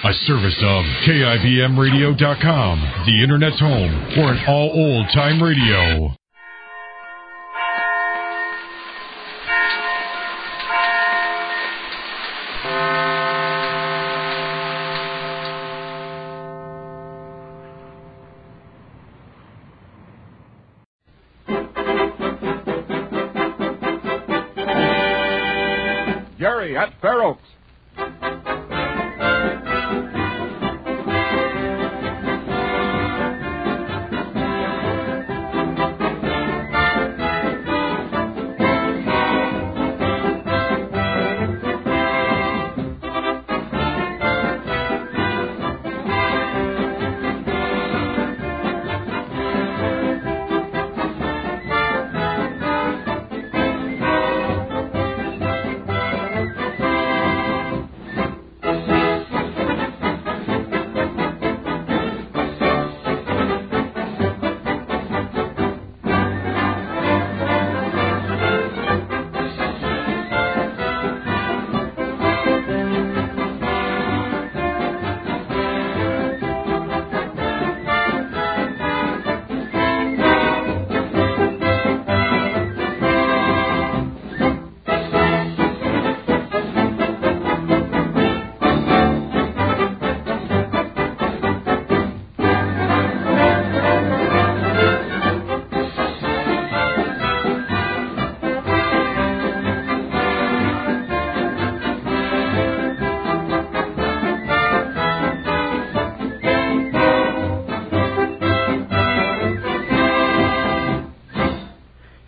A service of KIBMradio.com, the Internet's home for an all old-time radio. Jerry, at Fair Oaks.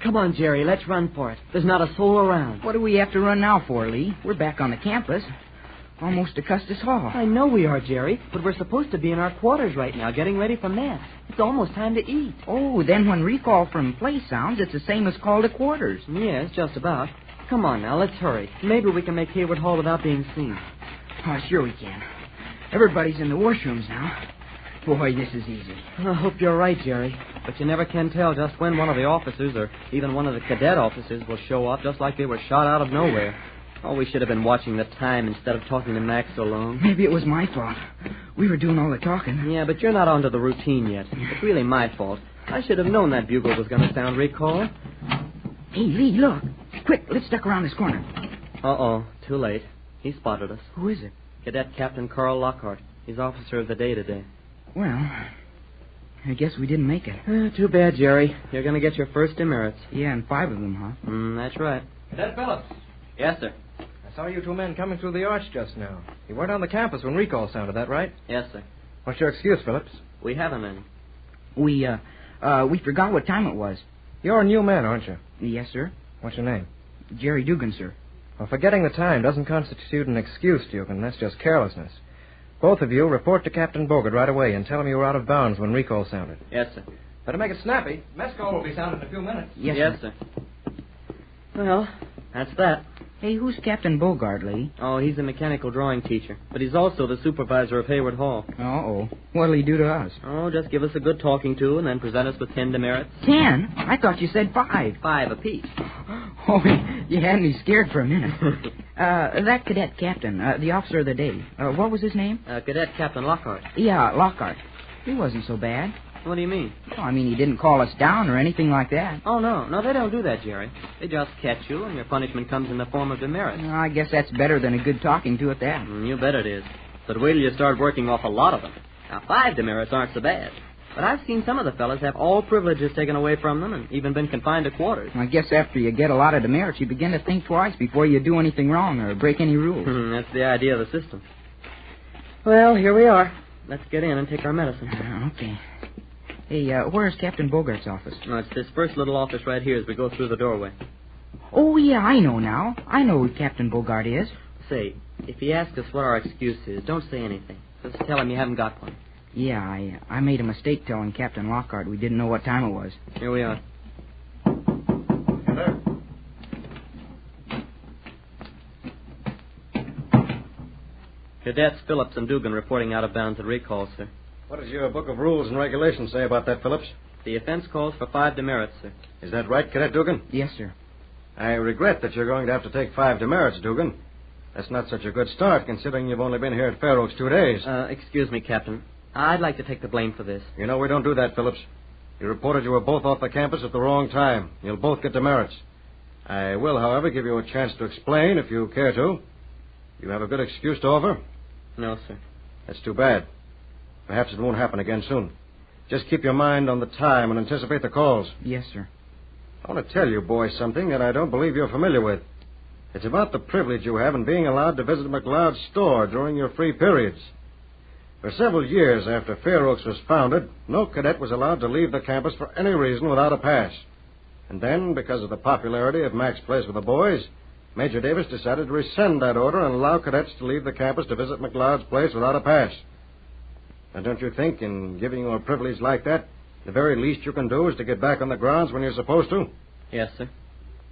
Come on, Jerry, let's run for it. There's not a soul around. What do we have to run now for, Lee? We're back on the campus. Almost to Custis Hall. I know we are, Jerry, but we're supposed to be in our quarters right now, getting ready for mess. It's almost time to eat. Oh, then when recall from place sounds, it's the same as call to quarters. Yes, just about. Come on now, let's hurry. Maybe we can make Hayward Hall without being seen. Oh, sure we can. Everybody's in the washrooms now. Boy, this is easy. I hope you're right, Jerry. But you never can tell just when one of the officers or even one of the cadet officers will show up, just like they were shot out of nowhere. Oh, we should have been watching the time instead of talking to Max so long. Maybe it was my fault. We were doing all the talking. Yeah, but you're not onto the routine yet. It's really my fault. I should have known that bugle was going to sound recall. Hey, Lee, look. Quick, let's duck around this corner. Uh-oh, too late. He spotted us. Who is it? Cadet Captain Carl Lockhart. He's officer of the day today. Well, I guess we didn't make it. Too bad, Jerry. You're going to get your first demerits. Yeah, and 5 of them, huh? That's right. Cadet Phillips. Yes, sir. I saw you two men coming through the arch just now. You weren't on the campus when recall sounded, that right? Yes, sir. What's your excuse, Phillips? We haven't any. We forgot what time it was. You're a new man, aren't you? Yes, sir. What's your name? Jerry Dugan, sir. Well, forgetting the time doesn't constitute an excuse, Dugan. That's just carelessness. Both of you report to Captain Bogart right away and tell him you were out of bounds when recall sounded. Yes, sir. Better make it snappy. Mess call will be sounded in a few minutes. Yes, sir. Well, that's that. Hey, who's Captain Bogart, Lee? Oh, he's a mechanical drawing teacher, but he's also the supervisor of Hayward Hall. Uh-oh. What'll he do to us? Oh, just give us a good talking to and then present us with 10 demerits. 10? I thought you said 5. 5 apiece. Oh, you had me scared for a minute. That cadet captain, the officer of the day, what was his name? Cadet Captain Lockhart. Yeah, Lockhart. He wasn't so bad. What do you mean? Oh, I mean, he didn't call us down or anything like that. Oh, no. No, they don't do that, Jerry. They just catch you, and your punishment comes in the form of demerits. Well, I guess that's better than a good talking to at that. You bet it is. But wait till you start working off a lot of them. Now, 5 demerits aren't so bad. But I've seen some of the fellas have all privileges taken away from them and even been confined to quarters. I guess after you get a lot of demerits, you begin to think twice before you do anything wrong or break any rules. That's the idea of the system. Well, here we are. Let's get in and take our medicine. Okay. Hey, where's Captain Bogart's office? No, it's this first little office right here as we go through the doorway. Oh, yeah, I know now. I know who Captain Bogart is. Say, if he asks us what our excuse is, don't say anything. Just tell him you haven't got one. Yeah, I made a mistake telling Captain Lockhart we didn't know what time it was. Here we are. Hello. Cadets Phillips and Dugan reporting out of bounds at recall, sir. What does your book of rules and regulations say about that, Phillips? The offense calls for 5 demerits, sir. Is that right, Cadet Dugan? Yes, sir. I regret that you're going to have to take 5 demerits, Dugan. That's not such a good start, considering you've only been here at Fair Oaks 2 days. Excuse me, Captain. I'd like to take the blame for this. You know, we don't do that, Phillips. You reported you were both off the campus at the wrong time. You'll both get demerits. I will, however, give you a chance to explain if you care to. You have a good excuse to offer? No, sir. That's too bad. Perhaps it won't happen again soon. Just keep your mind on the time and anticipate the calls. Yes, sir. I want to tell you, boys, something that I don't believe you're familiar with. It's about the privilege you have in being allowed to visit McLeod's store during your free periods. For several years after Fair Oaks was founded, no cadet was allowed to leave the campus for any reason without a pass. And then, because of the popularity of Mac's place with the boys, Major Davis decided to rescind that order and allow cadets to leave the campus to visit McLeod's place without a pass. Now, don't you think, in giving you a privilege like that, the very least you can do is to get back on the grounds when you're supposed to? Yes, sir.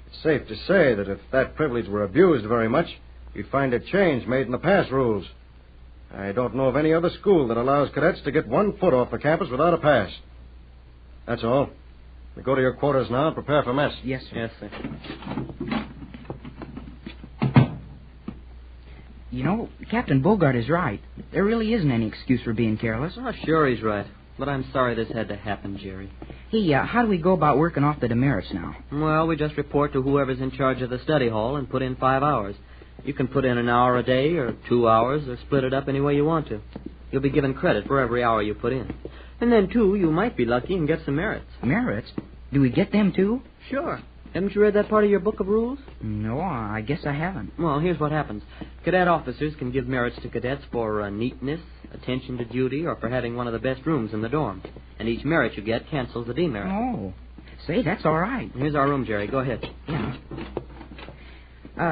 It's safe to say that if that privilege were abused very much, you'd find a change made in the pass rules. I don't know of any other school that allows cadets to get 1 foot off the campus without a pass. That's all. We go to your quarters now and prepare for mess. Yes, sir. Yes, sir. You know, Captain Bogart is right. There really isn't any excuse for being careless. Oh, sure he's right. But I'm sorry this had to happen, Jerry. Hey, how do we go about working off the demerits now? Well, we just report to whoever's in charge of the study hall and put in 5 hours. You can put in an hour a day or 2 hours or split it up any way you want to. You'll be given credit for every hour you put in. And then, too, you might be lucky and get some merits. Merits? Do we get them, too? Sure. Haven't you read that part of your book of rules? No, I guess I haven't. Well, here's what happens. Cadet officers can give merits to cadets for neatness, attention to duty, or for having one of the best rooms in the dorm. And each merit you get cancels the demerit. Oh. Say, that's all right. Here's our room, Jerry. Go ahead. Yeah.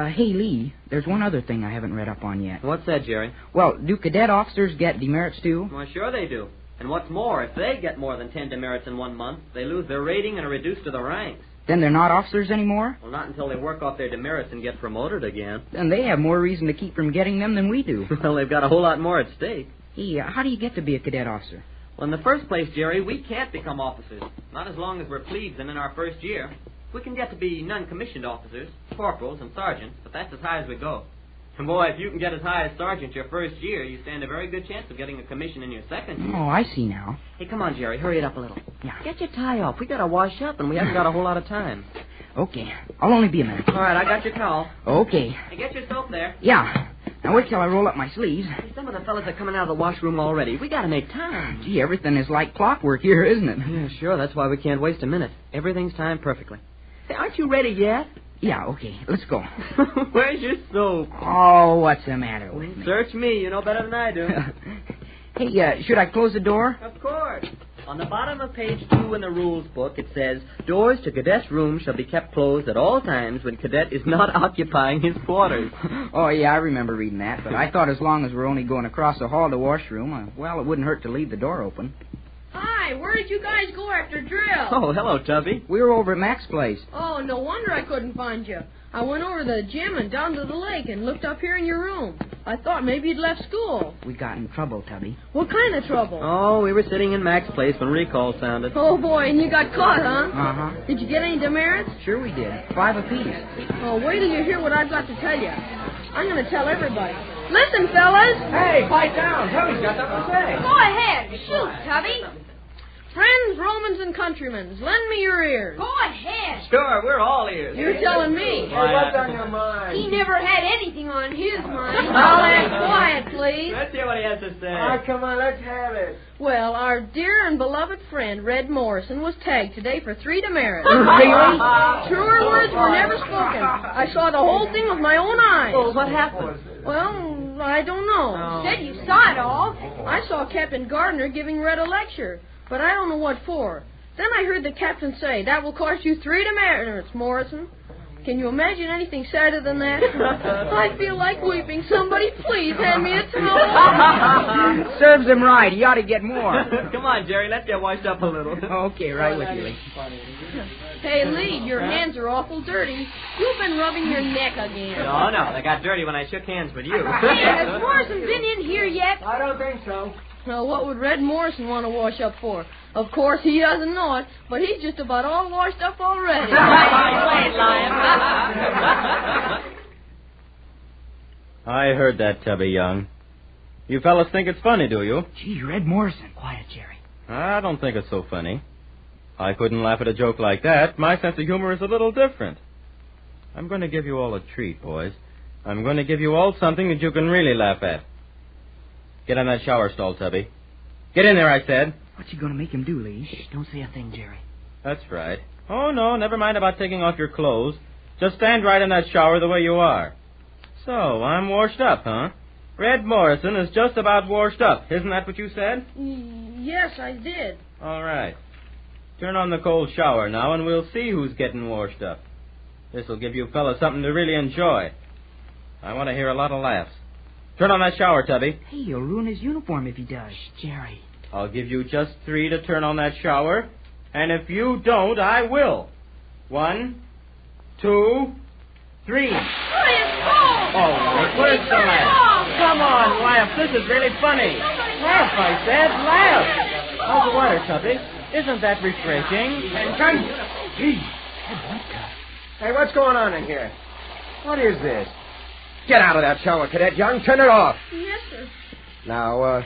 Hey, Lee, there's one other thing I haven't read up on yet. What's that, Jerry? Well, do cadet officers get demerits, too? Well, sure they do. And what's more, if they get more than 10 demerits in 1 month, they lose their rating and are reduced to the ranks. Then they're not officers anymore? Well, not until they work off their demerits and get promoted again. Then they have more reason to keep from getting them than we do. Well, they've got a whole lot more at stake. Hey, how do you get to be a cadet officer? Well, in the first place, Jerry, we can't become officers. Not as long as we're plebes and in our first year. We can get to be non-commissioned officers, corporals and sergeants, but that's as high as we go. And boy, if you can get as high as sergeant your first year, you stand a very good chance of getting a commission in your second year. Oh, I see now. Hey, come on, Jerry, hurry it up a little. Yeah. Get your tie off. We gotta wash up, and we haven't got a whole lot of time. Okay. I'll only be a minute. All right, I got your towel. Okay. Hey, get your soap there. Yeah. Now wait till I roll up my sleeves. Hey, some of the fellas are coming out of the washroom already. We gotta make time. Gee, everything is like clockwork here, isn't it? Yeah, sure. That's why we can't waste a minute. Everything's timed perfectly. Hey, aren't you ready yet? Yeah, okay. Let's go. Where's your soap? Oh, what's the matter with me? Search me. You know better than I do. Hey, should I close the door? Of course. On the bottom of page 2 in the rules book, it says, doors to cadet's room shall be kept closed at all times when cadet is not occupying his quarters. Oh, yeah, I remember reading that, but I thought as long as we're only going across the hall to washroom, well, it wouldn't hurt to leave the door open. Hi, where did you guys go after drill? Oh, hello, Tubby. We were over at Mac's place. Oh, no wonder I couldn't find you. I went over to the gym and down to the lake and looked up here in your room. I thought maybe you'd left school. We got in trouble, Tubby. What kind of trouble? Oh, we were sitting in Mac's place when recall sounded. Oh, boy, and you got caught, huh? Uh-huh. Did you get any demerits? Sure we did. 5 apiece. Oh, wait till you hear what I've got to tell you. I'm going to tell everybody. Listen, fellas. Hey, pipe down. Tubby's got something to say. Go ahead. Shoot, Tubby. Friends, Romans, and countrymen, lend me your ears. Go ahead. Sure, we're all ears. You're telling me. What's on your mind? He never had anything on his mind. All that quiet, please. Let's hear what he has to say. Come on, let's have it. Well, our dear and beloved friend, Red Morrison, was tagged today for 3 demerits. Really? Truer words were never spoken. I saw the whole thing with my own eyes. Well, what happened? Well, I don't know. Said you saw it all. I saw Captain Gardner giving Red a lecture, but I don't know what for. Then I heard the captain say, that will cost you 3 demerits, Morrison. Can you imagine anything sadder than that? I feel like weeping. Somebody please hand me a towel. Serves him right. He ought to get more. Come on, Jerry, let's get washed up a little. Okay, right with you, Lee. Hey, Lee, your hands are awful dirty. You've been rubbing your neck again. No, they got dirty when I shook hands with you. Hey, has Morrison been in here yet? I don't think so. Well, what would Red Morrison want to wash up for? Of course, he doesn't know it, but he's just about all washed up already. I heard that, Tubby Young. You fellas think it's funny, do you? Gee, Red Morrison. Quiet, Jerry. I don't think it's so funny. I couldn't laugh at a joke like that. My sense of humor is a little different. I'm going to give you all a treat, boys. I'm going to give you all something that you can really laugh at. Get on that shower stall, Tubby. Get in there, I said. What's you going to make him do, Lee? Shh, don't say a thing, Jerry. That's right. Oh, no, never mind about taking off your clothes. Just stand right in that shower the way you are. So, I'm washed up, huh? Red Morrison is just about washed up. Isn't that what you said? Yes, I did. All right. Turn on the cold shower now, and we'll see who's getting washed up. This'll give you fellas something to really enjoy. I want to hear a lot of laughs. Turn on that shower, Tubby. Hey, he'll ruin his uniform if he does. Shh, Jerry. I'll give you just 3 to turn on that shower. And if you don't, I will. 1, 2, 3. Oh, where's the laugh? Come on, laugh. This is really funny. Laugh, I said. Laugh. How's the water, Tubby? Isn't that refreshing? Hey, what's going on in here? What is this? Get out of that shower, Cadet Young. Turn it off. Yes, sir. Now,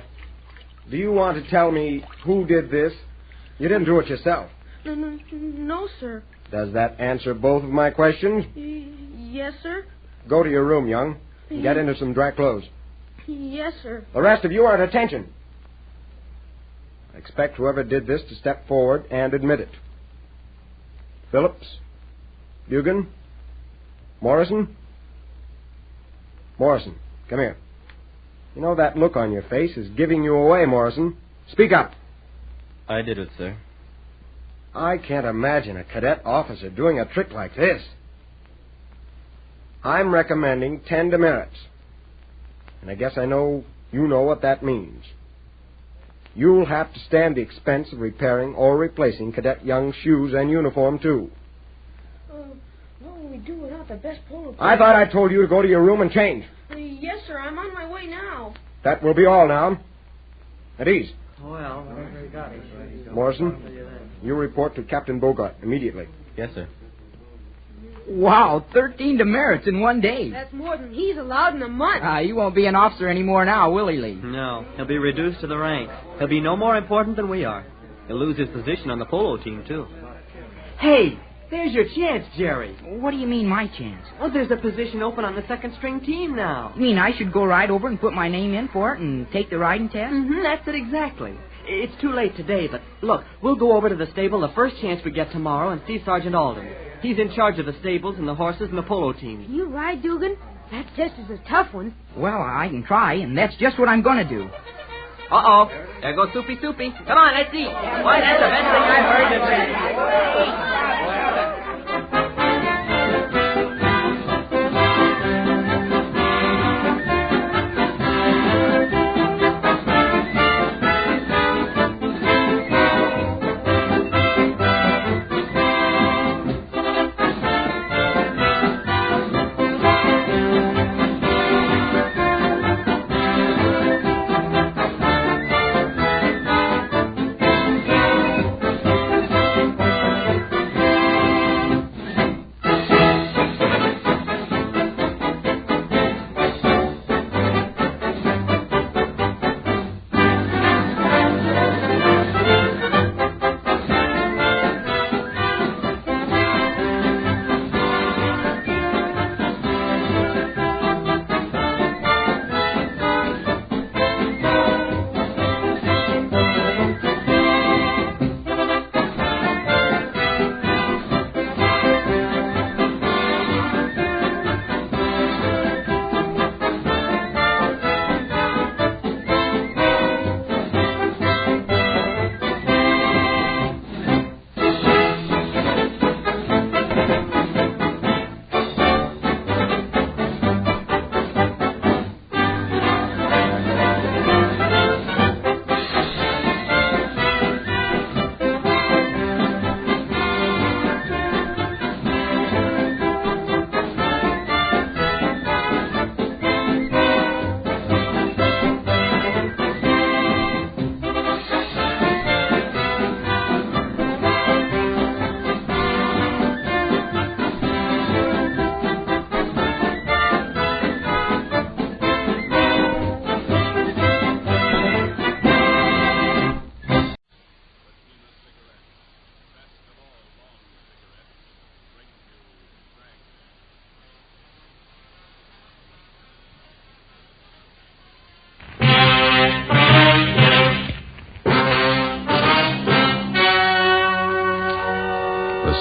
do you want to tell me who did this? You didn't do it yourself. No, sir. Does that answer both of my questions? Yes, sir. Go to your room, Young, and get into some dry clothes. Yes, sir. The rest of you are at attention. I expect whoever did this to step forward and admit it. Phillips? Bugan? Morrison? Morrison, come here. You know that look on your face is giving you away, Morrison. Speak up. I did it, sir. I can't imagine a cadet officer doing a trick like this. I'm recommending 10 demerits. And I guess I know you know what that means. You'll have to stand the expense of repairing or replacing Cadet Young's shoes and uniform, too. What will we do without the best polo player? I thought I told you to go to your room and change. Yes, sir. I'm on my way now. That will be all now. At ease. Well, Morrison, you report to Captain Bogart immediately. Yes, sir. Wow, 13 demerits in one day. That's more than he's allowed in a month. He won't be an officer anymore now, will he, Lee? No, he'll be reduced to the ranks. He'll be no more important than we are. He'll lose his position on the polo team, too. Hey, there's your chance, Jerry. What do you mean, my chance? Oh, there's a position open on the second-string team now. You mean I should go right over and put my name in for it and take the riding test? Mm-hmm, that's it exactly. It's too late today, but look, we'll go over to the stable the first chance we get tomorrow and see Sergeant Alden. He's in charge of the stables and the horses and the polo teams. Can you ride, Dugan? That test is a tough one. Well, I can try, and that's just what I'm going to do. Uh-oh. There goes Soupy Soupy. Come on, let's eat. Why, that's the best thing I've heard today.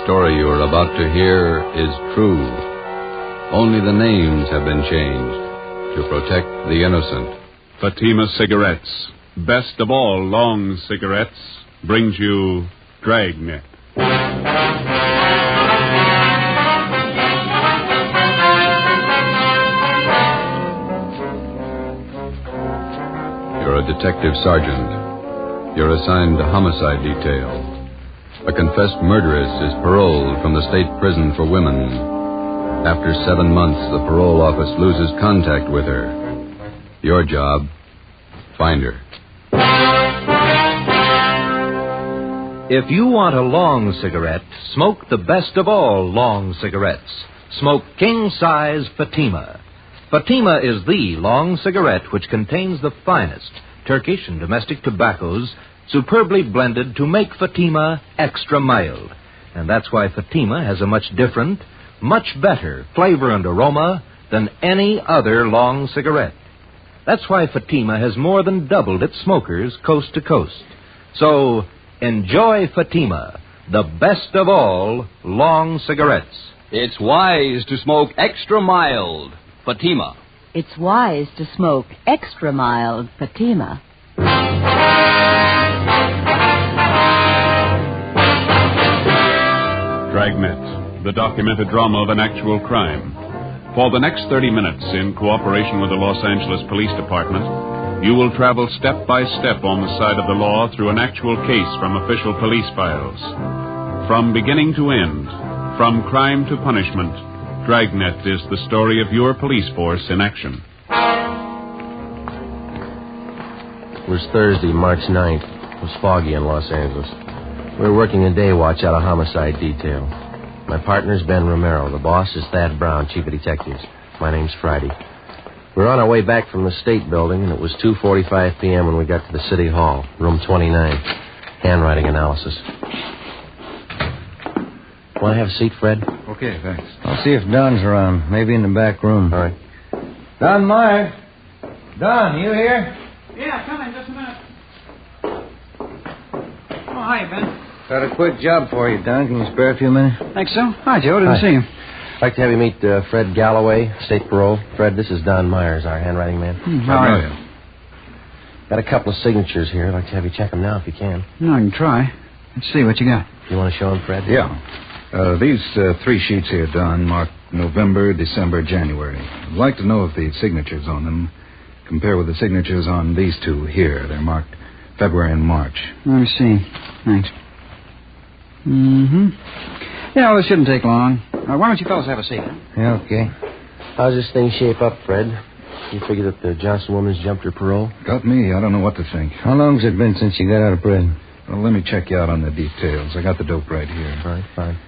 story you are about to hear is true. Only the names have been changed to protect the innocent. Fatima Cigarettes, best of all long cigarettes, brings you Dragnet. You're a detective sergeant. You're assigned to homicide detail. A confessed murderess is paroled from the state prison for women. After 7 months, the parole office loses contact with her. Your job, find her. If you want a long cigarette, smoke the best of all long cigarettes. Smoke king-size Fatima. Fatima is the long cigarette which contains the finest Turkish and domestic tobaccos superbly blended to make Fatima extra mild. And that's why Fatima has a much different, much better flavor and aroma than any other long cigarette. That's why Fatima has more than doubled its smokers coast to coast. So, enjoy Fatima, the best of all long cigarettes. It's wise to smoke extra mild Fatima. It's wise to smoke extra mild Fatima. Dragnet, the documented drama of an actual crime. For the next 30 minutes, in cooperation with the Los Angeles Police Department, you will travel step by step on the side of the law through an actual case from official police files. From beginning to end, from crime to punishment, Dragnet is the story of your police force in action. It was Thursday, March 9th. It was foggy in Los Angeles. We were working a day watch out of homicide detail. My partner's Ben Romero. The boss is Thad Brown, chief of detectives. My name's Friday. We were on our way back from the State Building, and it was 2:45 p.m. when we got to the City Hall, room 29. Handwriting analysis. Want to have a seat, Fred? Okay, thanks. I'll see if Don's around. Maybe in the back room. All right. Don Meyer. Don, you here? Yeah, come in just a minute. Oh, hi, Ben. Got a quick job for you, Don. Can you spare a few minutes? Think so? Hi, Joe. Didn't see you. I'd like to have you meet Fred Galloway, state parole. Fred, this is Don Myers, our handwriting man. How are you? Got a couple of signatures here. I'd like to have you check them now if you can. No, I can try. Let's see what you got. You want to show them, Fred? Yeah. These 3 sheets here, Don, marked November, December, January. I'd like to know if the signatures on them compare with the signatures on these 2 here. They're marked February and March. Let me see. Thanks. Mm-hmm. Yeah, well, this shouldn't take long. Why don't you fellas have a seat? Yeah, okay. How's this thing shape up, Fred? You figure that the Johnson woman's jumped her parole? Got me. I don't know what to think. How long's it been since you got out of prison? Well, let me check you out on the details. I got the dope right here. All right, fine.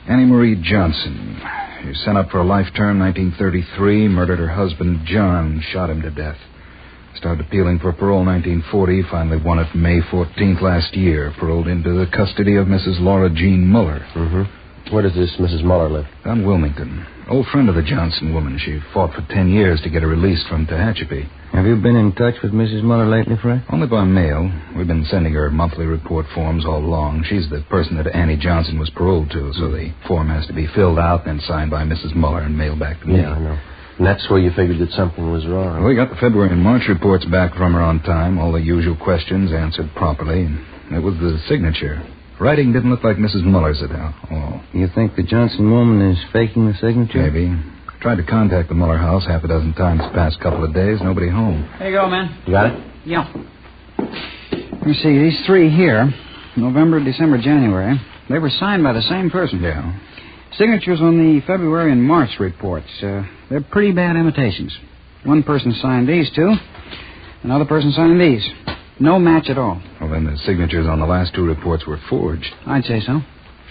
Annie Marie Johnson. She was sent up for a life term, 1933, murdered her husband, John, shot him to death. Started appealing for parole 1940, finally won it May 14th last year, paroled into the custody of Mrs. Laura Jean Muller. Mm-hmm. Where does this Mrs. Muller live? Down Wilmington. Old friend of the Johnson woman. She fought for 10 years to get her released from Tehachapi. Have you been in touch with Mrs. Muller lately, Fred? Only by mail. We've been sending her monthly report forms all along. She's the person that Annie Johnson was paroled to, so the form has to be filled out, then signed by Mrs. Muller and mailed back to me. Yeah, I know. And that's where you figured that something was wrong. Well, we got the February and March reports back from her on time, all the usual questions answered properly. It was the signature. Writing didn't look like Mrs. Muller's at all. You think the Johnson woman is faking the signature? Maybe. Tried to contact the Muller house 6 times the past couple of days. Nobody home. There you go, man. You got it? Yeah. Let me see. These 3 here, November, December, January, they were signed by the same person. Yeah. Signatures on the February and March reports. They're pretty bad imitations. One person signed these 2. Another person signed these. No match at all. Well, then the signatures on the last 2 reports were forged. I'd say so.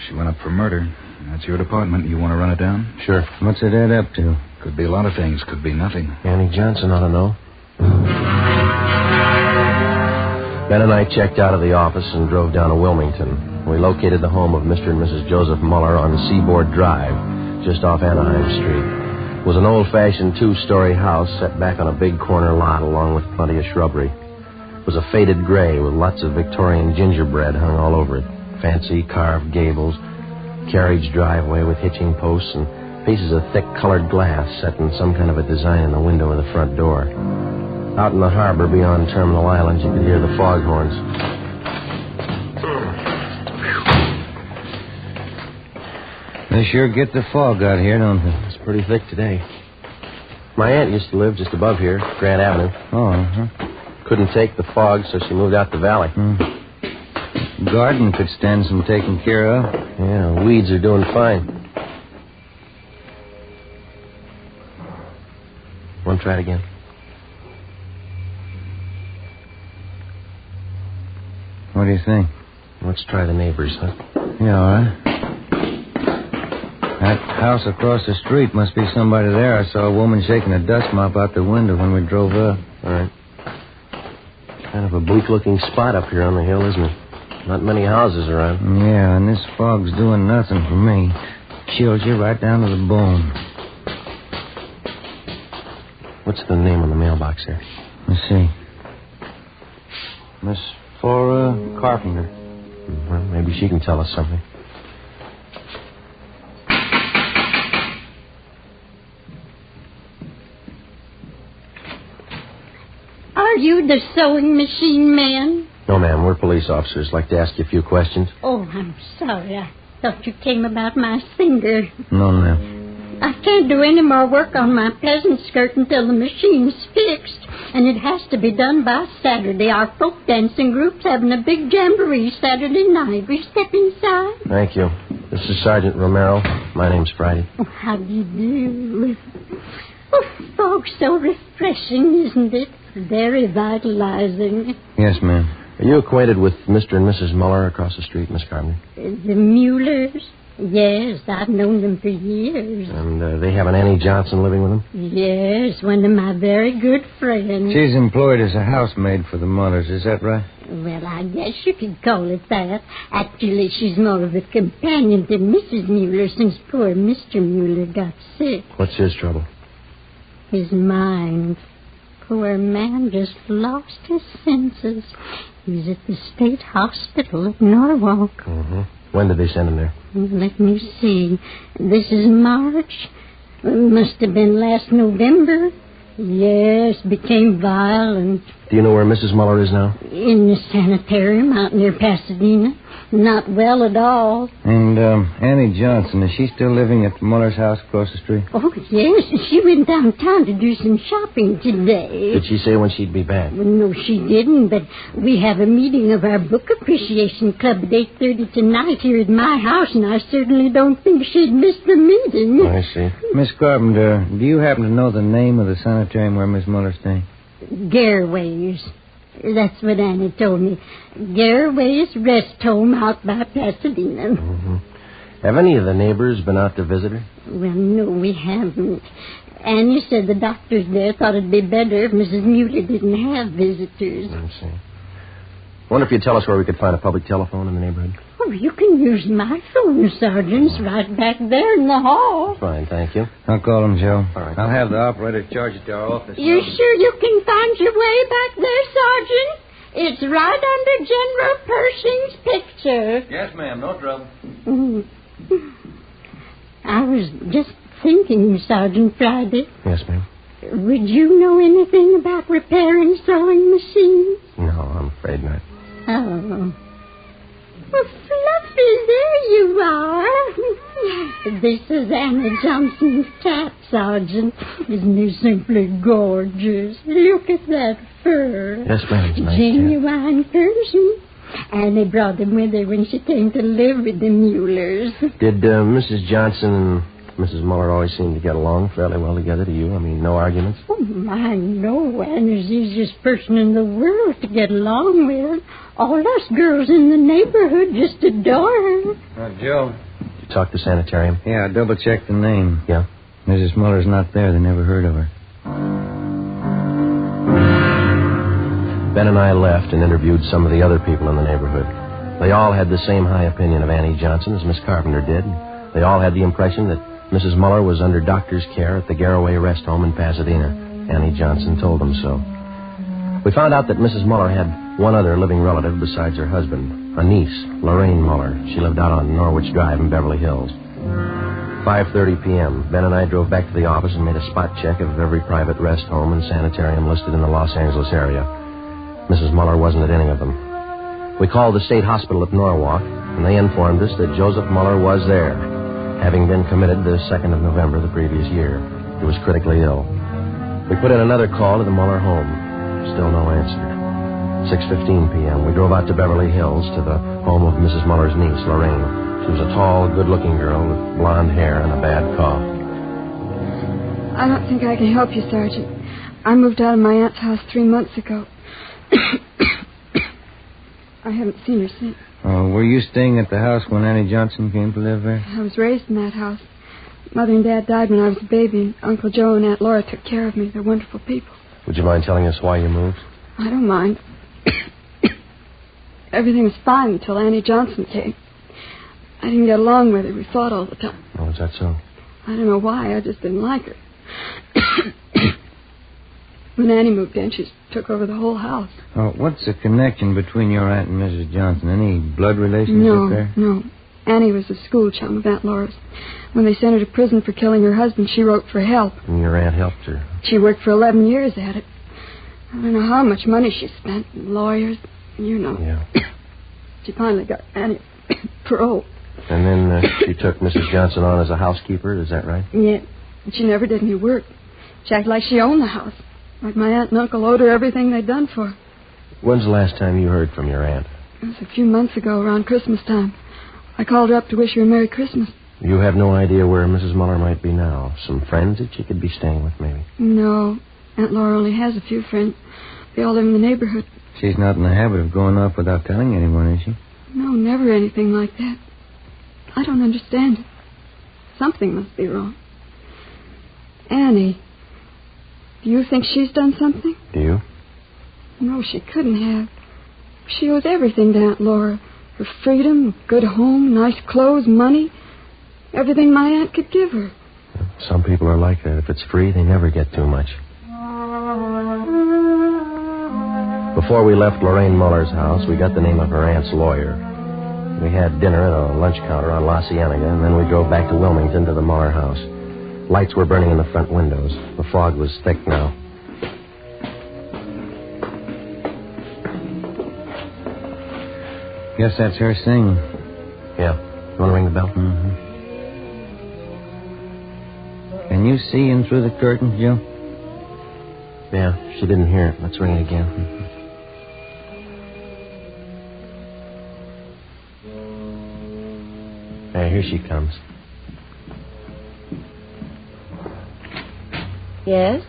She went up for murder. That's your department. You want to run it down? Sure. What's it add up to? Could be a lot of things. Could be nothing. Annie Johnson ought to know. Ben and I checked out of the office and drove down to Wilmington. We located the home of Mr. and Mrs. Joseph Muller on Seaboard Drive, just off Anaheim Street. It was an old-fashioned 2-story house set back on a big corner lot along with plenty of shrubbery. It was a faded gray with lots of Victorian gingerbread hung all over it, fancy carved gables, carriage driveway with hitching posts and pieces of thick colored glass set in some kind of a design in the window of the front door. Out in the harbor beyond Terminal Island, you could hear the foghorns. They sure get the fog out here, don't they? It's pretty thick today. My aunt used to live just above here, Grant Avenue. Oh, uh-huh. Couldn't take the fog, so she moved out the valley. Garden could stand some taking care of. Yeah, weeds are doing fine. Want to try it again? What do you think? Let's try the neighbors, huh? Yeah, all right. That house across the street must be somebody there. I saw a woman shaking a dust mop out the window when we drove up. All right. Kind of a bleak-looking spot up here on the hill, isn't it? Not many houses around. Yeah, and this fog's doing nothing for me. Chills you right down to the bone. What's the name on the mailbox here? Let's see. Miss Flora Carpenter. Well, maybe she can tell us something. Are you the sewing machine man? No, ma'am. We're police officers. Like to ask you a few questions. Oh, I'm sorry. I thought you came about my singer. No, ma'am. I can't do any more work on my peasant skirt until the machine's fixed. And it has to be done by Saturday. Our folk dancing group's having a big jamboree Saturday night. Will you step inside? Thank you. This is Sergeant Romero. My name's Friday. Oh, how do you do? Oh, fog's so refreshing, isn't it? Very vitalizing. Yes, ma'am. Are you acquainted with Mr. and Mrs. Muller across the street, Miss Carpenter? The Muellers? Yes, I've known them for years. And they have an Annie Johnson living with them? Yes, one of my very good friends. She's employed as a housemaid for the Mullers, is that right? Well, I guess you could call it that. Actually, she's more of a companion to Mrs. Mueller since poor Mr. Mueller got sick. What's his trouble? His mind. Poor man just lost his senses. He's at the state hospital at Norwalk. Mm-hmm. When did they send him there? Let me see. This is March. It must have been last November. Yes, became violent. Do you know where Mrs. Muller is now? In the sanitarium out near Pasadena. Not well at all. And Annie Johnson, is she still living at the Muller's house across the street? Oh, yes. She went downtown to do some shopping today. Did she say when she'd be back? Well, no, she didn't, but we have a meeting of our book appreciation club at 8:30 tonight here at my house, and I certainly don't think she'd miss the meeting. I see. Miss Carpenter, do you happen to know the name of the sanitarium where Miss Muller's staying? Garraway's. That's what Annie told me. Garraway's rest home out by Pasadena. Mm-hmm. Have any of the neighbors been out to visit her? Well, no, we haven't. Annie said the doctors there thought it'd be better if Mrs. Mueller didn't have visitors. I see. Wonder if you'd tell us where we could find a public telephone in the neighborhood? Oh, you can use my phone, Sergeant. It's right back there in the hall. Fine, thank you. I'll call him, Joe. All right. I'll have the operator charge it to our office. You sure you can find your way back there, Sergeant? It's right under General Pershing's picture. Yes, ma'am. No trouble. I was just thinking, Sergeant Friday. Yes, ma'am. Would you know anything about repairing sewing machines? No, I'm afraid not. Oh. Well, Fluffy, there you are. This is Annie Johnson's cat, Sergeant. Isn't he simply gorgeous? Look at that fur. Yes, ma'am. It's nice. Genuine Persian. Annie brought him with her when she came to live with the Muellers. Did Mrs. Johnson and Mrs. Muller always seem to get along fairly well together to you? I mean, no arguments? Oh, my, no. Annie's the easiest person in the world to get along with. All us girls in the neighborhood just adore her. Joe. Did you talk to sanitarium? Yeah, I double-checked the name. Yeah? Mrs. Muller's not there. They never heard of her. Ben and I left and interviewed some of the other people in the neighborhood. They all had the same high opinion of Annie Johnson as Miss Carpenter did. They all had the impression that Mrs. Muller was under doctor's care at the Garraway Rest Home in Pasadena. Annie Johnson told them so. We found out that Mrs. Muller had one other living relative besides her husband, a niece, Lorraine Muller. She lived out on Norwich Drive in Beverly Hills. 5:30 p.m., Ben and I drove back to the office and made a spot check of every private rest home and sanitarium listed in the Los Angeles area. Mrs. Muller wasn't at any of them. We called the state hospital at Norwalk, and they informed us that Joseph Muller was there, having been committed the 2nd of November the previous year. He was critically ill. We put in another call to the Muller home. Still no answer. 6:15 p.m., we drove out to Beverly Hills to the home of Mrs. Muller's niece, Lorraine. She was a tall, good-looking girl with blonde hair and a bad cough. I don't think I can help you, Sergeant. I moved out of my aunt's house 3 months ago. I haven't seen her since. Oh, were you staying at the house when Annie Johnson came to live there? I was raised in that house. Mother and Dad died when I was a baby, and Uncle Joe and Aunt Laura took care of me. They're wonderful people. Would you mind telling us why you moved? I don't mind. Everything was fine until Annie Johnson came. I didn't get along with her. We fought all the time. Oh, is that so? I don't know why. I just didn't like her. When Annie moved in, she took over the whole house. Oh, what's the connection between your aunt and Mrs. Johnson? Any blood relationship there? No. Annie was a school chum of Aunt Laura's. When they sent her to prison for killing her husband, she wrote for help. And your aunt helped her? She worked for 11 years at it. I don't know how much money she spent. Lawyers, you know. Yeah. She finally got Annie parole. And then she took Mrs. Johnson on as a housekeeper, is that right? Yeah. And she never did any work. She acted like she owned the house. Like my aunt and uncle owed her everything they'd done for her. When's the last time you heard from your aunt? It was a few months ago, around Christmas time. I called her up to wish her a Merry Christmas. You have no idea where Mrs. Muller might be now? Some friends that she could be staying with, maybe? No. Aunt Laura only has a few friends. They all live in the neighborhood. She's not in the habit of going off without telling anyone, is she? No, never anything like that. I don't understand it. Something must be wrong. Annie, do you think she's done something? Do you? No, she couldn't have. She owes everything to Aunt Laura. Her freedom, good home, nice clothes, money. Everything my aunt could give her. Some people are like that. If it's free, they never get too much. Before we left Lorraine Muller's house, we got the name of her aunt's lawyer. We had dinner at a lunch counter on La Cienega, and then we drove back to Wilmington to the Muller house. Lights were burning in the front windows. The fog was thick now. Guess that's her singing. Yeah. You want to ring the bell? Mm-hmm. Can you see in through the curtains, Joe? Yeah, she didn't hear it. Let's ring it again. Hey, here she comes. Yes?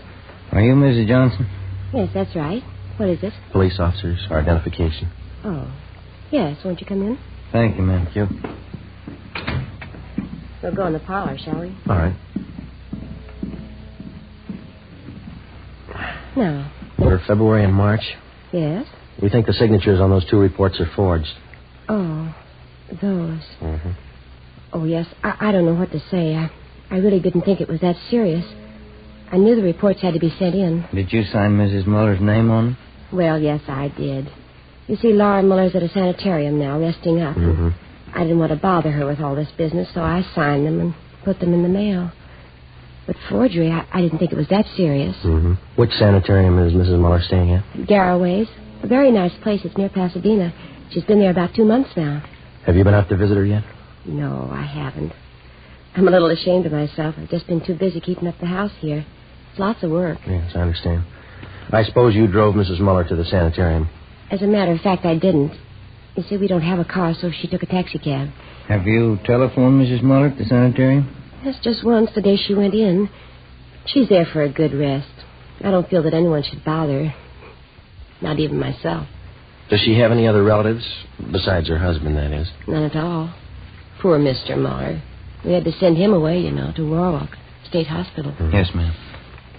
Are you Mrs. Johnson? Yes, that's right. What is it? Police officers, our identification. Oh. Yes, won't you come in? Thank you, ma'am. Thank you. We'll go in the parlor, shall we? All right. Now. For February and March? Yes? We think the signatures on those two reports are forged. Oh, those. Mm-hmm. Oh, yes. I don't know what to say. I really didn't think it was that serious. I knew the reports had to be sent in. Did you sign Mrs. Muller's name on them? Well, yes, I did. You see, Laura Muller's at a sanitarium now, resting up. Mm-hmm. I didn't want to bother her with all this business, so I signed them and put them in the mail. But forgery, I didn't think it was that serious. Mm-hmm. Which sanitarium is Mrs. Muller staying at? Garraway's. A very nice place. It's near Pasadena. She's been there about 2 months now. Have you been out to visit her yet? No, I haven't. I'm a little ashamed of myself. I've just been too busy keeping up the house here. It's lots of work. Yes, I understand. I suppose you drove Mrs. Muller to the sanitarium. As a matter of fact, I didn't. You see, we don't have a car, so she took a taxi cab. Have you telephoned Mrs. Muller at the sanitarium? Yes, just once, the day she went in. She's there for a good rest. I don't feel that anyone should bother her. Not even myself. Does she have any other relatives? Besides her husband, that is. None at all. Poor Mr. Muller. We had to send him away, to Norwalk State Hospital. Mm-hmm. Yes, ma'am.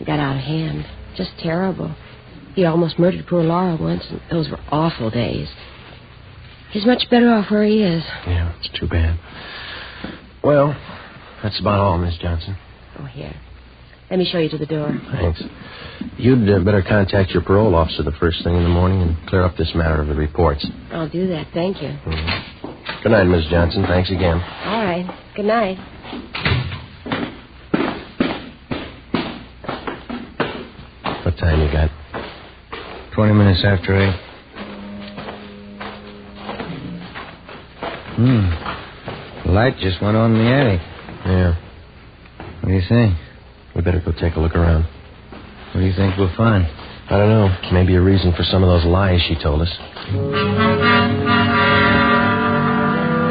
It got out of hand. Just terrible. He almost murdered poor Laura once, and those were awful days. He's much better off where he is. Yeah, it's too bad. Well, that's about all, Miss Johnson. Oh, here. Let me show you to the door. Thanks. You'd better contact your parole officer the first thing in the morning and clear up this matter of the reports. I'll do that. Thank you. Mm-hmm. Good night, Miss Johnson. Thanks again. All right. Good night. What time you got? 20 minutes after 8. The light just went on in the attic. Yeah. What do you think? We better go take a look around. What do you think we'll find? I don't know. Maybe a reason for some of those lies she told us.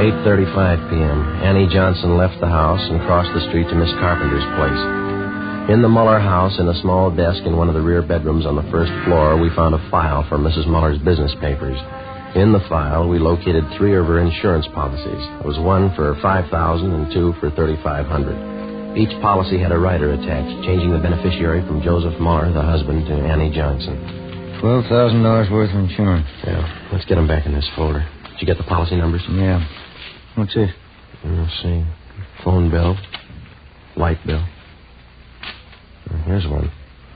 8:35 p.m. Annie Johnson left the house and crossed the street to Miss Carpenter's place. In the Muller house, in a small desk in one of the rear bedrooms on the first floor, we found a file for Mrs. Muller's business papers. In the file, we located 3 of her insurance policies. There was one for $5,000 and 2 for $3,500. Each policy had a rider attached, changing the beneficiary from Joseph Muller, the husband, to Annie Johnson. $12,000 worth of insurance. Yeah, let's get them back in this folder. Did you get the policy numbers? Yeah. What's this? Let's see. Phone bill. Light bill. Here's one.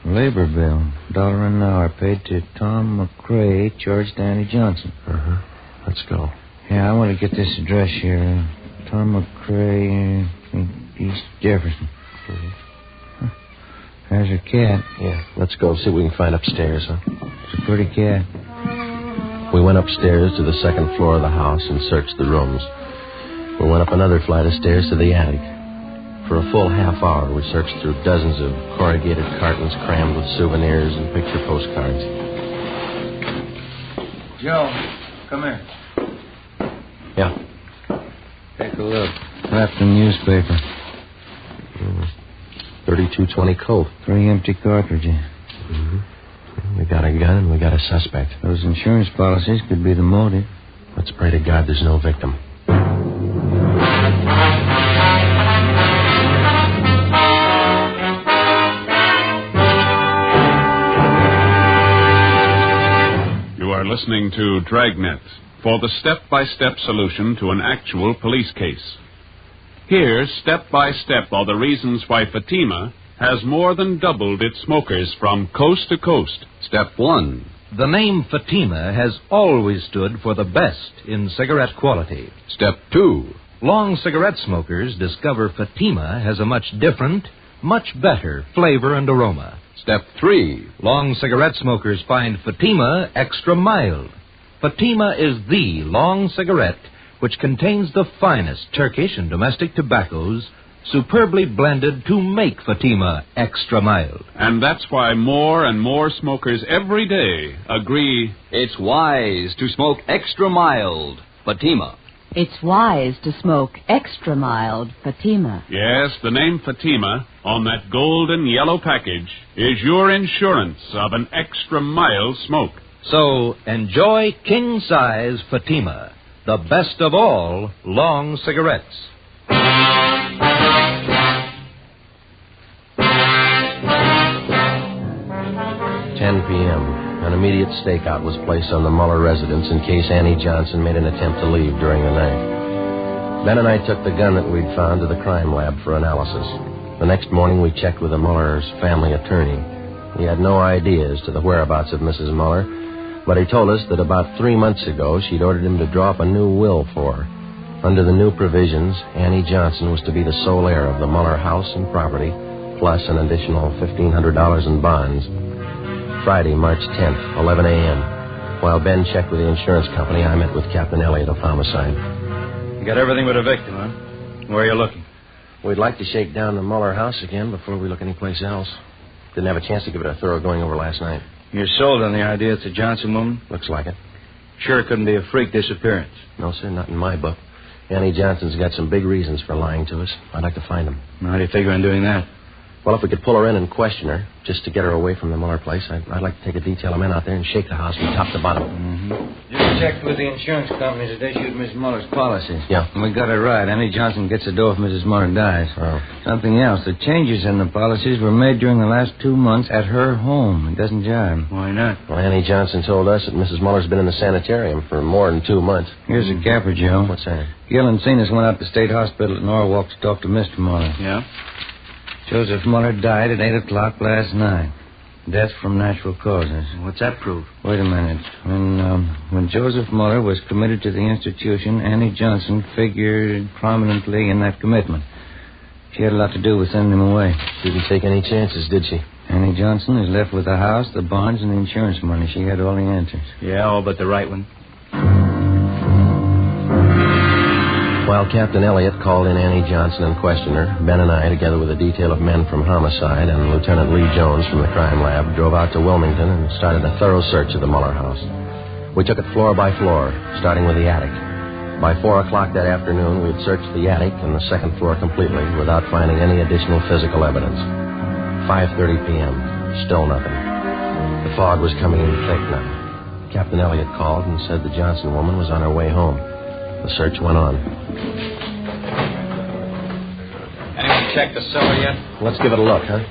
Labor bill. $1 an hour paid to Tom McCrae, charged to Annie Johnson. Uh-huh. Let's go. Yeah, I want to get this address here. Tom McCrae, East Jefferson. Mm-hmm. There's her cat. Yeah, let's go see what we can find upstairs, huh? It's a pretty cat. We went upstairs to the second floor of the house and searched the rooms. We went up another flight of stairs to the attic. For a full half hour, we searched through dozens of corrugated cartons crammed with souvenirs and picture postcards. Joe, come here. Yeah. Take a look. Clapton newspaper. 3220 Colt. 3 empty cartridges. Mm-hmm. We got a gun and we got a suspect. Those insurance policies could be the motive. Let's pray to God there's no victim. You are listening to Dragnet for the step-by-step solution to an actual police case. Here, step-by-step, are the reasons why Fatima has more than doubled its smokers from coast to coast. Step 1. The name Fatima has always stood for the best in cigarette quality. Step 2. Long cigarette smokers discover Fatima has a much different, much better flavor and aroma. Step 3. Long cigarette smokers find Fatima extra mild. Fatima is the long cigarette which contains the finest Turkish and domestic tobaccos, superbly blended to make Fatima extra mild. And that's why more and more smokers every day agree it's wise to smoke extra mild Fatima. It's wise to smoke extra mild Fatima. Yes, the name Fatima on that golden yellow package is your insurance of an extra mild smoke. So enjoy king-size Fatima, the best of all long cigarettes. 10 p.m. An immediate stakeout was placed on the Muller residence in case Annie Johnson made an attempt to leave during the night. Ben and I took the gun that we'd found to the crime lab for analysis. The next morning, we checked with the Muller's family attorney. He had no idea as to the whereabouts of Mrs. Muller, but he told us that about 3 months ago, she'd ordered him to draw up a new will for her. Under the new provisions, Annie Johnson was to be the sole heir of the Muller house and property, plus an additional $1,500 in bonds. Friday, March 10th, 11 a.m. While Ben checked with the insurance company, I met with Captain Elliott of Homicide. You got everything but a victim, huh? Where are you looking? We'd like to shake down the Muller house again before we look anyplace else. Didn't have a chance to give it a thorough going over last night. You're sold on the idea it's a Johnson woman? Looks like it. Sure it couldn't be a freak disappearance? No, sir, not in my book. Annie Johnson's got some big reasons for lying to us. I'd like to find them. How do you figure on doing that? Well, if we could pull her in and question her, just to get her away from the Muller place, I'd like to take a detail of men out there and shake the house from top to bottom. Mm-hmm. Just checked with the insurance companies that issued Miss Muller's policies. Yeah. And we got it right. Annie Johnson gets the dough if Mrs. Muller dies. Oh. Something else. The changes in the policies were made during the last 2 months at her home. It doesn't jive. Why not? Well, Annie Johnson told us that Mrs. Muller's been in the sanitarium for more than 2 months. Here's a capper, Joe. What's that? Gil and Cenas went out to State Hospital at Norwalk to talk to Mr. Muller. Yeah? Joseph Muller died at 8 o'clock last night. Death from natural causes. What's that prove? Wait a minute. When Joseph Muller was committed to the institution, Annie Johnson figured prominently in that commitment. She had a lot to do with sending him away. Didn't take any chances, did she? Annie Johnson is left with the house, the bonds, and the insurance money. She had all the answers. Yeah, all but the right one. While Captain Elliott called in Annie Johnson and questioned her, Ben and I, together with a detail of men from Homicide and Lieutenant Lee Jones from the crime lab, drove out to Wilmington and started a thorough search of the Muller house. We took it floor by floor, starting with the attic. By 4 o'clock that afternoon, we had searched the attic and the second floor completely without finding any additional physical evidence. 5:30 p.m., still nothing. The fog was coming in thick now. Captain Elliott called and said the Johnson woman was on her way home. The search went on. Anyone checked the cellar yet? Let's give it a look, huh?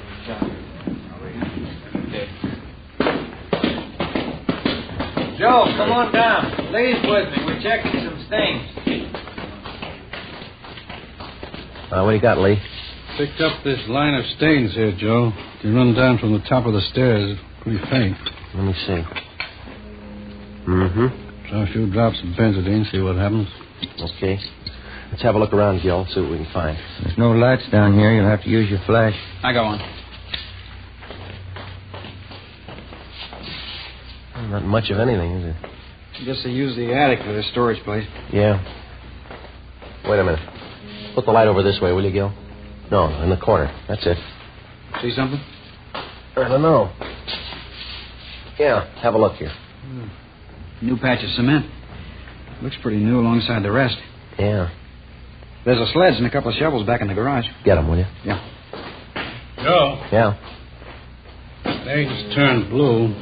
Joe, come on down. Lee's with me. We're checking some stains. What do you got, Lee? Picked up this line of stains here, Joe. They run down from the top of the stairs. Pretty faint. Let me see. Mm-hmm. Draw a few drops of benzodine, see what happens. Okay. Let's have a look around, Gil, see what we can find. There's no lights down here. You'll have to use your flash. I got one. Not much of anything, is it? I guess they use the attic for their storage place. Yeah. Wait a minute. Put the light over this way, will you, Gil? No, in the corner. That's it. See something? I don't know. Yeah, have a look here. New patch of cement. Looks pretty new alongside the rest. Yeah. There's a sledge and a couple of shovels back in the garage. Get them, will you? Yeah. Joe. Yeah. Stains turned blue.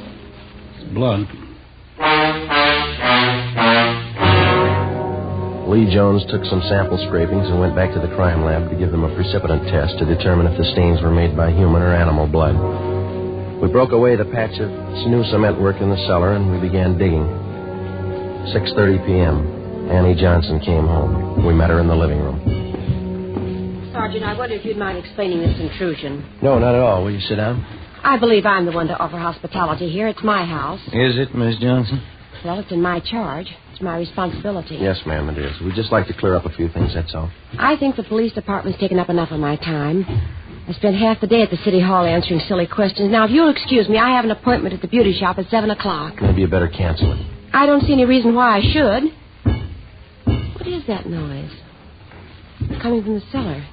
It's blood. Lee Jones took some sample scrapings and went back to the crime lab to give them a precipitant test to determine if the stains were made by human or animal blood. We broke away the patch of new cement work in the cellar and we began digging. 6:30 p.m. Annie Johnson came home. We met her in the living room. Sergeant, I wonder if you'd mind explaining this intrusion. No, not at all. Will you sit down? I believe I'm the one to offer hospitality here. It's my house. Is it, Miss Johnson? Well, it's in my charge. It's my responsibility. Yes, ma'am, it is. We'd just like to clear up a few things, that's all. I think the police department's taken up enough of my time. I spent half the day at the city hall answering silly questions. Now, if you'll excuse me, I have an appointment at the beauty shop at 7 o'clock. Maybe you better cancel it. I don't see any reason why I should. What is that noise? It's coming from the cellar.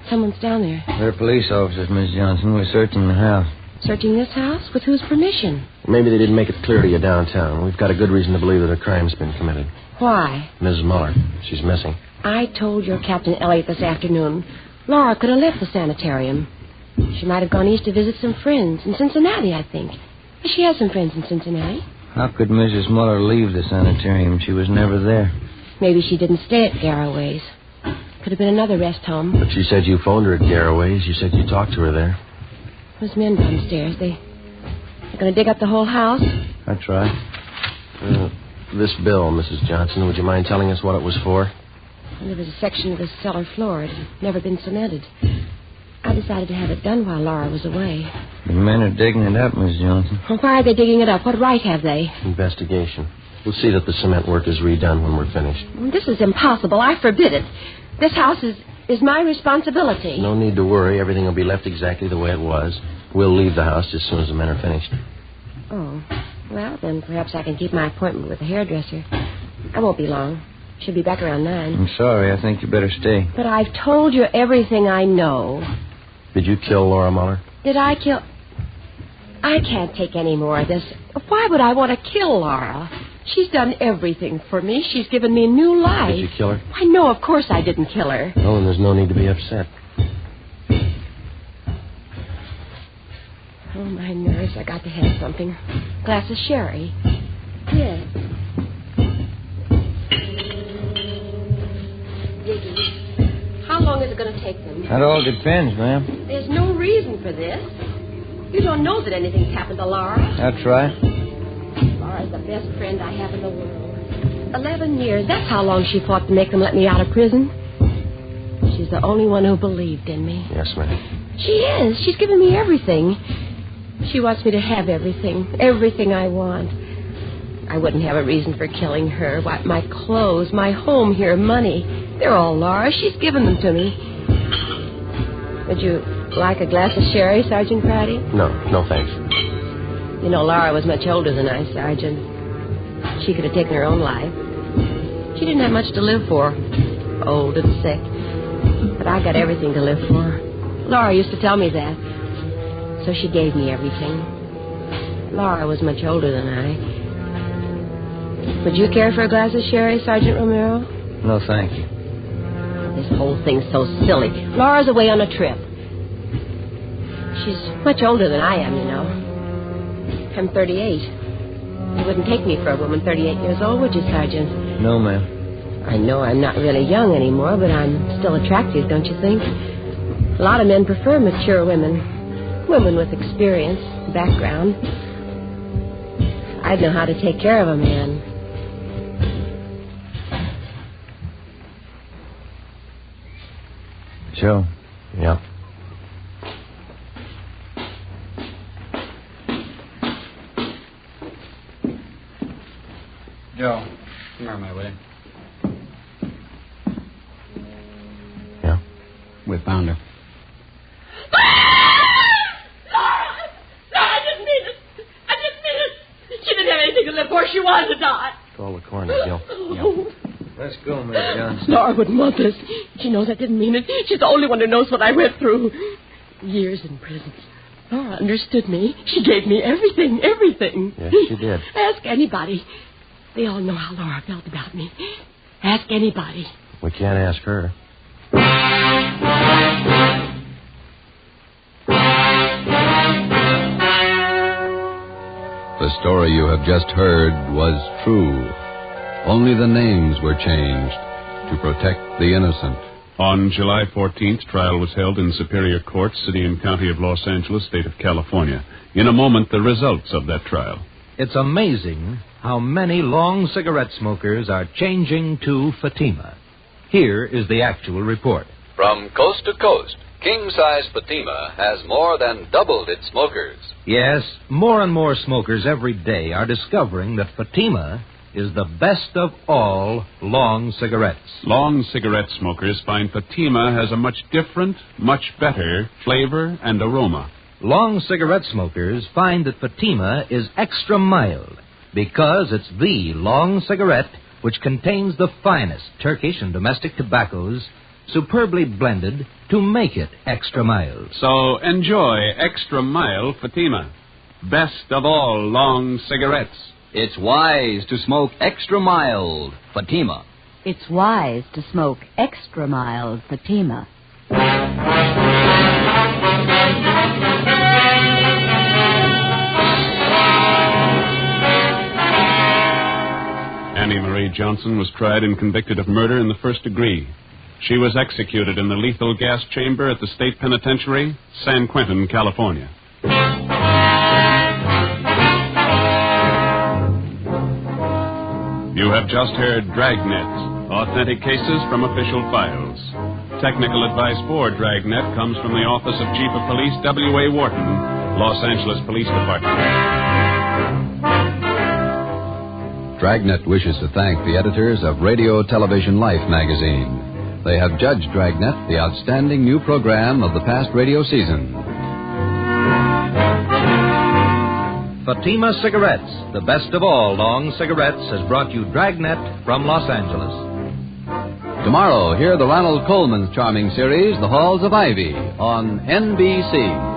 Someone's down there. They're police officers, Miss Johnson. We're searching the house. Searching this house? With whose permission? Maybe they didn't make it clear to you downtown. We've got a good reason to believe that a crime's been committed. Why? Mrs. Muller. She's missing. I told your Captain Elliott this afternoon. Laura could have left the sanitarium. She might have gone east to visit some friends. In Cincinnati, I think. She has some friends in Cincinnati. How could Mrs. Muller leave the sanitarium? She was never there. Maybe she didn't stay at Garraway's. Could have been another rest home. But she said you phoned her at Garraway's. You said you talked to her there. Those men downstairs, they're going to dig up the whole house? I tried. This bill, Mrs. Johnson, would you mind telling us what it was for? Well, there was a section of the cellar floor. It had never been cemented. I decided to have it done while Laura was away. The men are digging it up, Miss Johnson. Well, why are they digging it up? What right have they? Investigation. We'll see that the cement work is redone when we're finished. This is impossible. I forbid it. This house is my responsibility. No need to worry. Everything will be left exactly the way it was. We'll leave the house as soon as the men are finished. Oh. Well, then perhaps I can keep my appointment with the hairdresser. I won't be long. She'll be back around 9. I'm sorry. I think you better stay. But I've told you everything I know. Did you kill Laura Muller? Did I kill... I can't take any more of this. Why would I want to kill Laura? She's done everything for me. She's given me new life. Did you kill her? I know, of course I didn't kill her. Oh, and there's no need to be upset. Oh, my nerves. I got to have something. Glass of sherry. Yes. Ziggy, how long is it going to take them? That all depends, ma'am. There's no reason for this. You don't know that anything's happened to Laura. That's right. Laura's the best friend I have in the world. 11 years. That's how long she fought to make them let me out of prison. she's the only one who believed in me. Yes, ma'am. She is. She's given me everything. She wants me to have everything. Everything I want. I wouldn't have a reason for killing her. Why, my clothes, my home here, money. They're all Laura. She's given them to me. Would you like a glass of sherry, Sergeant Crowdy? No, thanks. You know, Laura was much older than I, Sergeant. She could have taken her own life. She didn't have much to live for. Old and sick. But I got everything to live for. Laura used to tell me that. So she gave me everything. Laura was much older than I. Would you care for a glass of sherry, Sergeant Romero? No, thank you. This whole thing's so silly. Laura's away on a trip. She's much older than I am, you know. I'm 38. You wouldn't take me for a woman 38 years old, would you, Sergeant? No, ma'am. I know I'm not really young anymore, but I'm still attractive, don't you think? A lot of men prefer mature women. Women with experience, background. I'd know how to take care of a man. Joe. Yeah. Joe, come here, my way. Yeah? We found her. To live for. She wanted to die. Call the coroner, Gil. Let's go, Miss Johnson. Laura wouldn't want this. She knows I didn't mean it. She's the only one who knows what I went through. Years in prison. Laura understood me. She gave me everything. Yes, she did. Ask anybody. They all know how Laura felt about me. Ask anybody. We can't ask her. The story you have just heard was true. Only the names were changed to protect the innocent. On July 14th, trial was held in Superior Court, City and County of Los Angeles, State of California. In a moment, the results of that trial. It's amazing how many long cigarette smokers are changing to Fatima. Here is the actual report. From coast to coast, king-size Fatima has more than doubled its smokers. Yes, more and more smokers every day are discovering that Fatima is the best of all long cigarettes. Long cigarette smokers find Fatima has a much different, much better flavor and aroma. Long cigarette smokers find that Fatima is extra mild because it's the long cigarette which contains the finest Turkish and domestic tobaccos superbly blended to make it extra mild. So enjoy extra mild Fatima. Best of all long cigarettes. It's wise to smoke extra mild Fatima. It's wise to smoke extra mild Fatima. Annie Marie Johnson was tried and convicted of murder in the first degree. She was executed in the lethal gas chamber at the state penitentiary, San Quentin, California. You have just heard Dragnet, authentic cases from official files. Technical advice for Dragnet comes from the Office of Chief of Police W.A. Wharton, Los Angeles Police Department. Dragnet wishes to thank the editors of Radio Television Life magazine. They have judged Dragnet the outstanding new program of the past radio season. Fatima Cigarettes, the best of all long cigarettes, has brought you Dragnet from Los Angeles. Tomorrow, hear the Ronald Coleman's charming series, The Halls of Ivy, on NBC.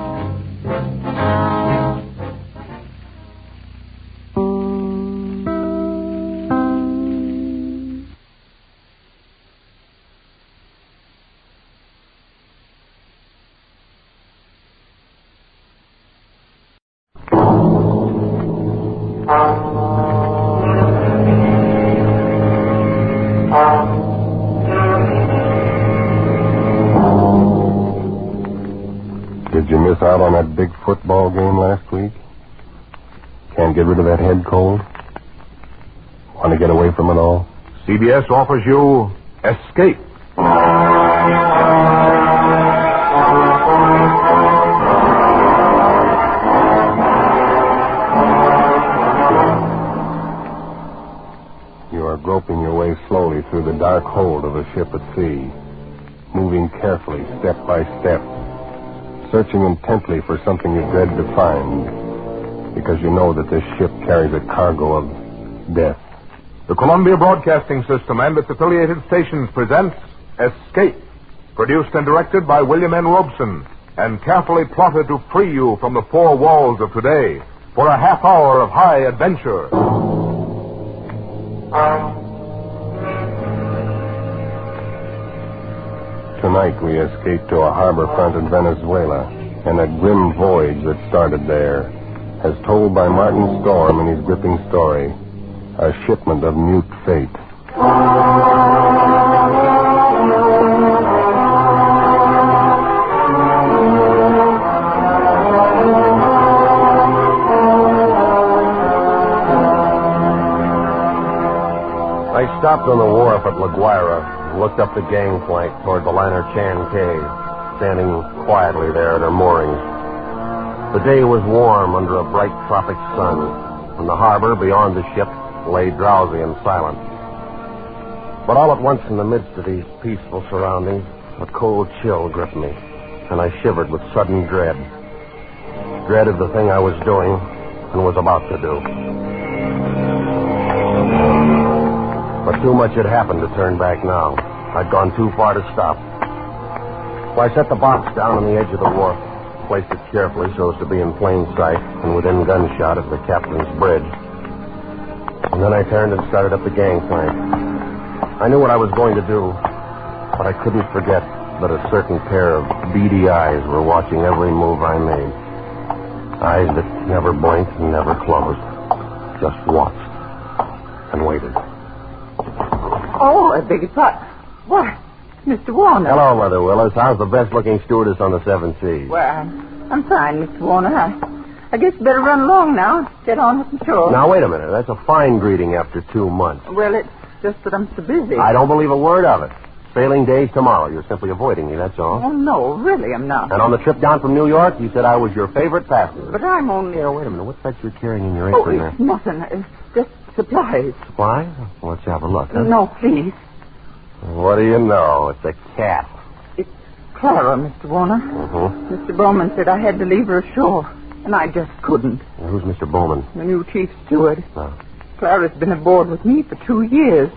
Did you miss out on that big football game last week? Can't get rid of that head cold? Want to get away from it all? CBS offers you Escape. or groping your way slowly through the dark hold of a ship at sea, moving carefully, step by step, searching intently for something you dread to find, because you know that this ship carries a cargo of death. The Columbia Broadcasting System and its affiliated stations presents Escape, produced and directed by William N. Robeson, and carefully plotted to free you from the four walls of today for a half hour of high adventure. Tonight we escape to a harbor front in Venezuela, and a grim voyage that started there, as told by Martin Storm in his gripping story, A Shipment of Mute Fate. I stopped on the wharf at La Guaira and looked up the gangplank toward the liner Chan Cay, standing quietly there at her moorings. The day was warm under a bright tropic sun, and the harbor beyond the ship lay drowsy and silent. But all at once, in the midst of these peaceful surroundings, a cold chill gripped me, and I shivered with sudden dread. Dread of the thing I was doing and was about to do. But too much had happened to turn back now. I'd gone too far to stop. So I set the box down on the edge of the wharf, placed it carefully so as to be in plain sight and within gunshot of the captain's bridge. And then I turned and started up the gangplank. I knew what I was going to do, but I couldn't forget that a certain pair of beady eyes were watching every move I made. Eyes that never blinked and never closed, just watched and waited. Oh, I beg your pardon. What? Mr. Warner. Hello, Mother Willis. How's the best-looking stewardess on the Seven Seas? Well, I'm fine, Mr. Warner. I guess you better run along now. Get on with the show. Now, wait a minute. That's a fine greeting after 2 months. Well, it's just that I'm so busy. I don't believe a word of it. Sailing day's tomorrow. You're simply avoiding me, that's all. Oh, no, really, I'm not. And on the trip down from New York, you said I was your favorite passenger. But I'm only... Here, wait a minute. What's that you're carrying in your apron there? It's nothing. It's just supplies. Supplies? Well, let's have a look, huh? No, please. What do you know? It's a cat. It's Clara, Mr. Warner. Mm-hmm. Mr. Bowman said I had to leave her ashore, and I just couldn't. Well, who's Mr. Bowman? The new chief steward. Oh. Clara's been aboard with me for 2 years,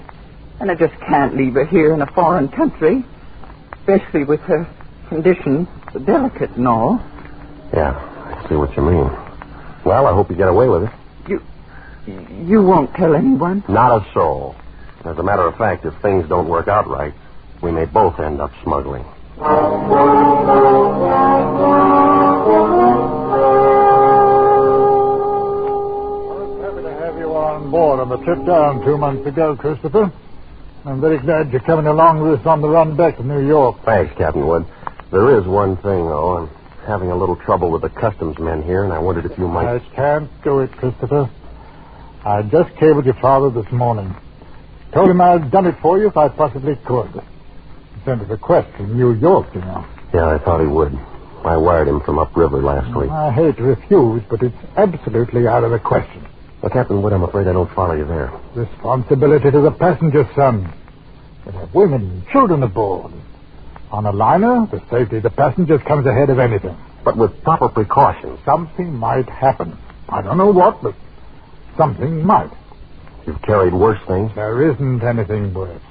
and I just can't leave her here in a foreign country, especially with her condition, so delicate and all. Yeah, I see what you mean. Well, I hope you get away with it. You won't tell anyone? Not a soul. As a matter of fact, if things don't work out right, we may both end up smuggling. I'm happy to have you on board on the trip down 2 months ago, Christopher. I'm very glad you're coming along with us on the run back to New York. Thanks, Captain Wood. There is one thing, though. I'm having a little trouble with the customs men here, and I wondered if you might... I can't do it, Christopher. I just cabled your father this morning. Told him I'd done it for you if I possibly could. He sent a request from New York, you know. Yeah, I thought he would. I wired him from upriver last week. I hate to refuse, but it's absolutely out of the question. Well, Captain Wood, I'm afraid I don't follow you there. Responsibility to the passenger, son. They have women and children aboard. On a liner, the safety of the passengers comes ahead of anything. But with proper precautions. Something might happen. I don't know what, but something might. You've carried worse things. There isn't anything worse.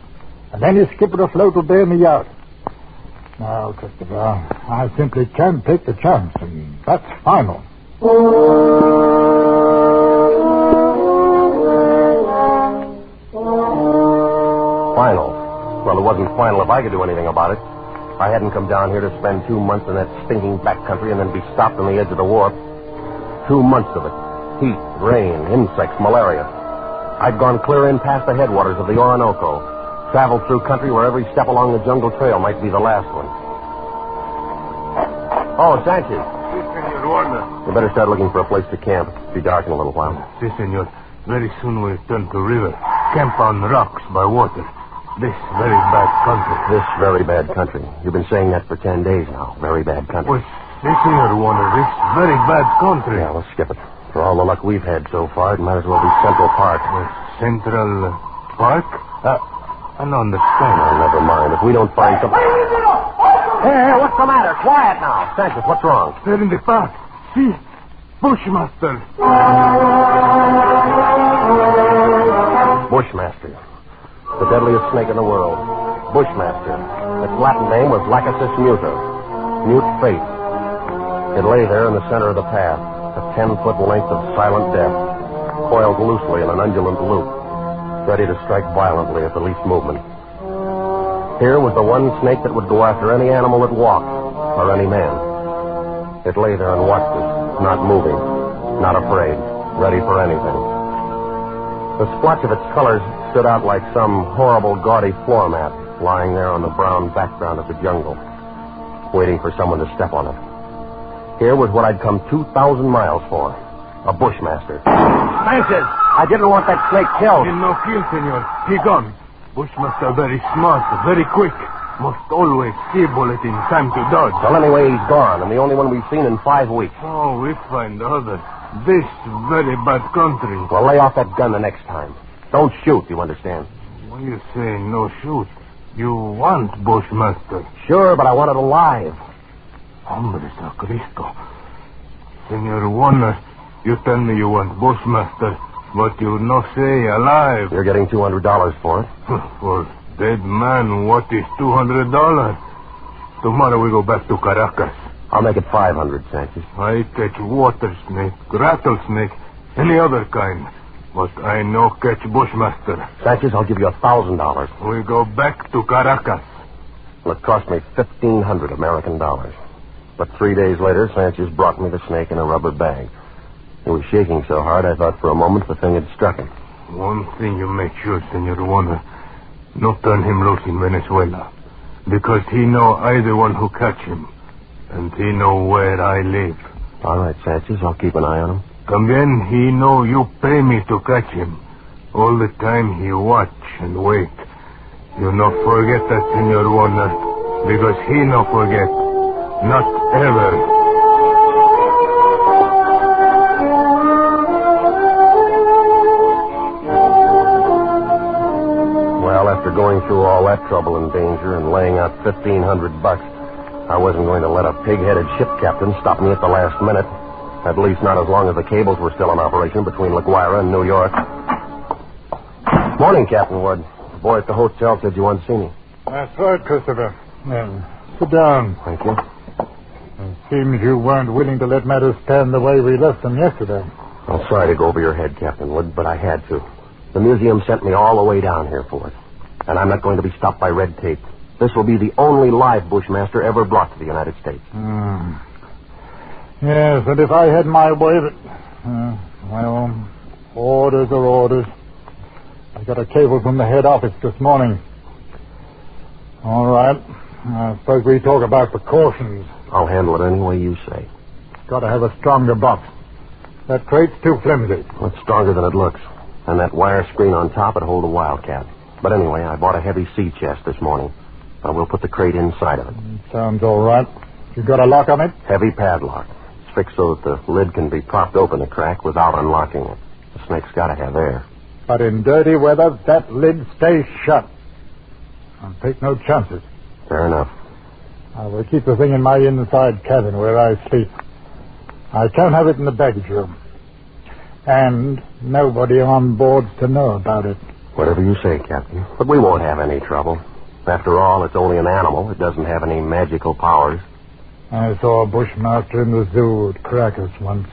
And any skipper afloat will bail me out. Now, Christopher, I simply can't take the chance, and that's final. Final? Well, it wasn't final if I could do anything about it. I hadn't come down here to spend 2 months in that stinking backcountry and then be stopped on the edge of the wharf. 2 months of it. Heat, rain, insects, malaria. I'd gone clear in past the headwaters of the Orinoco, traveled through country where every step along the jungle trail might be the last one. Oh, Sanchez. Si, Senor Warner. We better start looking for a place to camp. It'll be dark in a little while. Si, Senor. Very soon we'll turn to river. Camp on rocks by water. This very bad country. This very bad country. You've been saying that for 10 days now. Very bad country. Well, si, Senor Warner. This very bad country. Yeah, let's skip it. For all the luck we've had so far, it might as well be Central Park. Central park? I don't understand. Oh, never mind. If we don't find something... Hey, what's the matter? Quiet now. Sanchez, what's wrong? They're in the park. See? Bushmaster. Bushmaster. The deadliest snake in the world. Bushmaster. Its Latin name was Lachesis muta. Mute fate. It lay there in the center of the path, a 10-foot length of silent death, coiled loosely in an undulant loop, ready to strike violently at the least movement. Here was the one snake that would go after any animal that walked, or any man. It lay there and watched us, not moving, not afraid, ready for anything. The splotch of its colors stood out like some horrible, gaudy floor mat lying there on the brown background of the jungle, waiting for someone to step on it. Here was what I'd come 2,000 miles for, a bushmaster. Sanchez, I didn't want that snake killed. He no kill, senor. He gone. Bushmaster very smart, very quick. Must always see bullet in time to dodge. Well, anyway, he's gone, and the only one we've seen in 5 weeks. Oh, we find others. This very bad country. Well, lay off that gun the next time. Don't shoot, you understand? What you say, no shoot? You want Bushmaster? Sure, but I want it alive. Hombre Cristo. Senor Warner, you tell me you want Bushmaster, but you no say alive. You're getting $200 for it. For dead man, what is $200? Tomorrow we go back to Caracas. I'll make it 500, Sanchez. I catch water snake, rattlesnake, any other kind. But I no catch Bushmaster. Sanchez, I'll give you $1,000. We go back to Caracas. Well, it cost me 1,500 American dollars. But 3 days later, Sanchez brought me the snake in a rubber bag. He was shaking so hard, I thought for a moment the thing had struck him. One thing you make sure, Senor Warner. No turn him loose in Venezuela. Because he know I the one who catch him. And he know where I live. All right, Sanchez, I'll keep an eye on him. También he know you pay me to catch him. All the time he watch and wait. You no forget that, Senor Warner. Because he no forget. Not ever. Well, after going through all that trouble and danger and laying out $1,500, I wasn't going to let a pig-headed ship captain stop me at the last minute. At least not as long as the cables were still in operation between La Guaira and New York. Morning, Captain Wood. The boy at the hotel said you wanted to see me. That's right, Christopher. Sit down. Thank you. It seems you weren't willing to let matters stand the way we left them yesterday. I'm sorry to go over your head, Captain Wood, but I had to. The museum sent me all the way down here for it. And I'm not going to be stopped by red tape. This will be the only live Bushmaster ever brought to the United States. Yes, and if I had my way, well, orders are orders. I got a cable from the head office this morning. All right. I suppose we talk about precautions. I'll handle it any way you say. Got to have a stronger box. That crate's too flimsy. Well, it's stronger than it looks. And that wire screen on top would hold a wildcat. But anyway, I bought a heavy sea chest this morning. I will put the crate inside of it. Sounds all right. You got a lock on it? Heavy padlock. It's fixed so that the lid can be propped open a crack without unlocking it. The snake's got to have air. But in dirty weather, that lid stays shut. I'll take no chances. Fair enough. I will keep the thing in my inside cabin where I sleep. I can't have it in the baggage room. And nobody on board's to know about it. Whatever you say, Captain. But we won't have any trouble. After all, it's only an animal. It doesn't have any magical powers. I saw a bushmaster in the zoo at Caracas once.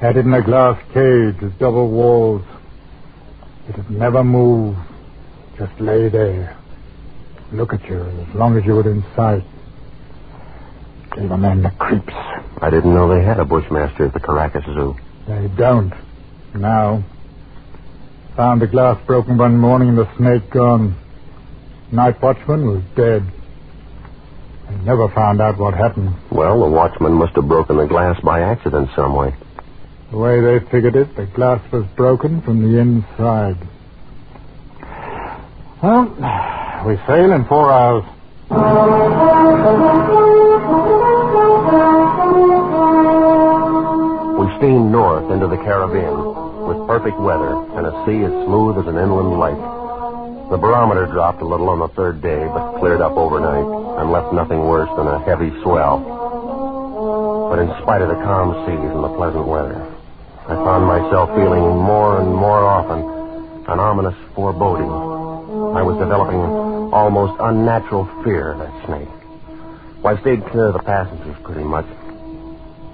Had it in a glass cage with double walls. It'd never move. Just lay there. Look at you as long as you were in sight. Gave a man the creeps. I didn't know they had a bushmaster at the Caracas Zoo. They don't. Now. Found the glass broken one morning and the snake gone. Night watchman was dead. They never found out what happened. Well, the watchman must have broken the glass by accident some way. The way they figured it, the glass was broken from the inside. Well, we sail in 4 hours. We steamed north into the Caribbean. with perfect weather and a sea as smooth as an inland lake. The barometer dropped a little on the third day, but cleared up overnight and left nothing worse than a heavy swell. But in spite of the calm seas and the pleasant weather, I found myself feeling more and more often an ominous foreboding. I was developing almost unnatural fear of that snake. Well, I stayed clear of the passengers pretty much.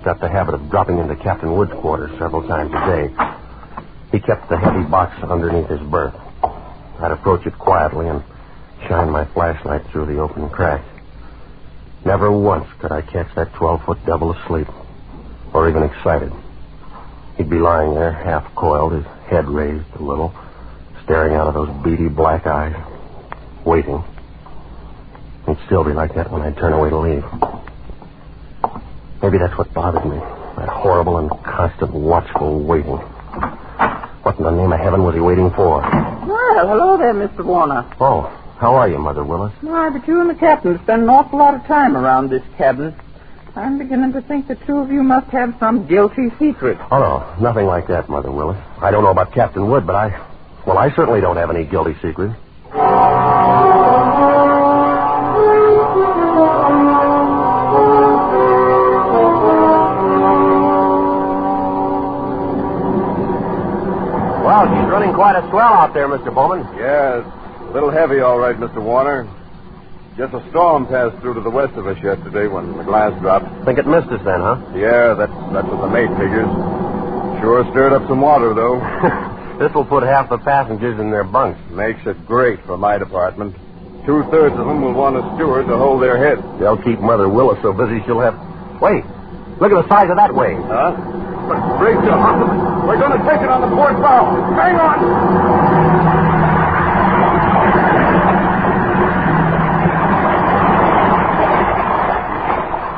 Got the habit of dropping into Captain Wood's quarters several times a day. He kept the heavy box underneath his berth. I'd approach it quietly and shine my flashlight through the open crack. Never once could I catch that 12-foot devil asleep, or even excited. He'd be lying there, half coiled, his head raised a little, staring out of those beady black eyes, waiting. He'd still be like that when I'd turn away to leave. Maybe that's what bothered me, that horrible and constant watchful waiting. What in the name of heaven was he waiting for? Well, hello there, Mr. Warner. Oh, how are you, Mother Willis? Why, but you and the captain spend an awful lot of time around this cabin. I'm beginning to think the two of you must have some guilty secret. Oh, no, nothing like that, Mother Willis. I don't know about Captain Wood, but I certainly don't have any guilty secret. Well, she's running quite a swell out there, Mr. Bowman. Yeah, it's a little heavy, all right, Mr. Warner. Just a storm passed through to the west of us yesterday when the glass dropped. Think it missed us then, huh? Yeah, that's what the mate figures. Sure stirred up some water, though. This will put half the passengers in their bunks. Makes it great for my department. 2/3 of them will want a steward to hold their head. They'll keep Mother Willis so busy she'll have... Wait, look at the size of that wave. Huh? Brace your horses. We're going to take it on the port bow. Hang on!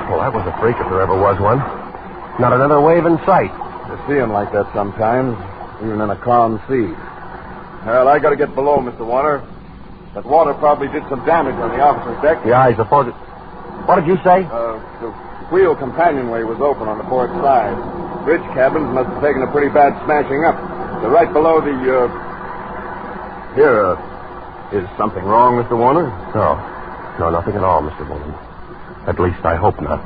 Well, that was a freak if there ever was one. Not another wave in sight. You see them like that sometimes, even in a calm sea. Well, I got to get below, Mr. Warner. That water probably did some damage on the officer's deck. Yeah, I suppose it... What did you say? The wheel companionway was open on the port side. Bridge cabins must have taken a pretty bad smashing up. They're right below the, Here, is something wrong, Mr. Warner? No, nothing at all, Mr. Bowman. At least I hope not.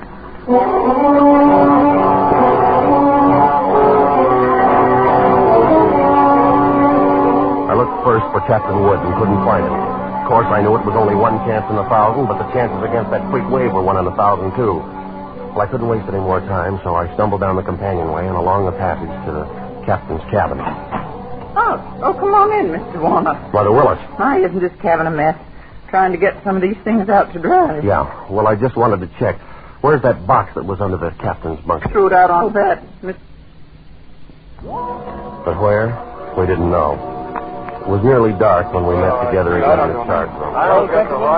I looked first for Captain Wood and couldn't find him. Of course, I knew it was only one chance in 1,000, but the chances against that freak wave were 1 in 1,000, too. Well, I couldn't waste any more time, so I stumbled down the companionway and along the passage to the captain's cabin. Oh, come on in, Mr. Warner. Mother Willis. Why, isn't this cabin a mess? Trying to get some of these things out to dry. Yeah, well, I just wanted to check. Where's that box that was under the captain's bunk? Threw it out on that. But where? We didn't know. It was nearly dark when we met together again in the chart room. I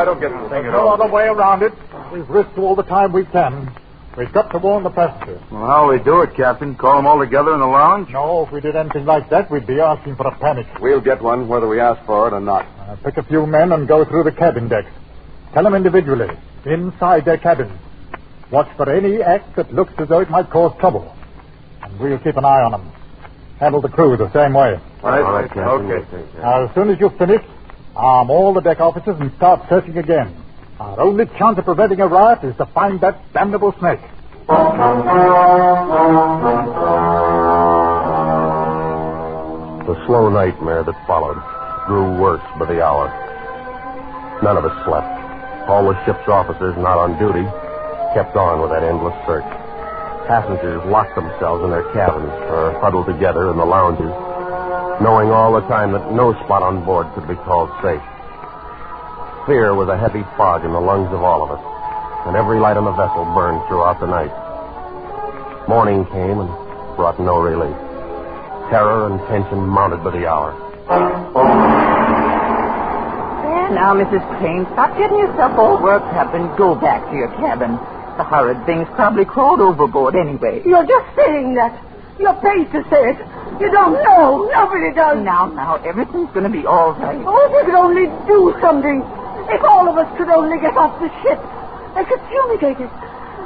don't get the thing at No all. other way around it. We've risked all the time we can. We've got to warn the passengers. Well, how'll we do it, Captain? Call them all together in the lounge? No, if we did anything like that, we'd be asking for a panic. We'll get one, whether we ask for it or not. Pick a few men and go through the cabin decks. Tell them individually, inside their cabins. Watch for any act that looks as though it might cause trouble. And we'll keep an eye on them. Handle the crew the same way. All right, Captain. Okay. Now, as soon as you've finished, arm all the deck officers and start searching again. Our only chance of preventing a riot is to find that damnable snake. The slow nightmare that followed grew worse by the hour. None of us slept. All the ship's officers not on duty kept on with that endless search. Passengers locked themselves in their cabins or huddled together in the lounges, knowing all the time that no spot on board could be called safe. Fear was a heavy fog in the lungs of all of us, and every light on the vessel burned throughout the night. Morning came and brought no relief. Terror and tension mounted by the hour. There now, Mrs. Crane, stop getting yourself all worked up and go back to your cabin. The horrid thing's probably crawled overboard anyway. You're just saying that. You're paid to say it. You don't know. Nobody does. Now, everything's going to be all right. Oh, if you could only do something. If all of us could only get off the ship. They could fumigate it.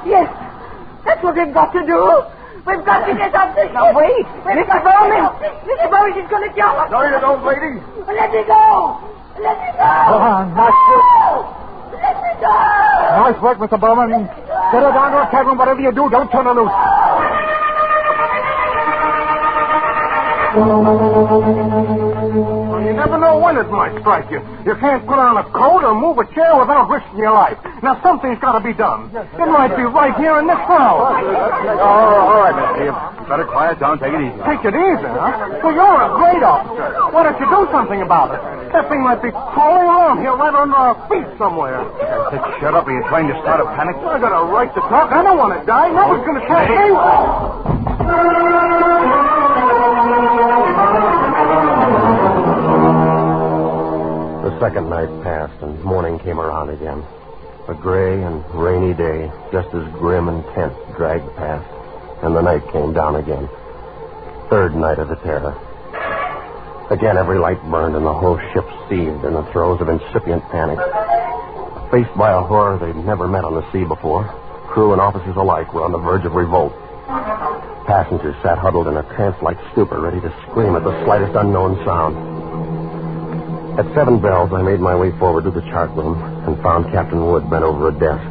Yes, that's what they've got to do. We've got to get up this ship. Now, wait. Mr. Bowman. Mr. Bowman is going to jump. No, you don't, lady. Let me go. Let me go. Nice work. Let me go. Nice work, Mr. Bowman. Get her down to a cabin. Whatever you do, don't turn her loose. Well, you never know when it might strike you. You can't put on a coat or move a chair without risking your life. Now, something's got to be done. It might be right here in this crowd. All right, mister. You better quiet down. Take it easy. Take it easy, huh? Well, you're a great officer. Why don't you do something about it? That thing might be crawling around here right under our feet somewhere. Shut up. Are you trying to start a panic? I got a right to talk. I don't want to die. Nobody's going to catch me. The second night passed, and morning came around again. A gray and rainy day, just as grim and tense, dragged past, and the night came down again. Third night of the terror. Again, every light burned, and the whole ship seethed in the throes of incipient panic. Faced by a horror they'd never met on the sea before, crew and officers alike were on the verge of revolt. Passengers sat huddled in a trance-like stupor, ready to scream at the slightest unknown sound. At 7 bells, I made my way forward to the chart room and found Captain Wood bent over a desk.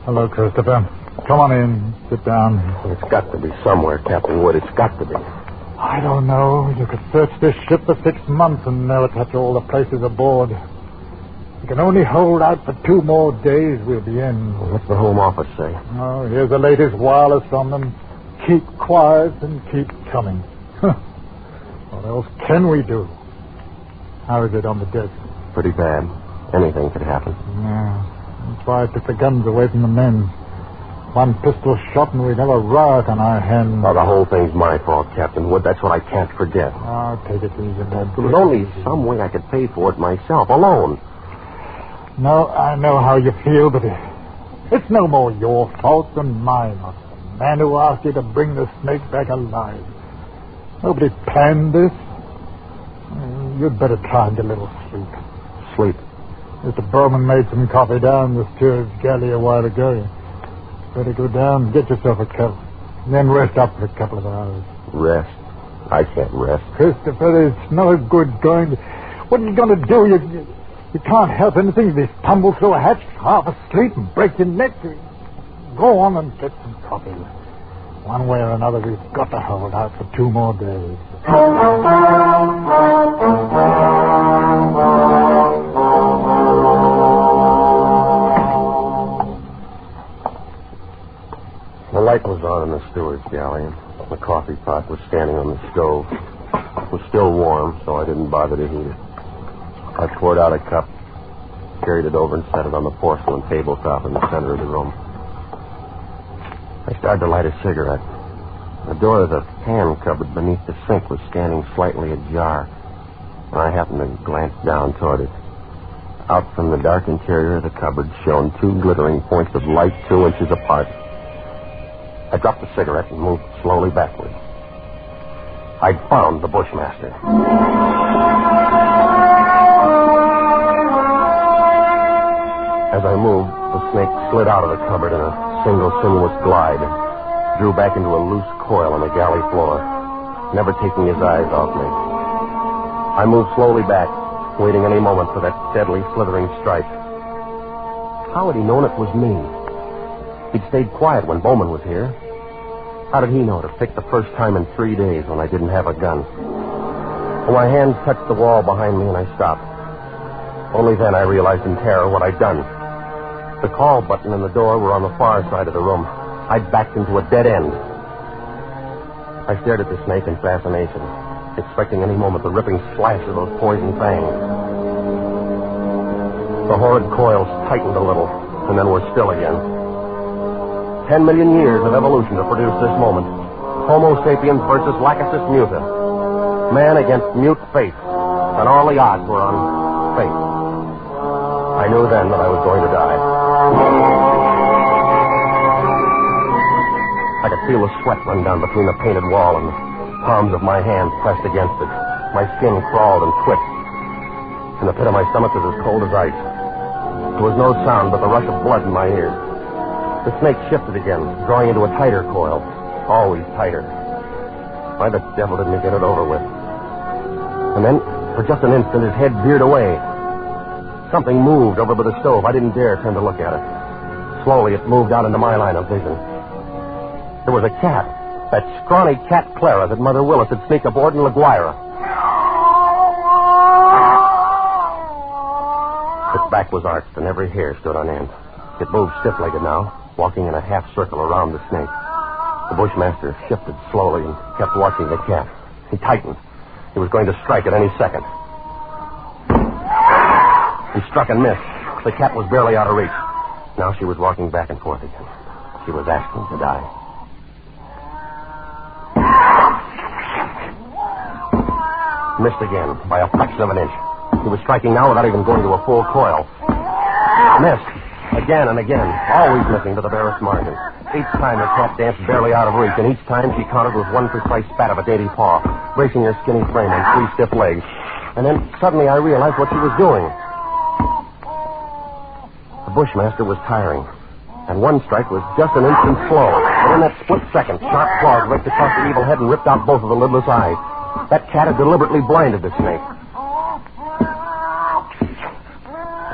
Hello, Christopher. Come on in. Sit down. It's got to be somewhere, Captain Wood. It's got to be. I don't know. You could search this ship for 6 months and never touch all the places aboard. You can only hold out for 2 more days. We'll be in. What's the Home Office say? Oh, here's the latest wireless from them. Keep quiet and keep coming. What else can we do? How is it on the deck? Pretty bad. Anything could happen. Yeah. That's why I took the guns away from the men. 1 pistol shot and we'd have a riot on our hands. Well, the whole thing's my fault, Captain Wood. That's what I can't forget. Oh, take it easy, Ned. There was only some way I could pay for it myself, alone. No, I know how you feel, but it's no more your fault than mine. Or the man who asked you to bring the snake back alive. Nobody planned this. You'd better try and get a little sleep. Sleep? Mr. Bowman made some coffee down the steward's galley a while ago. You better go down and get yourself a cup. And then rest up for a couple of hours. Rest? I can't rest. Christopher, it's no good going to... What are you going to do? You can't help anything. If you tumble through a hatch half asleep and break your neck. Go on and get some coffee. One way or another, we've got to hold out for 2 more days. The light was on in the steward's galley, and the coffee pot was standing on the stove. It was still warm, so I didn't bother to heat it. I poured out a cup, carried it over, and set it on the porcelain tabletop in the center of the room. I started to light a cigarette. The door of the pan cupboard beneath the sink was standing slightly ajar, and I happened to glance down toward it. Out from the dark interior of the cupboard shone 2 glittering points of light 2 inches apart. I dropped the cigarette and moved slowly backward. I'd found the Bushmaster. As I moved, the snake slid out of the cupboard in a single sinuous glide, drew back into a loose coil on the galley floor, never taking his eyes off me. I moved slowly back, waiting any moment for that deadly, slithering strike. How had he known it was me? He'd stayed quiet when Bowman was here. How did he know to pick the first time in 3 days when I didn't have a gun? Well, my hands touched the wall behind me and I stopped. Only then I realized in terror what I'd done. The call button and the door were on the far side of the room. I'd backed into a dead end. I stared at the snake in fascination, expecting any moment the ripping slash of those poison fangs. The horrid coils tightened a little, and then were still again. 10 million years of evolution to produce this moment. Homo sapiens versus Lachesis muta. Man against mute fate. And all the odds were on fate. I knew then that I was going to die. I could feel the sweat run down between the painted wall and the palms of my hands pressed against it. My skin crawled and twitched. And the pit of my stomach was as cold as ice. There was no sound but the rush of blood in my ears. The snake shifted again, drawing into a tighter coil. Always tighter. Why the devil didn't he get it over with? And then, for just an instant, his head veered away. Something moved over by the stove. I didn't dare turn to look at it. Slowly, it moved out into my line of vision. There was a cat. That scrawny cat Clara that Mother Willis had sneaked aboard in La Guaira. Its back was arched and every hair stood on end. It moved stiff-legged now, walking in a half circle around the snake. The bushmaster shifted slowly and kept watching the cat. He tightened. He was going to strike at any second. He struck and missed. The cat was barely out of reach. Now she was walking back and forth again. She was asking to die. Missed again by a fraction of an inch. He was striking now without even going to a full coil. Missed. Again and again. Always missing to the barest margin. Each time the cat danced barely out of reach, and each time she countered with one precise spat of a dainty paw, bracing her skinny frame on three stiff legs. And then suddenly I realized what she was doing. The bushmaster was tiring, and one strike was just an instant slow. But in that split second, sharp claws raked across the evil head and ripped out both of the lidless eyes. That cat had deliberately blinded the snake.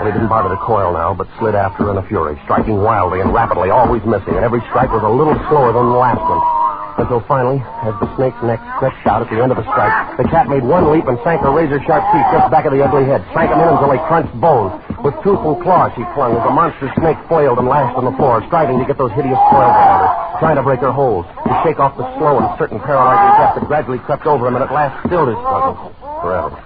Well, he didn't bother to coil now, but slid after her in a fury, striking wildly and rapidly, always missing, and every strike was a little slower than the last one. Until finally, as the snake's neck stretched out at the end of the strike, the cat made one leap and sank her razor-sharp teeth just back of the ugly head, sank them in until they crunched bones. With tooth and claw she clung as the monster snake flailed and lashed on the floor, striving to get those hideous coils around her, trying to break her holds, to shake off the slow and certain paralyzing death that gradually crept over him and at last stilled his struggle forever.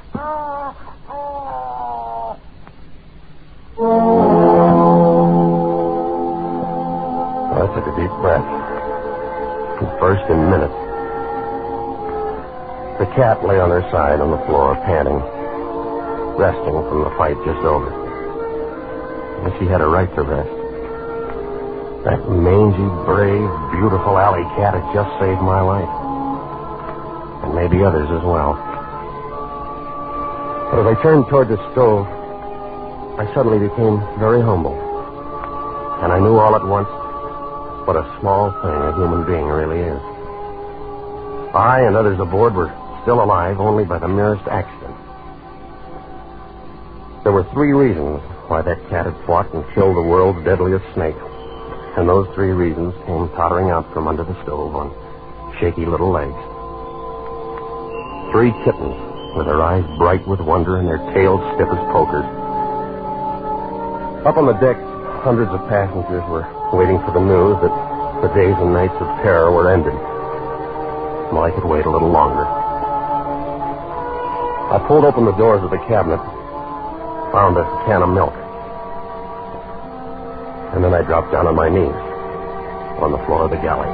I took a deep breath. First in minutes. The cat lay on her side on the floor, panting, resting from the fight just over. And she had a right to rest. That mangy, brave, beautiful alley cat had just saved my life. And maybe others as well. But as I turned toward the stove, I suddenly became very humble. And I knew all at once what a small thing a human being really is. I and others aboard were still alive only by the merest accident. There were 3 reasons why that cat had fought and killed the world's deadliest snake. And those 3 reasons came tottering out from under the stove on shaky little legs. 3 kittens with their eyes bright with wonder and their tails stiff as pokers. Up on the deck, hundreds of passengers were waiting for the news that the days and nights of terror were ended. Well, I could wait a little longer. I pulled open the doors of the cabinet, found a can of milk, and then I dropped down on my knees on the floor of the galley.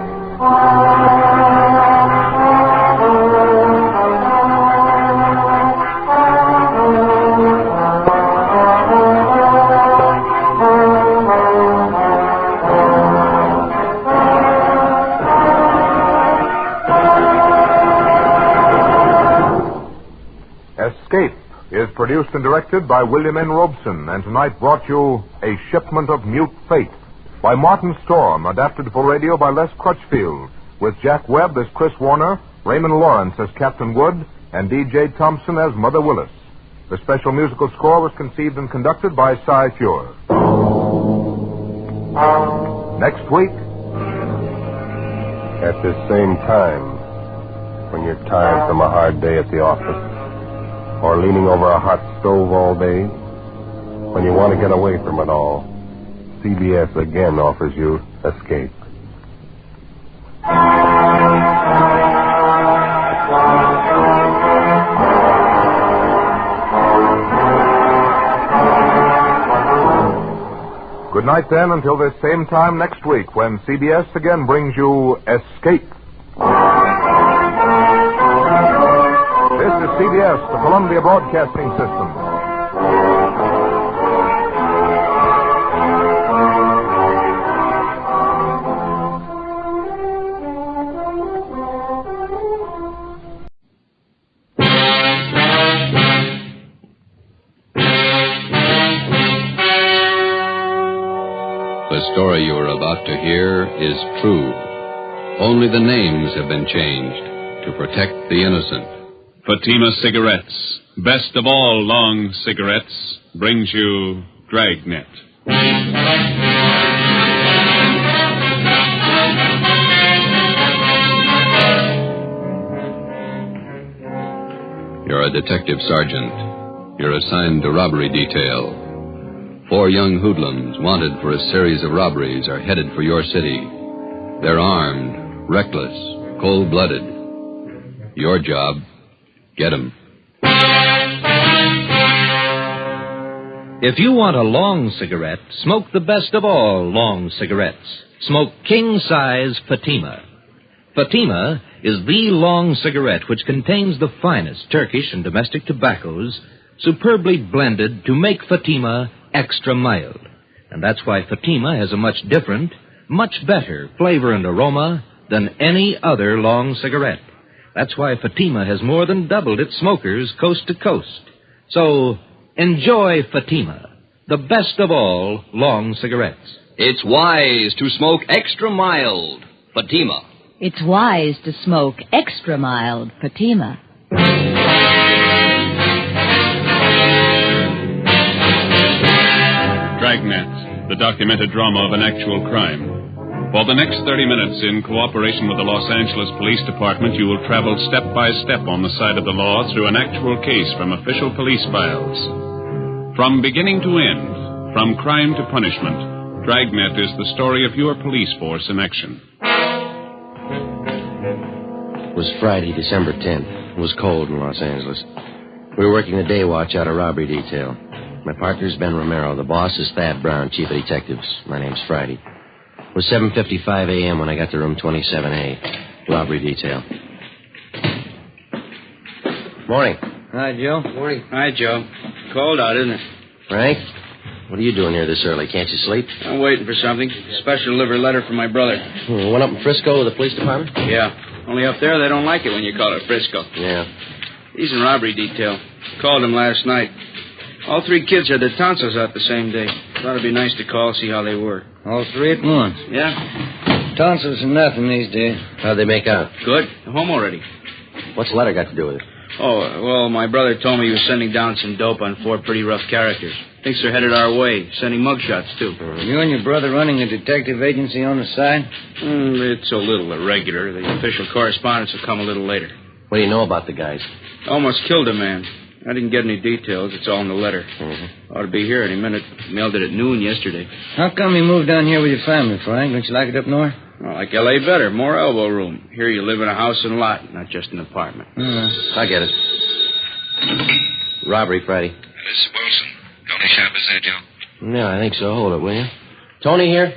Escape is produced and directed by William N. Robeson, and tonight brought you A Shipment of Mute Fate by Martin Storm, adapted for radio by Les Crutchfield, with Jack Webb as Chris Warner, Raymond Lawrence as Captain Wood, and D.J. Thompson as Mother Willis. The special musical score was conceived and conducted by Cy Fure. Next week, at this same time, when you're tired from a hard day at the office, or leaning over a hot stove all day, when you want to get away from it all, CBS again offers you Escape. Good night, then, until this same time next week, when CBS again brings you Escape. This is CBS, the Columbia Broadcasting System. The The story you are about to hear is true. Only the names have been changed to protect the innocent. Fatima Cigarettes, best of all long cigarettes, brings you Dragnet. You're a detective sergeant. You're assigned to robbery detail. 4 young hoodlums wanted for a series of robberies are headed for your city. They're armed, reckless, cold-blooded. Your job, get 'em. If you want a long cigarette, smoke the best of all long cigarettes. Smoke king-size Fatima. Fatima is the long cigarette which contains the finest Turkish and domestic tobaccos, superbly blended to make Fatima extra mild. And that's why Fatima has a much different, much better flavor and aroma than any other long cigarette. That's why Fatima has more than doubled its smokers coast to coast. So, enjoy Fatima, the best of all long cigarettes. It's wise to smoke extra mild. Fatima. It's wise to smoke extra mild Fatima. Dragnet, the documented drama of an actual crime. For the next 30 minutes, in cooperation with the Los Angeles Police Department, you will travel step by step on the side of the law through an actual case from official police files. From beginning to end, from crime to punishment, Dragnet is the story of your police force in action. It was Friday, December 10th. It was cold in Los Angeles. We were working the day watch out of robbery detail. My partner's Ben Romero. The boss is Thad Brown, chief of detectives. My name's Friday. It was 7:55 a.m. when I got to room 27A, robbery detail. Morning. Hi, Joe. Morning. Hi, Joe. Cold out, isn't it? Frank, what are you doing here this early? Can't you sleep? I'm waiting for something. Special delivery letter from my brother. Went up in Frisco with the police department? Yeah. Only up there they don't like it when you call it Frisco. Yeah. He's in robbery detail. Called him last night. All 3 kids had their tonsils out the same day. Thought it'd be nice to call, see how they were. All 3 at once? Yeah. Tonsils are nothing these days. How'd they make out? Good. They're home already. What's the letter got to do with it? Oh, well, my brother told me he was sending down some dope on 4 pretty rough characters. Thinks they're headed our way, sending mugshots, too. You and your brother running a detective agency on the side? It's a little irregular. The official correspondence will come a little later. What do you know about the guys? Almost killed a man. I didn't get any details. It's all in the letter. Ought to be here any minute. Mailed it at noon yesterday. How come you moved down here with your family, Frank? Don't you like it up north? Well, like L.A. better. More elbow room. Here you live in a house and lot, not just an apartment. I get it. Robbery, Friday. Miss Wilson. Tony Shop is there, Joe? Yeah, I think so. Hold it, will you? Tony here?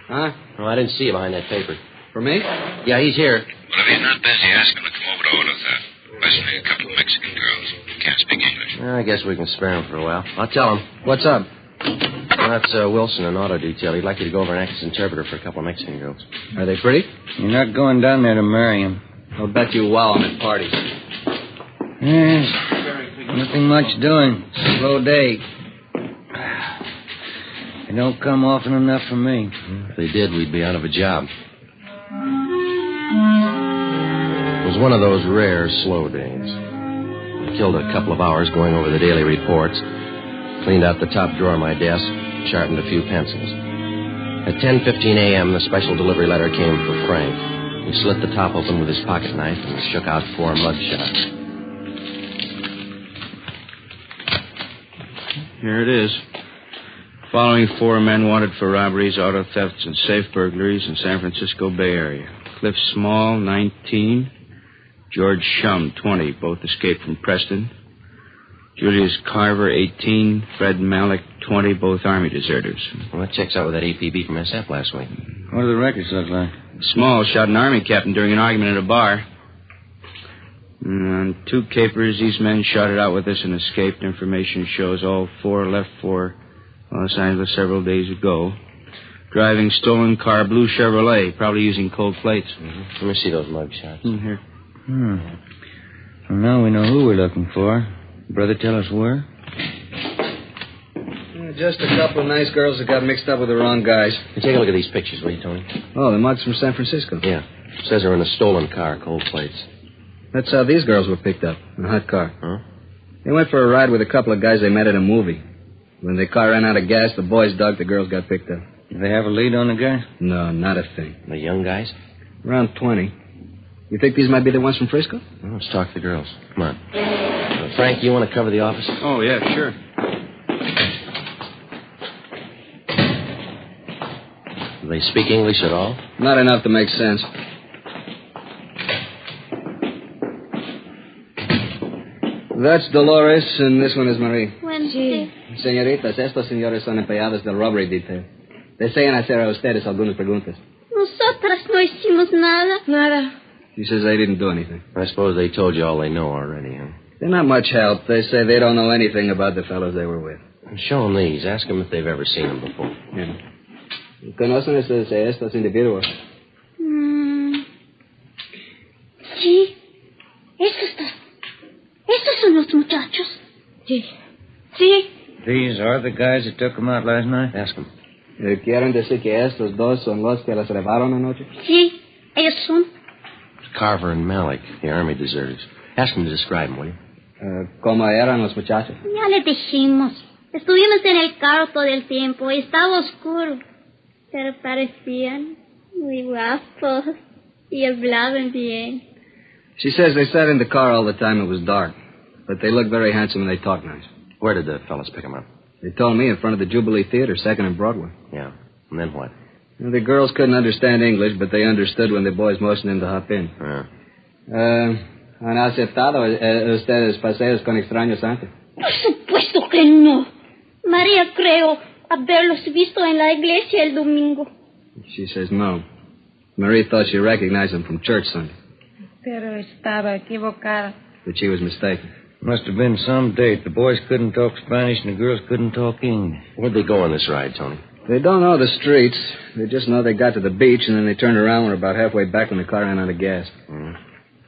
Huh? Oh, I didn't see you behind that paper. For me? Yeah, he's here. Well, if he's not busy, ask him to come over to order that. Especially a couple of Mexican girls who can't speak English. I guess we can spare him for a while. I'll tell him. What's up? Well, that's Wilson in auto detail. He'd like you to go over and act as interpreter for a couple of Mexican girls. Are they pretty? You're not going down there to marry him. I'll bet you wow I'm at parties. Yes. Nothing much doing. Slow day. They don't come often enough for me. If they did, we'd be out of a job. It was one of those rare slow days. I killed a couple of hours going over the daily reports, cleaned out the top drawer of my desk, sharpened a few pencils. At 10:15 a.m., the special delivery letter came for Frank. He slit the top open with his pocket knife and shook out 4 mugshots. Here it is. Following 4 men wanted for robberies, auto thefts, and safe burglaries in San Francisco Bay Area. Cliff Small, 19. George Shum, 20. Both escaped from Preston. Julius Carver, 18. Fred Malik, 20. Both Army deserters. Well, that checks out with that APB from SF last week. What do the records look like? Small shot an Army captain during an argument at a bar. And 2 capers. These men shot it out with us and escaped. Information shows all 4 left for Los Angeles several days ago. Driving stolen car, blue Chevrolet, probably using cold plates. Let me see those mugshots. Here. Well, now we know who we're looking for. Brother, tell us where? just a couple of nice girls that got mixed up with the wrong guys. Hey, take a look at these pictures, will you, Tony? Oh, the mugs from San Francisco. Yeah. Says they're in a stolen car, cold plates. That's how these girls were picked up, in a hot car. Huh? They went for a ride with a couple of guys they met at a movie. When the car ran out of gas, the boys dug, the girls got picked up. Did they have a lead on the guy? No, not a thing. The young guys? Around 20. You think these might be the ones from Frisco? Well, let's talk to the girls. Come on. Frank, you want to cover the office? Oh, yeah, sure. Do they speak English at all? Not enough to make sense. That's Dolores, and this one is Marie. Wednesday. Señoritas, estos señores son empleados del robbery detail. Desean hacer a ustedes algunas preguntas. Nosotras no hicimos nada. Nada. She says they didn't do anything. I suppose they told you all they know already, huh? They're not much help. They say they don't know anything about the fellows they were with. Show them these. Ask them if they've ever seen them before. Yeah. ¿Conocen estos individuos? Sí. Estos son los muchachos. Sí. Sí. These are the guys that took them out last night? Ask them. ¿Quieren decir que estos dos son los que las llevaron anoche? Sí, ellos son. Carver and Malik, the army deserters. Ask them to describe them, will you? ¿Cómo eran los muchachos? Ya les dijimos. Estuvimos en el carro todo el tiempo y estaba oscuro. Pero parecían muy guapos y hablaban bien. She says they sat in the car all the time. It was dark. But they looked very handsome and they talked nice. Where did the fellas pick them up? They told me in front of the Jubilee Theater, 2nd and Broadway. Yeah. And then what? Well, the girls couldn't understand English, but they understood when the boys motioned them to hop in. ¿Han aceptado ustedes paseos con extraños antes? Por supuesto que no. María creo haberlos visto en la iglesia el domingo. She says no. Marie thought she recognized them from church Sunday. Pero estaba equivocada. But she was mistaken. Must have been some date. The boys couldn't talk Spanish and the girls couldn't talk English. Where'd they go on this ride, Tony? They don't know the streets. They just know they got to the beach and then they turned around and were about halfway back when the car ran out of gas.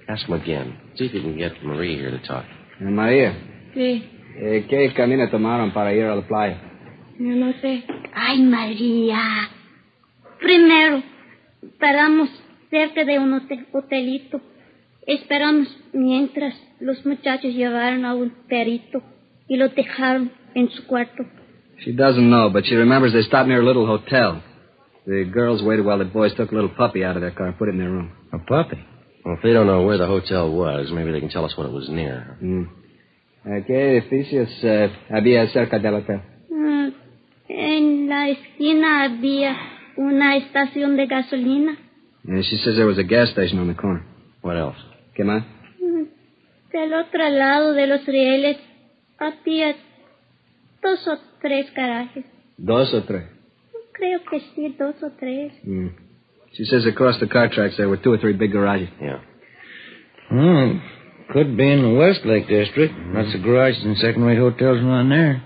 Ask them again. See if you can get Marie here to talk. María. Sí. ¿Qué camino tomaron para ir a la playa? Yo no sé. Ay, María. Primero, paramos cerca de un hotelito. Esperamos mientras los muchachos llevaron a un perito y lo dejaron en su cuarto. She doesn't know, but she remembers they stopped near a little hotel. The girls waited while the boys took a little puppy out of their car and put it in their room. A puppy? Well, if they don't know where the hotel was, maybe they can tell us what it was near. ¿Qué edificios había cerca del hotel? En la esquina había una estación de gasolina. And she says there was a gas station on the corner. What else? ¿Qué más? Del otro lado de los rieles había 2 o 3 garajes. 2 o 3? Creo que sí, 2 o 3. She says across the car tracks there were 2 or 3 big garages. Yeah. Could be in the Westlake district. Lots of garages and second-rate hotels around there.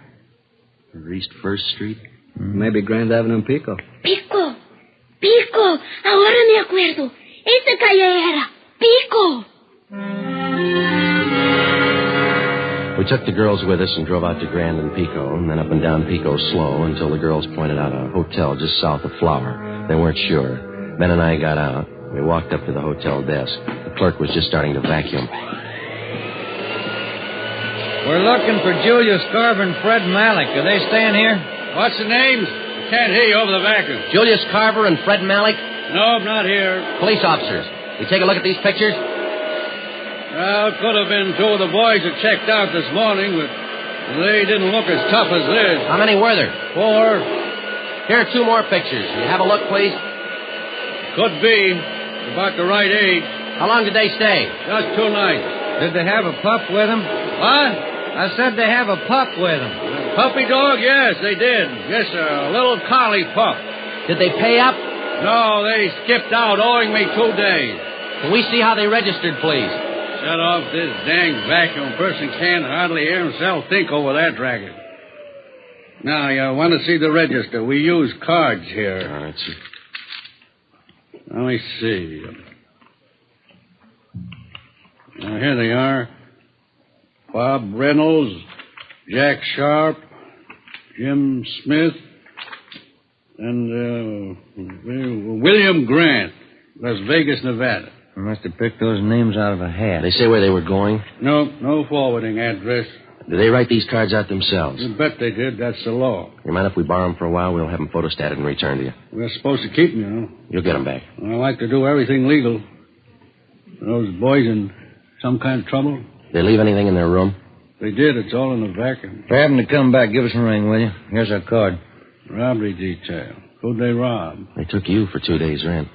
Or East 1st Street? Maybe Grand Avenue and Pico. Pico. Ahora me acuerdo. Esa calle era Pico. We took the girls with us and drove out to Grand and Pico, and then up and down Pico slow until the girls pointed out a hotel just south of Flower. They weren't sure. Ben and I got out. We walked up to the hotel desk. The clerk was just starting to vacuum. We're looking for Julius Carver and Fred Malik. Are they staying here? What's the names? Can't hear you over the vacuum. Julius Carver and Fred Malik? No, not here. Police officers. You take a look at these pictures? Well, it could have been 2 of the boys that checked out this morning, but they didn't look as tough as this. How many were there? 4. Here are 2 more pictures. You have a look, please? Could be. About the right age. How long did they stay? Just 2 nights. Did they have a pup with them? What? I said they have a pup with them. Puppy dog? Yes, they did. Yes, sir. A little collie pup. Did they pay up? No, they skipped out, owing me 2 days. Can we see how they registered, please? Shut off this dang vacuum. Person can't hardly hear himself think over that racket. Now, you want to see the register. We use cards here. All right, sir. Let me see. Now, here they are. Bob Reynolds, Jack Sharp, Jim Smith, and William Grant, Las Vegas, Nevada. I must have picked those names out of a hat. They say where they were going? No forwarding address. Did they write these cards out themselves? You bet they did. That's the law. You mind if we borrow them for a while? We'll have them photostated and returned to you. We're supposed to keep them, you know. You'll get them back. I like to do everything legal. Are those boys in some kind of trouble? They leave anything in their room? They did. It's all in the vacuum. If they happen to come back, give us a ring, will you? Here's our card. Robbery detail. Who'd they rob? They took you for 2 days' rent.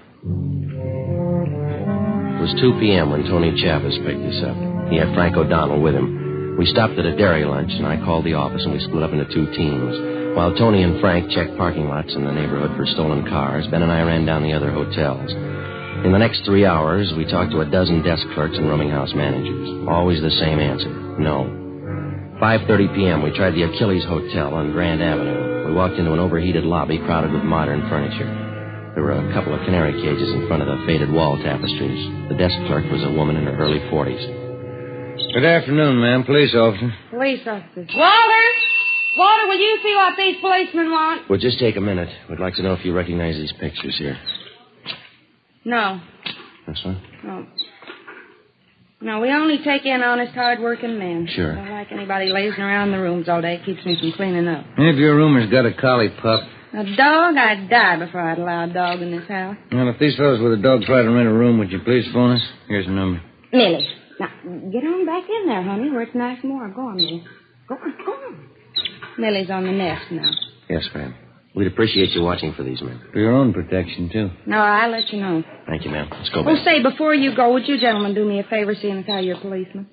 It was 2 p.m. when Tony Chavez picked us up. He had Frank O'Donnell with him. We stopped at a dairy lunch, and I called the office, and we split up into 2 teams. While Tony and Frank checked parking lots in the neighborhood for stolen cars, Ben and I ran down the other hotels. In the next 3 hours, we talked to a dozen desk clerks and rooming house managers. Always the same answer, no. 5:30 p.m., we tried the Achilles Hotel on Grand Avenue. We walked into an overheated lobby crowded with modern furniture. There were a couple of canary cages in front of the faded wall tapestries. The desk clerk was a woman in her early 40s. Good afternoon, ma'am. Police officer. Police officer. Walter, will you see what these policemen want? Well, just take a minute. We'd like to know if you recognize these pictures here. No. This one? No, we only take in honest, hard-working men. Sure. Don't like anybody lazing around the rooms all day. Keeps me from cleaning up. Any of your roomers got a collie pup? A dog? I'd die before I'd allow a dog in this house. Well, if these fellows with a dog try to rent a room, would you please phone us? Here's the number. Millie. Now, get on back in there, honey, where it's nice and warm. Go on, Millie. Go on. Millie's on the nest now. Yes, ma'am. We'd appreciate you watching for these men. For your own protection, too. No, I'll let you know. Thank you, ma'am. Let's go Well, back. say, before you go, would you gentlemen do me a favor seeing as how you're policemen?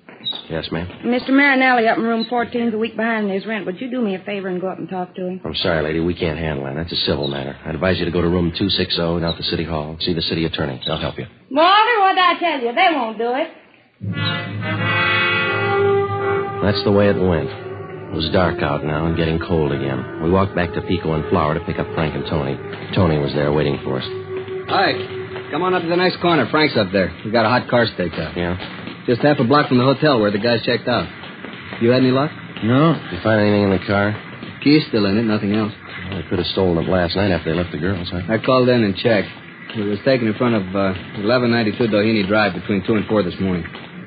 Yes, ma'am. Mr. Marinelli up in room 14's a week behind in his rent. Would you do me a favor and go up and talk to him? I'm sorry, lady. We can't handle that. That's a civil matter. I'd advise you to go to room 260 down at the city hall. See the city attorney. They'll help you. Walter, what'd I tell you? They won't do it. That's the way it went. It was dark out now and getting cold again. We walked back to Pico and Flower to pick up Frank and Tony. Tony was there waiting for us. Hi. Come on up to the next corner. Frank's up there. We got a hot car staked out. Yeah? Just half a block from the hotel where the guys checked out. You had any luck? No. Did you find anything in the car? Key's still in it, nothing else. Well, they could have stolen it last night after they left the girls, huh? I called in and checked. It was taken in front of 1192 Doheny Drive between 2 and 4 this morning.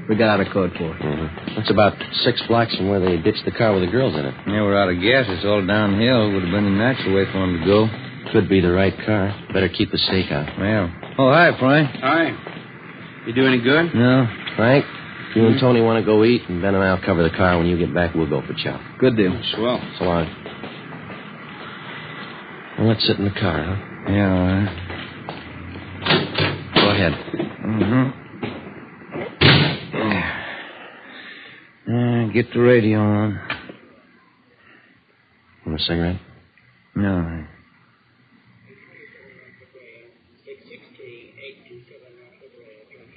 We got out a code for it. Mm-hmm. That's about 6 blocks from where they ditched the car with the girls in it. Yeah, we're out of gas. It's all downhill. It would have been the natural way for them to go. Could be the right car. Better keep the stake out. Well. Oh, hi, Frank. Hi. You do any good? No. Frank, if you and Tony want to go eat, and Ben and I'll cover the car. When you get back, we'll go for chow. Good deal. Swell. So long. Well, let's sit in the car, huh? Yeah, all right. Go ahead. Mm-hmm. Get the radio on. Want a cigarette? No.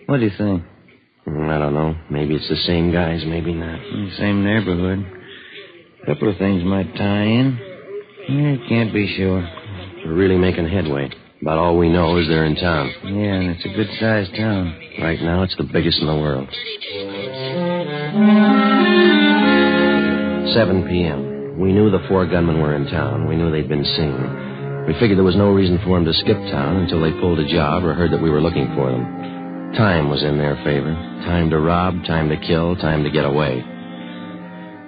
What do you think? I don't know. Maybe it's the same guys, maybe not. Same neighborhood. A couple of things might tie in. Yeah, can't be sure. We're really making headway. About all we know is they're in town. Yeah, and it's a good-sized town. Right now, it's the biggest in the world. 7 p.m. We knew the 4 gunmen were in town. We knew they'd been seen. We figured there was no reason for them to skip town until they pulled a job or heard that we were looking for them. Time was in their favor. Time to rob, time to kill, time to get away.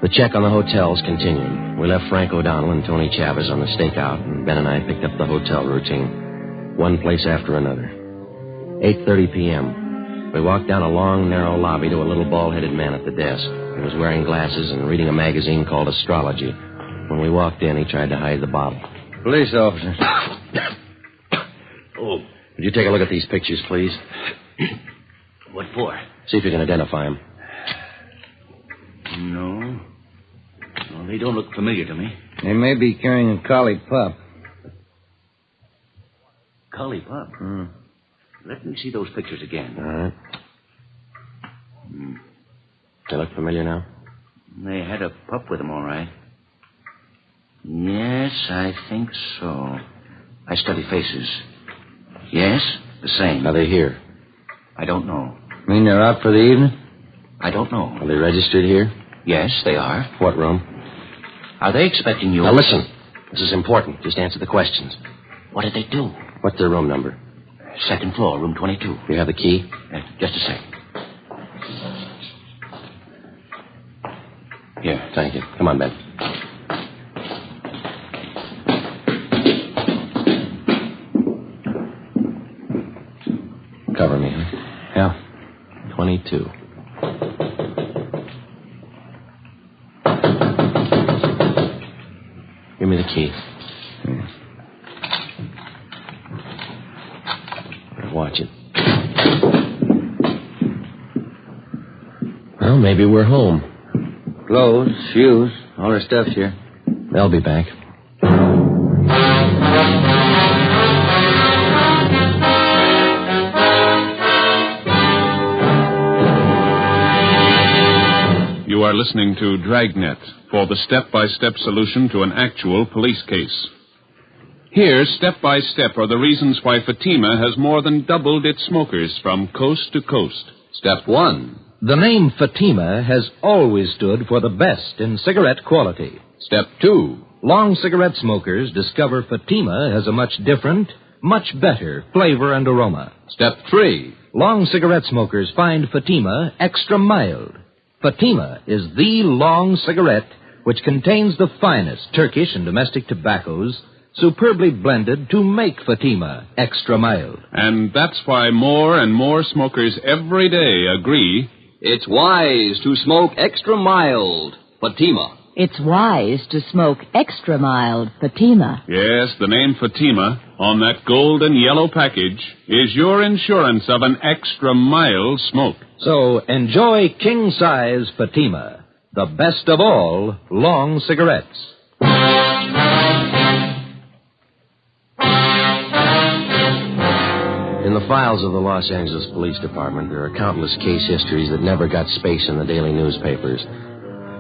The check on the hotels continued. We left Frank O'Donnell and Tony Chavez on the stakeout, and Ben and I picked up the hotel routine. One place after another. 8:30 p.m. We walked down a long, narrow lobby to a little bald-headed man at the desk. He was wearing glasses and reading a magazine called Astrology. When we walked in, he tried to hide the bottle. Police officer. Oh. Would you take a look at these pictures, please? What for? See if you can identify them. No, they don't look familiar to me. They may be carrying a collie pup. Collie pup? Let me see those pictures again. All right. They look familiar now? They had a pup with them, all right. Yes, I think so. I study faces. Yes, the same. Are they here? I don't know. Mean they're out for the evening? I don't know. Are they registered here? Yes, they are. What room? Are they expecting you? Now, listen. This is important. Just answer the questions. What did they do? What's their room number? Second floor, room 22. You have the key? Just a sec. Here. Thank you. Come on, Ben. Cover me, huh? Yeah. 22. Give me the key. Watch it. Well, maybe we're home. Clothes, shoes, all our stuff's here. They'll be back. You are listening to Dragnet for the step-by-step solution to an actual police case. Here, step by step, are the reasons why Fatima has more than doubled its smokers from coast to coast. Step 1. The name Fatima has always stood for the best in cigarette quality. Step 2. Long cigarette smokers discover Fatima has a much different, much better flavor and aroma. Step 3. Long cigarette smokers find Fatima extra mild. Fatima is the long cigarette which contains the finest Turkish and domestic tobaccos superbly blended to make Fatima extra mild. And that's why more and more smokers every day agree it's wise to smoke extra mild Fatima. It's wise to smoke extra mild Fatima. Yes, the name Fatima on that gold and yellow package is your insurance of an extra mild smoke. So enjoy king-size Fatima, the best of all long cigarettes. In the files of the Los Angeles Police Department, there are countless case histories that never got space in the daily newspapers.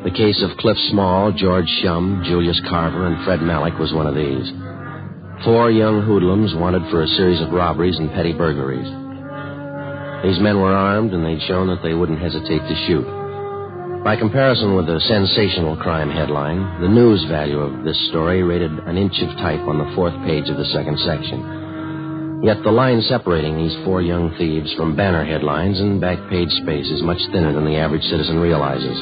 The case of Cliff Small, George Shum, Julius Carver, and Fred Malik was one of these. 4 young hoodlums wanted for a series of robberies and petty burglaries. These men were armed, and they'd shown that they wouldn't hesitate to shoot. By comparison with the sensational crime headline, the news value of this story rated an inch of type on the 4th page of the 2nd section. Yet the line separating these 4 young thieves from banner headlines and back page space is much thinner than the average citizen realizes.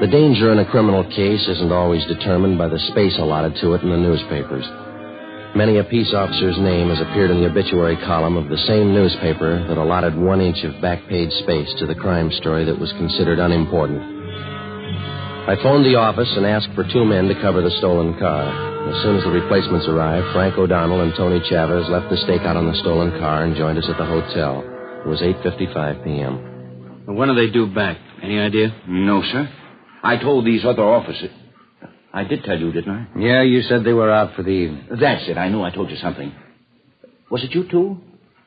The danger in a criminal case isn't always determined by the space allotted to it in the newspapers. Many a peace officer's name has appeared in the obituary column of the same newspaper that allotted 1 inch of back page space to the crime story that was considered unimportant. I phoned the office and asked for 2 men to cover the stolen car. As soon as the replacements arrived, Frank O'Donnell and Tony Chavez left the stakeout on the stolen car and joined us at the hotel. It was 8:55 p.m. Well, when do they due back? Any idea? No, sir. I told these other officers. I did tell you, didn't I? Yeah, you said they were out for the evening. That's it. I knew I told you something. Was it you two?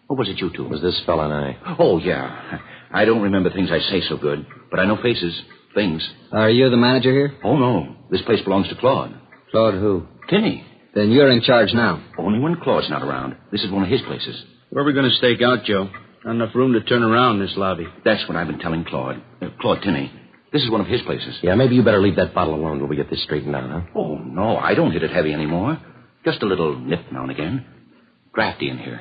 Or was it you two? It was this fella and I. Oh, yeah. I don't remember things I say so good, but I know faces, things. Are you the manager here? Oh, no. This place belongs to Claude. Claude who? Tinney. Then you're in charge now. Only when Claude's not around. This is one of his places. Where are we going to stake out, Joe? Not enough room to turn around in this lobby. That's what I've been telling Claude. Claude Tinney. This is one of his places. Yeah, maybe you better leave that bottle alone till we get this straightened out, huh? Oh, no. I don't hit it heavy anymore. Just a little nip now and again. Drafty in here.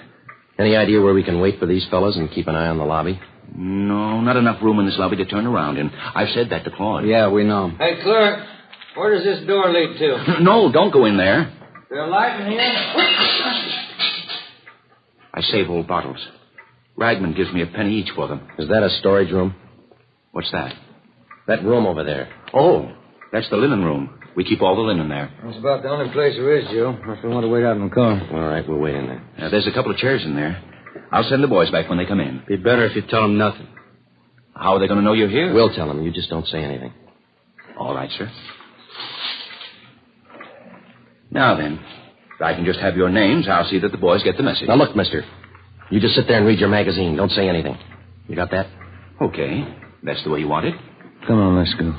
Any idea where we can wait for these fellas and keep an eye on the lobby? No, not enough room in this lobby to turn around in. I've said that to Claude. Yeah, we know. Hey, clerk, where does this door lead to? No, don't go in there. There's a light in here? I save old bottles. Ragman gives me a penny each for them. Is that a storage room? What's that? That room over there. Oh, that's the linen room. We keep all the linen there. That's about the only place there is, Joe. If we want to wait out in the car. All right, we'll wait in there. There's a couple of chairs in there. I'll send the boys back when they come in. Be better if you tell them nothing. How are they going to know you're here? We'll tell them. You just don't say anything. All right, sir. Now then, if I can just have your names, I'll see that the boys get the message. Now, look, mister. You just sit there and read your magazine. Don't say anything. You got that? Okay. That's the way you want it. Come on, let's go.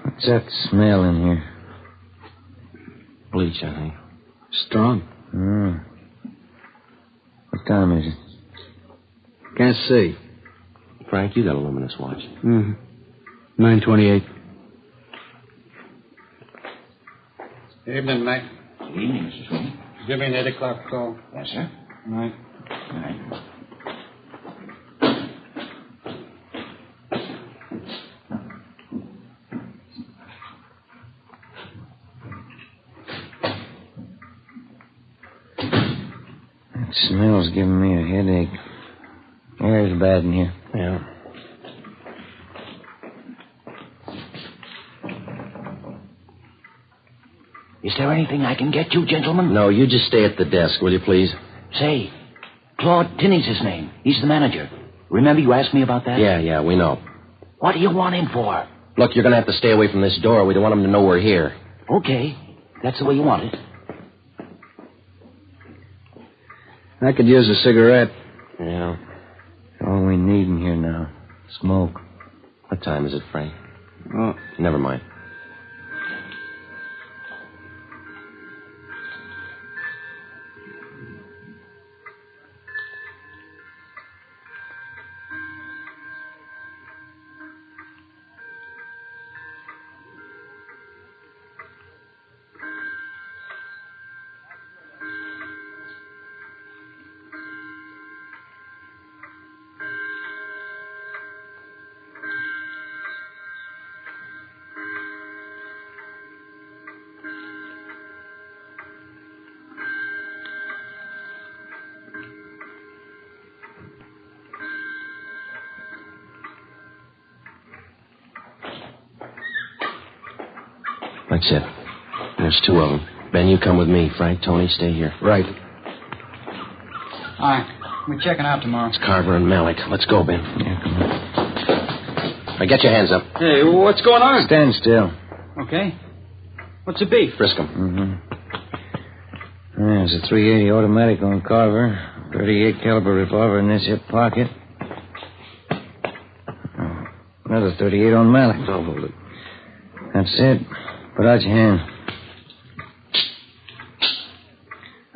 What's that smell in here? Bleach, I think. Strong. What What time is it? Can't see. Frank, you got a luminous watch. Mm-hmm. 9:28. Evening, Mac. Good evening, Mr. Sweeney. Give me an 8 o'clock call. Yes, sir. All right. All right. That smell's giving me a headache. Air's bad in here. Yeah. Is there anything I can get you, gentlemen? No, you just stay at the desk, will you, please? Say, Claude Tinney's his name. He's the manager. Remember you asked me about that? Yeah, we know. What do you want him for? Look, you're going to have to stay away from this door. We don't want him to know we're here. Okay. That's the way you want it. I could use a cigarette. Yeah. All we need in here now. Smoke. What time is it, Frank? Oh, Never mind. That's it. There's two of them. Ben, you come with me. Frank, Tony, stay here. right. All right. We're checking out tomorrow. It's Carver and Malik. Let's go, Ben. Yeah, come on. Now, get your hands up. Hey, what's going on? Stand still. Okay. What's the beef? Frisk 'em. Mm-hmm. There's a .380 automatic on Carver. 38 caliber revolver in this hip pocket. Another 38 on Malik. Don't hold it. That's it. Put out your hand.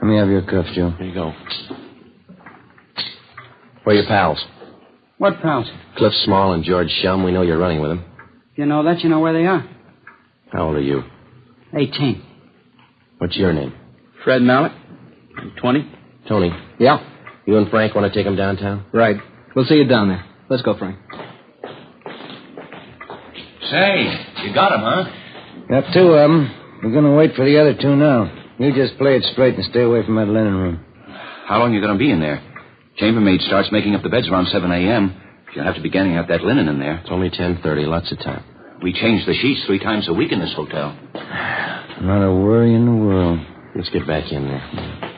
Let me have your cuffs, Joe. Here you go. Where are your pals? What pals? Cliff Small and George Shum. We know you're running with them. You know that? You know where they are? How old are you? 18. What's your name? Fred Malik. I'm 20. Tony. Yeah. You and Frank want to take him downtown? Right. We'll see you down there. Let's go, Frank. Say, you got him, huh? Got two of them. We're going to wait for the other two now. You just play it straight and stay away from that linen room. How long are you going to be in there? Chambermaid starts making up the beds around 7 a.m. You'll have to be getting out that linen in there. It's only 10:30. Lots of time. We change the sheets 3 times a week in this hotel. Not a worry in the world. Let's get back in there.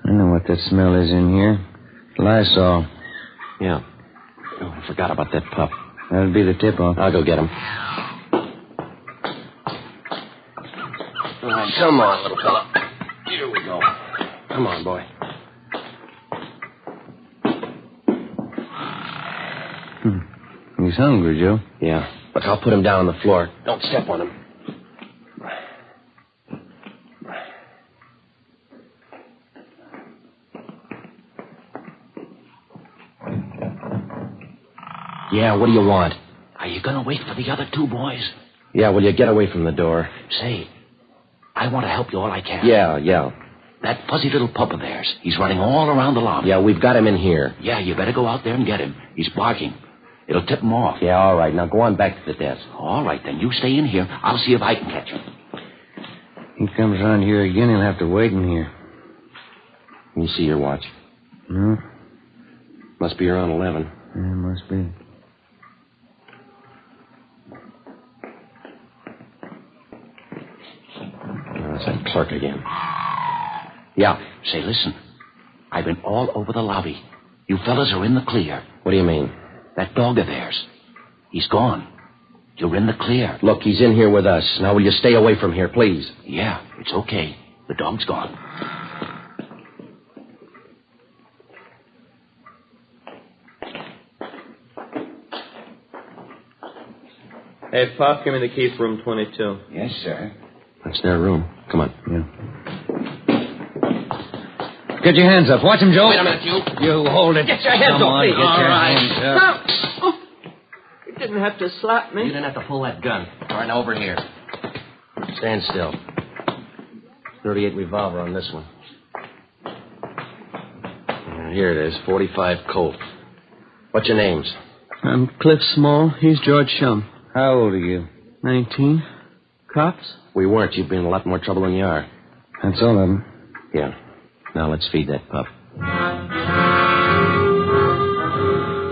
I know what that smell is in here. Lysol. Yeah. Oh, I forgot about that pup. That'll be the tip-off. I'll go get him. All right, come on, little fella. Here we go. Come on, boy. He's hungry, Joe. Yeah. Look, I'll put him down on the floor. Don't step on him. Yeah, what do you want? Are you going to wait for the other two boys? Yeah, will you get away from the door? Say, I want to help you all I can. Yeah. That fuzzy little pup of theirs, he's running all around the lobby. Yeah, we've got him in here. Yeah, you better go out there and get him. He's barking. It'll tip him off. Yeah, all right. Now go on back to the desk. All right, then you stay in here. I'll see if I can catch him. He comes around here again, he'll have to wait in here. Can you see your watch? Hmm? Must be around 11. Yeah, must be. That's that clerk again. Yeah. Say, listen. I've been all over the lobby. You fellas are in the clear. What do you mean? That dog of theirs. He's gone. You're in the clear. Look, he's in here with us. Now, will you stay away from here, please? Yeah, it's okay. The dog's gone. Hey, Pop, give me the key for room 22. Yes, sir. That's their room. Come on. Get your hands up. Watch him, Joe. Wait a minute, you. You hold it. Get your hands Come off on, me. get your hands up. Oh, you didn't have to slap me. You didn't have to pull that gun. All right, now over here. Stand still. 38 revolver on this one. Here it is, 45 Colt. What's your names? I'm Cliff Small. He's George Shum. How old are you? 19. Cops? We weren't. You'd be in a lot more trouble than you are. That's all of them. Yeah. Now let's feed that pup.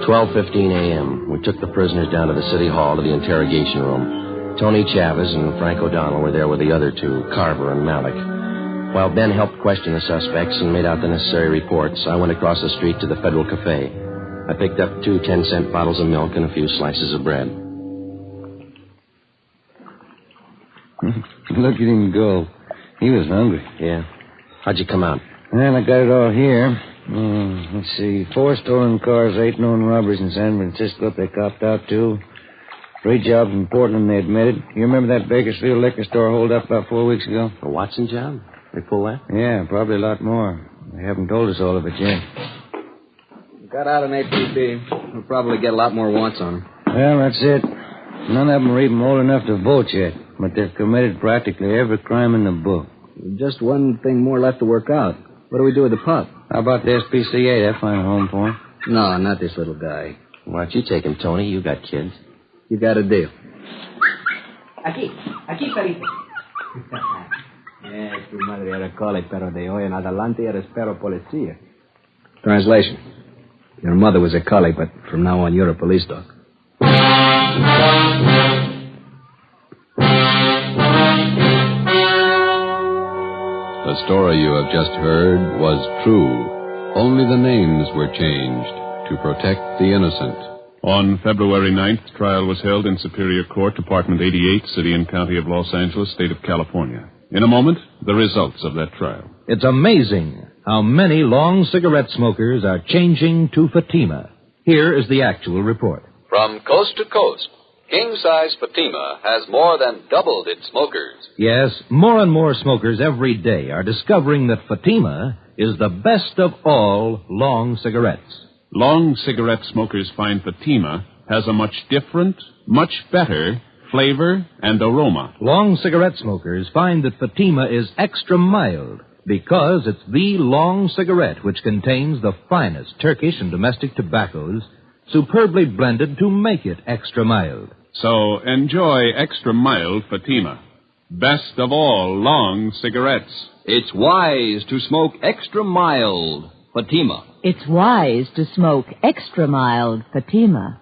12:15 a.m. We took the prisoners down to the city hall to the interrogation room. Tony Chavez and Frank O'Donnell were there with the other two, Carver and Malik. While Ben helped question the suspects and made out the necessary reports, I went across the street to the Federal Cafe. I picked up 2 10-cent bottles of milk and a few slices of bread. Look at him go. He was hungry. Yeah. How'd you come out? Well, I got it all here. Let's see. 4 stolen cars, 8 known robberies in San Francisco they copped out to. 3 jobs in Portland they admitted. You remember that Bakersfield liquor store holdup about 4 weeks ago? A Watson job? They pull that? Yeah, probably a lot more. They haven't told us all of it yet. Got out an APB. We'll probably get a lot more wants on them. Well, that's it. None of them are even old enough to vote yet, but they've committed practically every crime in the book. Just one thing more left to work out. What do we do with the pup? How about the SPCA? They'll find a home for him. No, not this little guy. Why don't you take him, Tony? You got kids. You got a deal. Aquí, perito. Tu madre era colic, pero de hoy en adelante eres perro policía. Translation. Your mother was a collie, but from now on you're a police dog. The story you have just heard was true. Only the names were changed to protect the innocent. On February 9th, trial was held in Superior Court, Department 88, City and County of Los Angeles, State of California. In a moment, the results of that trial. It's amazing how many long cigarette smokers are changing to Fatima. Here is the actual report. From coast to coast, king-size Fatima has more than doubled its smokers. Yes, more and more smokers every day are discovering that Fatima is the best of all long cigarettes. Long cigarette smokers find Fatima has a much different, much better flavor and aroma. Long cigarette smokers find that Fatima is extra mild because it's the long cigarette which contains the finest Turkish and domestic tobaccos superbly blended to make it extra mild. So enjoy extra mild Fatima. Best of all long cigarettes. It's wise to smoke extra mild Fatima. It's wise to smoke extra mild Fatima.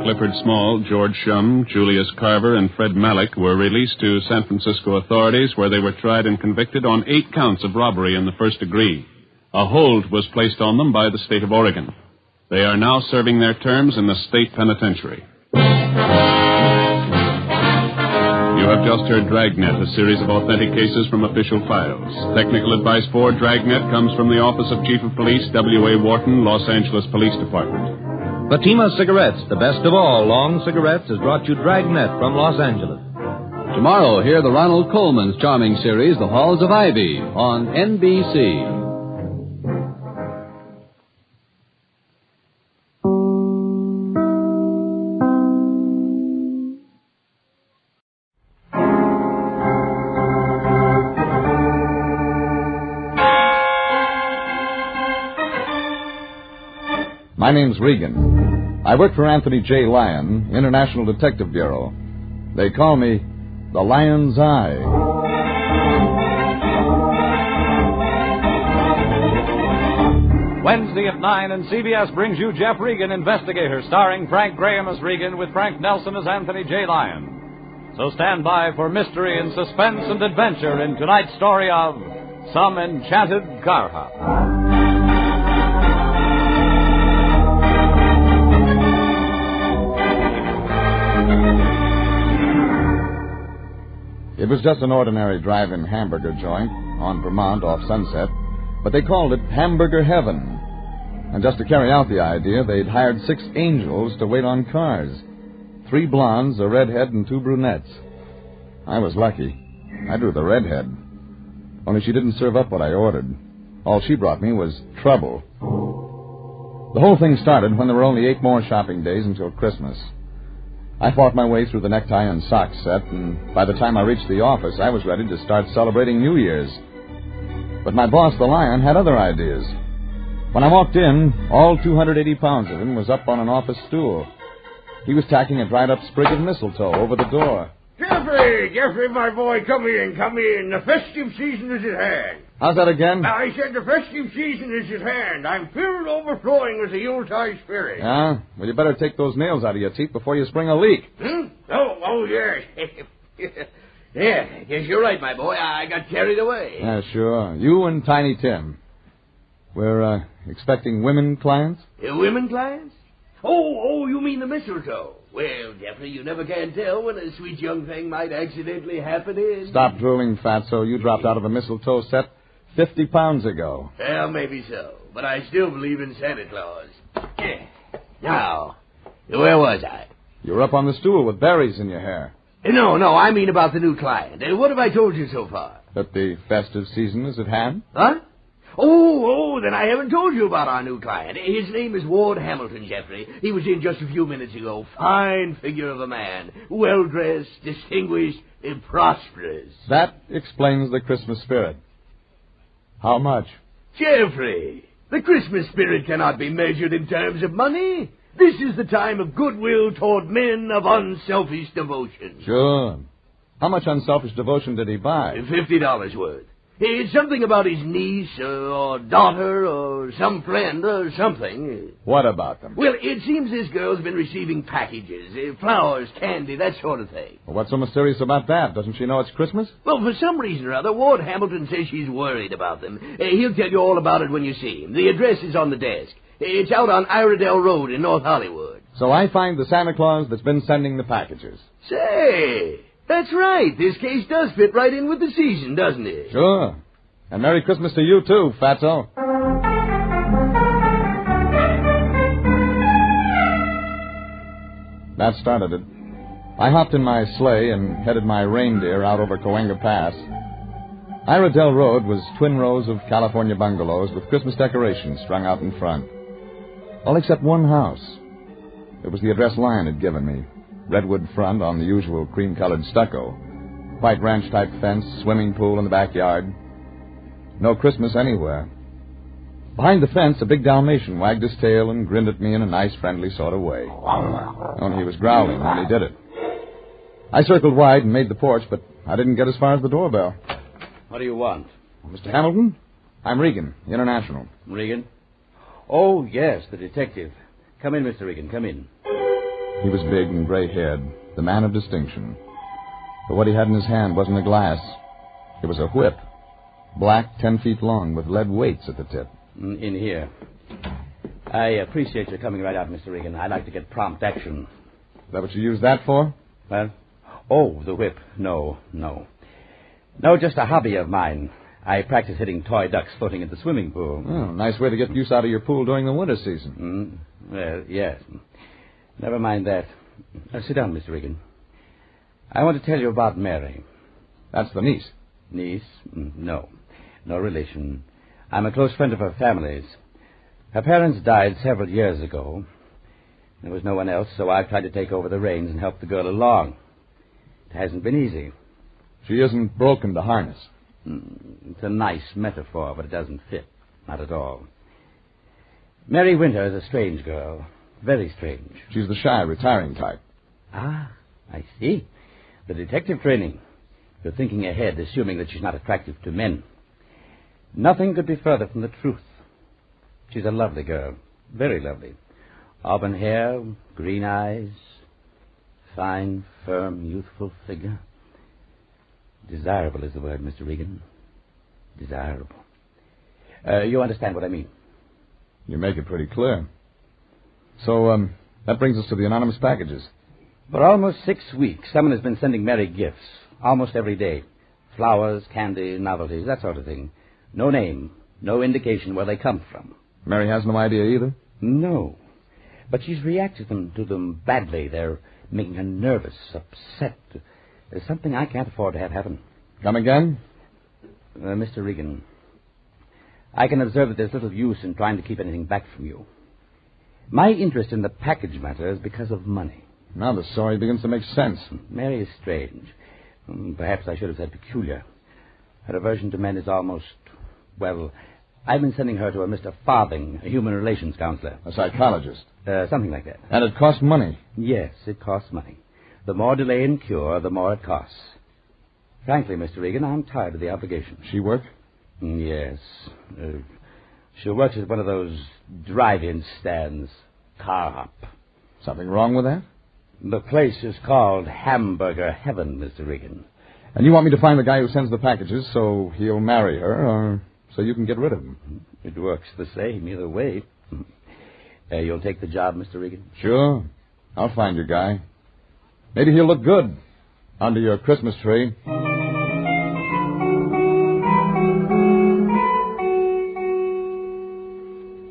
Clifford Small, George Shum, Julius Carver, and Fred Malik were released to San Francisco authorities where they were tried and convicted on 8 counts of robbery in the first degree. A hold was placed on them by the state of Oregon. They are now serving their terms in the state penitentiary. You have just heard Dragnet, a series of authentic cases from official files. Technical advice for Dragnet comes from the Office of Chief of Police, W.A. Wharton, Los Angeles Police Department. Fatima Cigarettes, the best of all long cigarettes, has brought you Dragnet from Los Angeles. Tomorrow, hear the Ronald Coleman's charming series, The Halls of Ivy, on NBC. My name's Regan. I work for Anthony J. Lyon, International Detective Bureau. They call me the Lion's Eye. Wednesday at 9, and CBS brings you Jeff Regan, Investigator, starring Frank Graham as Regan with Frank Nelson as Anthony J. Lyon. So stand by for mystery and suspense and adventure in tonight's story of Some Enchanted Carhop. It was just an ordinary drive-in hamburger joint on Vermont off Sunset but they called it Hamburger Heaven. And just to carry out the idea, they'd hired 6 angels to wait on cars. 3 blondes, a redhead, and 2 brunettes. I was lucky. I drew the redhead. Only she didn't serve up what I ordered. All she brought me was trouble. The whole thing started when there were only 8 more shopping days until Christmas. I fought my way through the necktie and sock set, and by the time I reached the office, I was ready to start celebrating New Year's. But my boss, the Lion, had other ideas. When I walked in, all 280 pounds of him was up on an office stool. He was tacking a dried-up sprig of mistletoe over the door. Jeffrey, my boy, come in. The festive season is at hand. How's that again? I said the festive season is at hand. I'm filled overflowing with the Yuletide spirit. Yeah? Well, you better take those nails out of your teeth before you spring a leak. Oh, yes. Yeah, guess you're right, my boy. I got carried away. Yeah, sure. You and Tiny Tim. We're expecting women clients? Women clients? Oh, you mean the mistletoe? Well, Jeffrey, you never can tell when a sweet young thing might accidentally happen in. Stop drooling, Fatso. You dropped out of a mistletoe set 50 pounds ago. Well, maybe so. But I still believe in Santa Claus. Now, where was I? You were up on the stool with berries in your hair. No, I mean about the new client. What have I told you so far? That the festive season is at hand? Huh? Oh, then I haven't told you about our new client. His name is Ward Hamilton, Jeffrey. He was in just a few minutes ago. Fine figure of a man. Well-dressed, distinguished, and prosperous. That explains the Christmas spirit. How much? Jeffrey, the Christmas spirit cannot be measured in terms of money. This is the time of goodwill toward men of unselfish devotion. Sure. How much unselfish devotion did he buy? $50 worth. It's something about his niece or daughter or some friend or something. What about them? Well, it seems this girl's been receiving packages, flowers, candy, that sort of thing. Well, what's so mysterious about that? Doesn't she know it's Christmas? Well, for some reason or other, Ward Hamilton says she's worried about them. He'll tell you all about it when you see him. The address is on the desk. It's out on Iredell Road in North Hollywood. So I find the Santa Claus that's been sending the packages. Say, that's right. This case does fit right in with the season, doesn't it? Sure. And Merry Christmas to you, too, Fatso. That started it. I hopped in my sleigh and headed my reindeer out over Cahuenga Pass. Iredell Road was twin rows of California bungalows with Christmas decorations strung out in front. All except one house. It was the address Lion had given me. Redwood front on the usual cream-colored stucco. White ranch-type fence, swimming pool in the backyard. No Christmas anywhere. Behind the fence, a big Dalmatian wagged his tail and grinned at me in a nice, friendly sort of way. Only he was growling when he did it. I circled wide and made the porch, but I didn't get as far as the doorbell. What do you want? Mr. Hamilton? I'm Regan, International. Regan? Oh, yes, the detective. Come in, Mr. Regan, come in. He was big and gray-haired, the man of distinction. But what he had in his hand wasn't a glass. It was a whip. Black, 10 feet long, with lead weights at the tip. In here. I appreciate your coming right out, Mr. Regan. I'd like to get prompt action. Is that what you used that for? Well, the whip. No, just a hobby of mine. I practice hitting toy ducks floating in the swimming pool. Oh, nice way to get use out of your pool during the winter season. Well, yes. Never mind that. Sit down, Mr. Regan. I want to tell you about Mary. That's the niece. Niece? No relation. I'm a close friend of her family's. Her parents died several years ago. There was no one else, so I've tried to take over the reins and help the girl along. It hasn't been easy. She isn't broken to harness. It's a nice metaphor, but it doesn't fit. Not at all. Mary Winter is a strange girl. Very strange. She's the shy, retiring type. Ah, I see. The detective training. You're thinking ahead, assuming that she's not attractive to men. Nothing could be further from the truth. She's a lovely girl. Very lovely. Auburn hair, green eyes, fine, firm, youthful figure. Desirable is the word, Mr. Regan. Desirable. You understand what I mean? You make it pretty clear. So, that brings us to the anonymous packages. For almost 6 weeks, someone has been sending Mary gifts. Almost every day. Flowers, candy, novelties, that sort of thing. No name, No indication where they come from. Mary has no idea either? No. But she's reacted to them badly. They're making her nervous, upset. There's something I can't afford to have happen. Come again? Mr. Regan, I can observe that there's little use in trying to keep anything back from you. My interest in the package matter is because of money. Now the story begins to make sense. Mary is strange. Perhaps I should have said peculiar. Her aversion to men is almost, well, I've been sending her to a Mr. Farthing, a human relations counselor. A psychologist? Something like that. And it costs money? Yes, it costs money. The more delay in cure, the more it costs. Frankly, Mr. Regan, I'm tired of the obligation. She work? Yes. She works at one of those drive-in stands, Carhop. Something wrong with that? The place is called Hamburger Heaven, Mr. Regan. And you want me to find the guy who sends the packages so he'll marry her, or so you can get rid of him? It works the same either way. You'll take the job, Mr. Regan? Sure. I'll find your guy. Maybe he'll look good under your Christmas tree.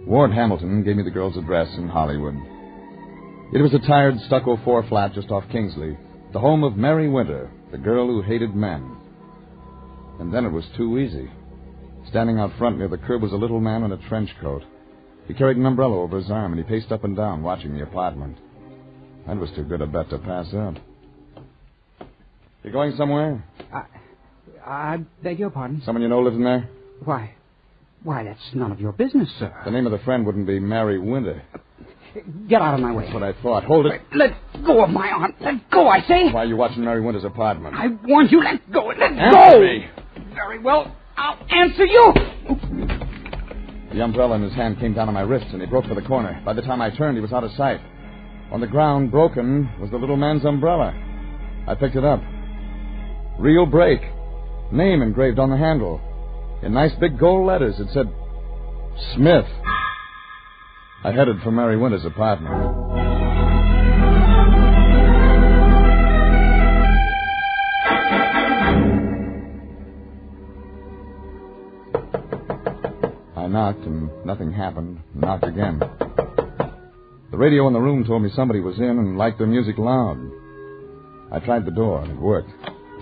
Ward Hamilton gave me the girl's address in Hollywood. It was a tired stucco 4-flat just off Kingsley, the home of Mary Winter, the girl who hated men. And then it was too easy. Standing out front near the curb was a little man in a trench coat. He carried an umbrella over his arm, and he paced up and down, watching the apartment. That was too good a bet to pass up. You going somewhere? I beg your pardon? Someone you know lives in there? Why, that's none of your business, sir. The name of the friend wouldn't be Mary Winter. Get out of my way. That's what I thought. Hold it. Let go of my arm. Let go, I say. Why are you watching Mary Winter's apartment? I warned you. Let go. Let Answer go. me. Very well. I'll answer you. The umbrella in his hand came down on my wrist, and he broke for the corner. By the time I turned, he was out of sight. On the ground, broken, was the little man's umbrella. I picked it up. Real break. Name engraved on the handle. In nice big gold letters, it said, Smith. I headed for Mary Winter's apartment. I knocked, and nothing happened. Knocked again. The radio in the room told me somebody was in and liked their music loud. I tried the door, and it worked.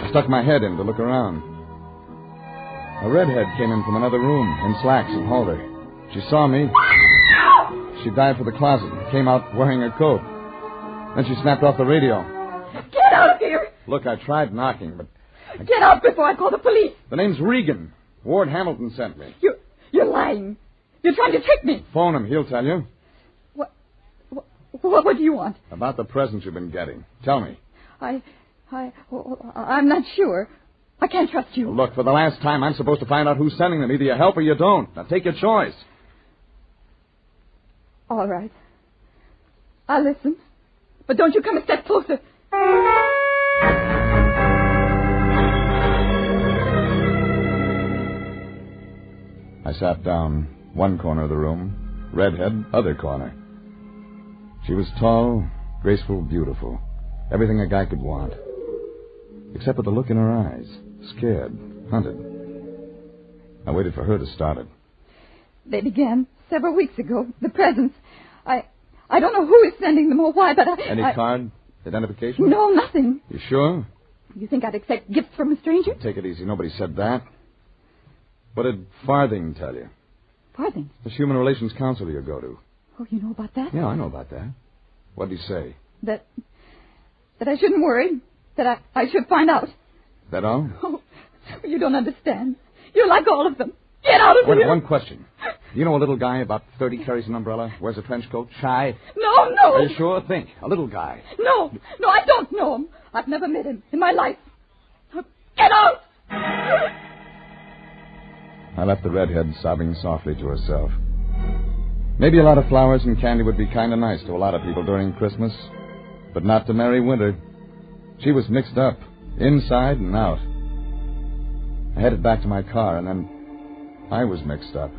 I stuck my head in to look around. A redhead came in from another room, in slacks and halter. She saw me. She dived for the closet and came out wearing a coat. Then she snapped off the radio. Get out of here! Look, I tried knocking, but... Get out before I call the police! The name's Regan. Ward Hamilton sent me. You're lying. You're trying to trick me. Phone him. He'll tell you. What do you want? About the presents you've been getting. Tell me. I'm not sure. I can't trust you. Well, look, for the last time, I'm supposed to find out who's sending them. Either you help or you don't. Now, take your choice. All right. I'll listen. But don't you come a step closer. I sat down. One corner of the room. Redhead, other corner. She was tall, graceful, beautiful. Everything a guy could want. Except for the look in her eyes. Scared, hunted. I waited for her to start it. They began several weeks ago. The presents. I don't know who is sending them or why, but Any card? Identification? No, nothing. You sure? You think I'd accept gifts from a stranger? Take it easy. Nobody said that. What did Farthing tell you? Farthing? The human relations counselor you go to. Oh, you know about that? Yeah, I know about that. What did he say? That I shouldn't worry. That I should find out. That all? Oh, you don't understand. You're like all of them. Get out of here. One question. Do you know a little guy about 30 carries an umbrella, wears a trench coat, shy? No. Are you sure? Think. A little guy. No, I don't know him. I've never met him in my life. Get out! I left the redhead sobbing softly to herself. Maybe a lot of flowers and candy would be kind of nice to a lot of people during Christmas, but not to Mary Winter. She was mixed up, inside and out. I headed back to my car, and then I was mixed up.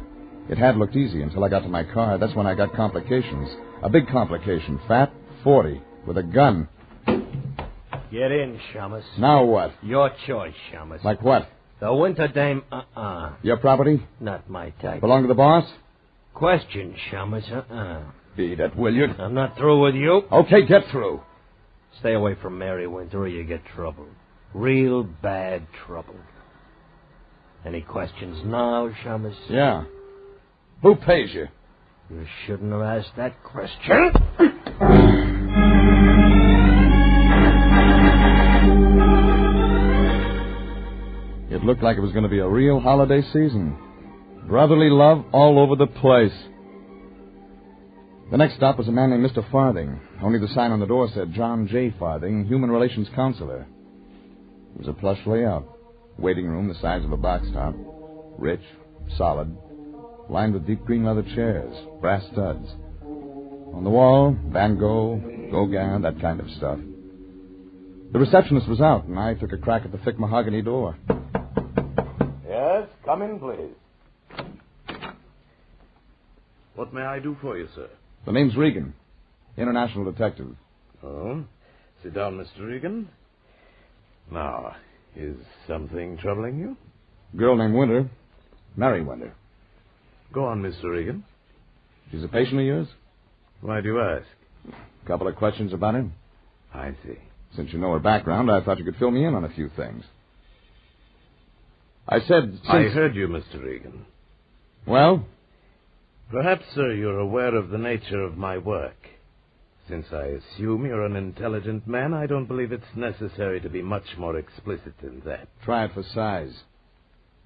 It had looked easy until I got to my car. That's when I got complications. A big complication. Fat, 40, with a gun. Get in, Shamus. Now what? Your choice, Shamus. Like what? The winter dame, Your property? Not my type. Belong to the boss? Question, Shummers, Beat it, will you? I'm not through with you. Okay, get through. Stay away from Mary Winter or you get trouble. Real bad trouble. Any questions now, Shummers? Yeah. Who pays you? You shouldn't have asked that question. It looked like it was going to be a real holiday season. Brotherly love all over the place. The next stop was a man named Mr. Farthing. Only the sign on the door said John J. Farthing, Human Relations Counselor. It was a plush layout. Waiting room the size of a box top. Rich, solid, lined with deep green leather chairs, brass studs. On the wall, Van Gogh, Gauguin, that kind of stuff. The receptionist was out, and I took a crack at the thick mahogany door. Yes, come in, please. What may I do for you, sir? The name's Regan, international detective. Oh, sit down, Mr. Regan. Now, is something troubling you? Girl named Winter, Mary Winter. Go on, Mr. Regan. She's a patient of yours? Why do you ask? A couple of questions about her. I see. Since you know her background, I thought you could fill me in on a few things. I said... I heard you, Mr. Regan. Well? Perhaps, sir, you're aware of the nature of my work. Since I assume you're an intelligent man, I don't believe it's necessary to be much more explicit than that. Try it for size.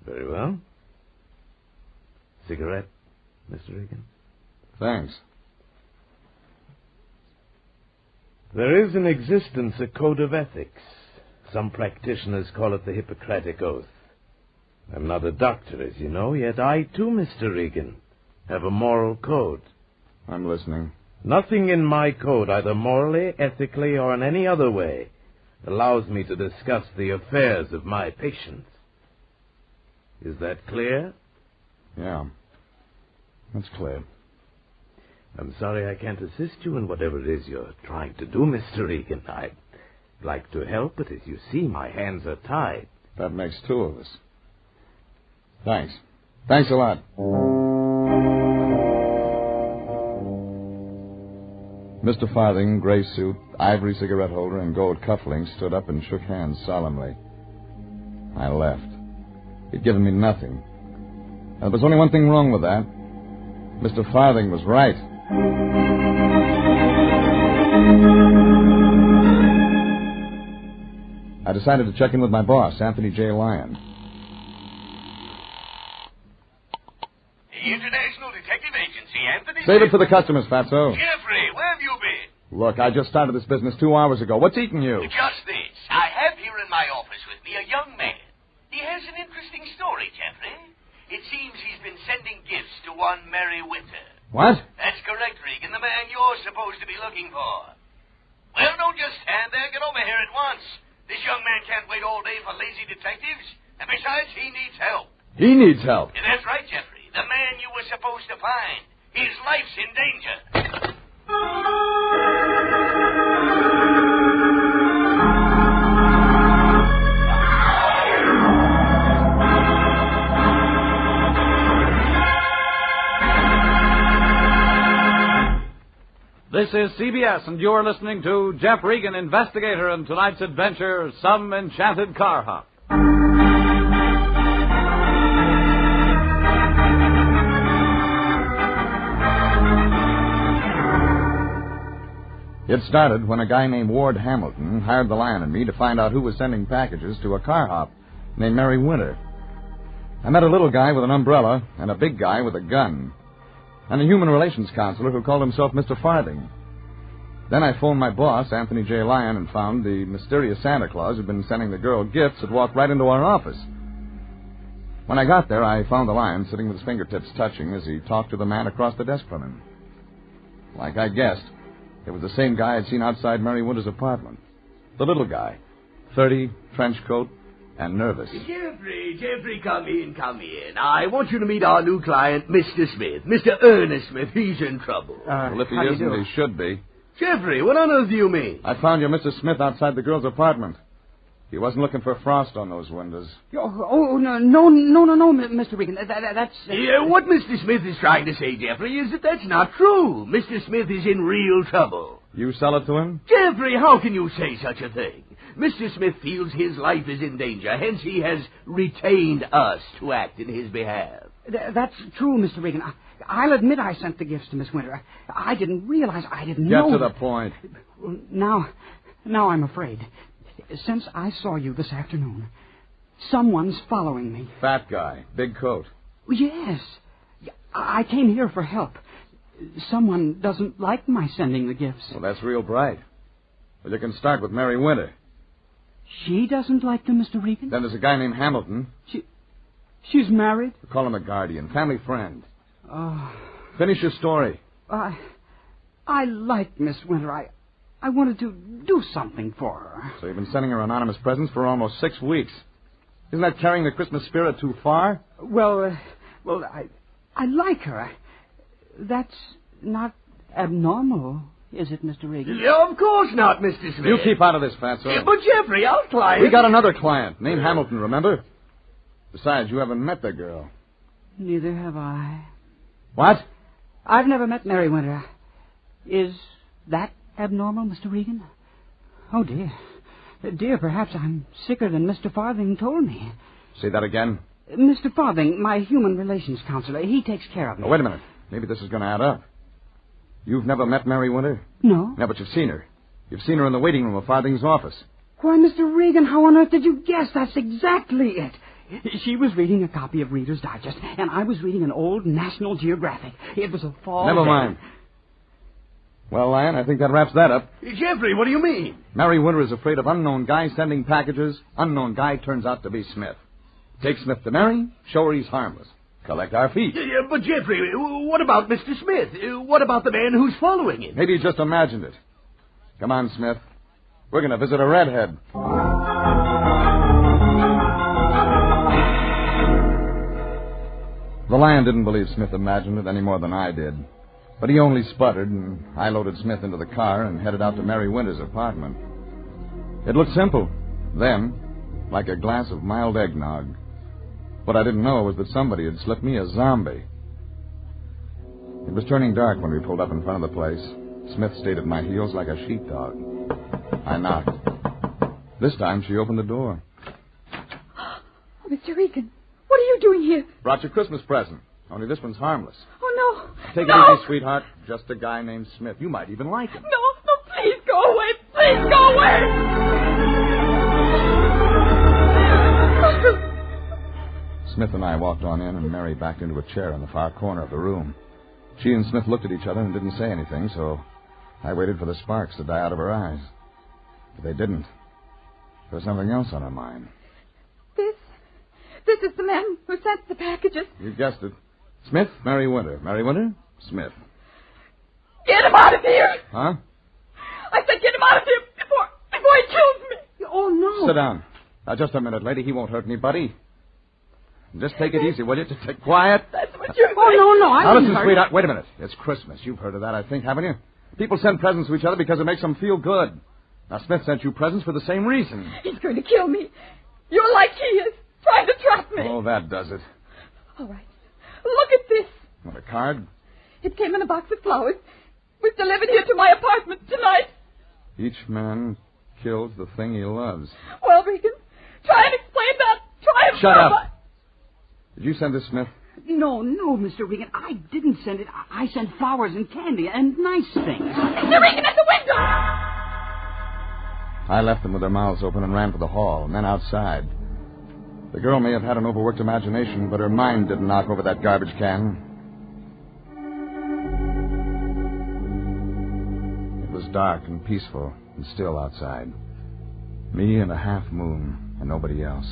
Very well. Cigarette, Mr. Regan? Thanks. There is in existence a code of ethics. Some practitioners call it the Hippocratic Oath. I'm not a doctor, as you know, yet I, too, Mr. Regan, have a moral code. I'm listening. Nothing in my code, either morally, ethically, or in any other way, allows me to discuss the affairs of my patients. Is that clear? Yeah. That's clear. I'm sorry I can't assist you in whatever it is you're trying to do, Mr. Regan. I'd like to help, but as you see, my hands are tied. That makes two of us. Thanks. Thanks a lot. Mr. Farthing, gray suit, ivory cigarette holder, and gold cufflinks, stood up and shook hands solemnly. I left. He'd given me nothing. And there was only one thing wrong with that. Mr. Farthing was right. I decided to check in with my boss, Anthony J. Lyon. The International Detective Agency, Anthony. Save it for the customers, Fatso. Jeffrey, where have you been? Look, I just started this business 2 hours ago. What's eating you? Just this. I have here in my office with me a young man. He has an interesting story, Jeffrey. It seems he's been sending gifts to one Mary Winter. What? That's correct, Regan, the man you're supposed to be looking for. Well, don't just stand there. Get over here at once. This young man can't wait all day for lazy detectives. And besides, he needs help. He needs help. And that's right, Jeffrey. The man you were supposed to find. His life's in danger. This is CBS, and you're listening to Jeff Regan, Investigator, and tonight's adventure, Some Enchanted Carhop. It started when a guy named Ward Hamilton hired the Lion and me to find out who was sending packages to a Carhop named Mary Winter. I met a little guy with an umbrella and a big guy with a gun, and a human relations counselor who called himself Mr. Farthing. Then I phoned my boss, Anthony J. Lyon, and found the mysterious Santa Claus who'd been sending the girl gifts had walked right into our office. When I got there, I found the Lion sitting with his fingertips touching as he talked to the man across the desk from him. Like I guessed, it was the same guy I'd seen outside Mary Winter's apartment. The little guy, 30, trench coat, and nervous. Jeffrey, come in. I want you to meet our new client, Mr. Smith. Mr. Ernest Smith. He's in trouble. Well, if he isn't, he should be. Jeffrey, what on earth do you mean? I found your Mr. Smith outside the girl's apartment. He wasn't looking for frost on those windows. Oh, no, Mr. Regan. That's... What Mr. Smith is trying to say, Jeffrey, is that that's not true. Mr. Smith is in real trouble. You sell it to him? Jeffrey, how can you say such a thing? Mr. Smith feels his life is in danger, hence he has retained us to act in his behalf. That's true, Mr. Regan. I'll admit I sent the gifts to Miss Winter. I didn't realize, I didn't know... Get to the point. Now I'm afraid. Since I saw you this afternoon, someone's following me. Fat guy, big coat. Yes. I came here for help. Someone doesn't like my sending the gifts. Well, that's real bright. Well, you can start with Mary Winter. She doesn't like them, Mr. Regan? Then there's a guy named Hamilton. She's married? We call him a guardian, family friend. Oh. Finish your story. I like Miss Winter. I wanted to do something for her. So you've been sending her anonymous presents for almost 6 weeks. Isn't that carrying the Christmas spirit too far? Well, I like her. That's not abnormal, is it, Mr. Regan? Yeah, of course not, Mr. Smith. You keep out of this, Fatso. Yeah, but, Jeffrey, our client... We got another client named Hamilton, remember? Besides, you haven't met the girl. Neither have I. What? I've never met Mary Winter. Is that abnormal, Mr. Regan? Oh, dear. Dear, perhaps I'm sicker than Mr. Farthing told me. Say that again? Mr. Farthing, my human relations counselor, he takes care of me. Oh, wait a minute. Maybe this is going to add up. You've never met Mary Winter? No. No, but you've seen her. You've seen her in the waiting room of Farthing's office. Why, Mr. Regan, how on earth did you guess? That's exactly it. She was reading a copy of Reader's Digest, and I was reading an old National Geographic. It was a fall Never day. mind. Well, Lion, I think that wraps that up. Jeffrey, what do you mean? Mary Winter is afraid of unknown guy sending packages. Unknown guy turns out to be Smith. Take Smith to Mary, show her he's harmless. Collect our fee. But, Jeffrey, what about Mr. Smith? What about the man who's following him? Maybe he just imagined it. Come on, Smith. We're going to visit a redhead. The Lion didn't believe Smith imagined it any more than I did. But he only sputtered, and I loaded Smith into the car and headed out to Mary Winter's apartment. It looked simple, then, like a glass of mild eggnog. What I didn't know was that somebody had slipped me a zombie. It was turning dark when we pulled up in front of the place. Smith stayed at my heels like a sheepdog. I knocked. This time she opened the door. Oh, Mr. Regan, what are you doing here? Brought your Christmas present. Only this one's harmless. Oh, no. Take No. it easy, sweetheart. Just a guy named Smith. You might even like him. No, please go away. Please go away. Smith and I walked on in, and Mary backed into a chair in the far corner of the room. She and Smith looked at each other and didn't say anything, so I waited for the sparks to die out of her eyes. But they didn't. There was something else on her mind. This is the man who sent the packages. You guessed it. Smith, Mary Winter. Mary Winter, Smith. Get him out of here. Huh? I said get him out of here before he kills me. Oh, no. Sit down. Now, just a minute, lady. He won't hurt anybody. Just take it easy, will you? Just take quiet. That's what you're Oh, no, I Now, didn't listen, hurt sweetheart. Wait a minute. It's Christmas. You've heard of that, I think, haven't you? People send presents to each other because it makes them feel good. Now, Smith sent you presents for the same reason. He's going to kill me. You're like he is, trying to trap me. Oh, that does it. All right. Look at this. What, a card? It came in a box of flowers. Was delivered here to my apartment tonight. Each man kills the thing he loves. Well, Regan, try and explain that. Try and Shut prove up. Did you send this, Smith? No, Mr. Regan. I didn't send it. I sent flowers and candy and nice things. Mr. Regan, at the window! I left them with their mouths open and ran for the hall, and then outside. The girl may have had an overworked imagination, but her mind didn't knock over that garbage can. It was dark and peaceful and still outside. Me and a half moon, and nobody else.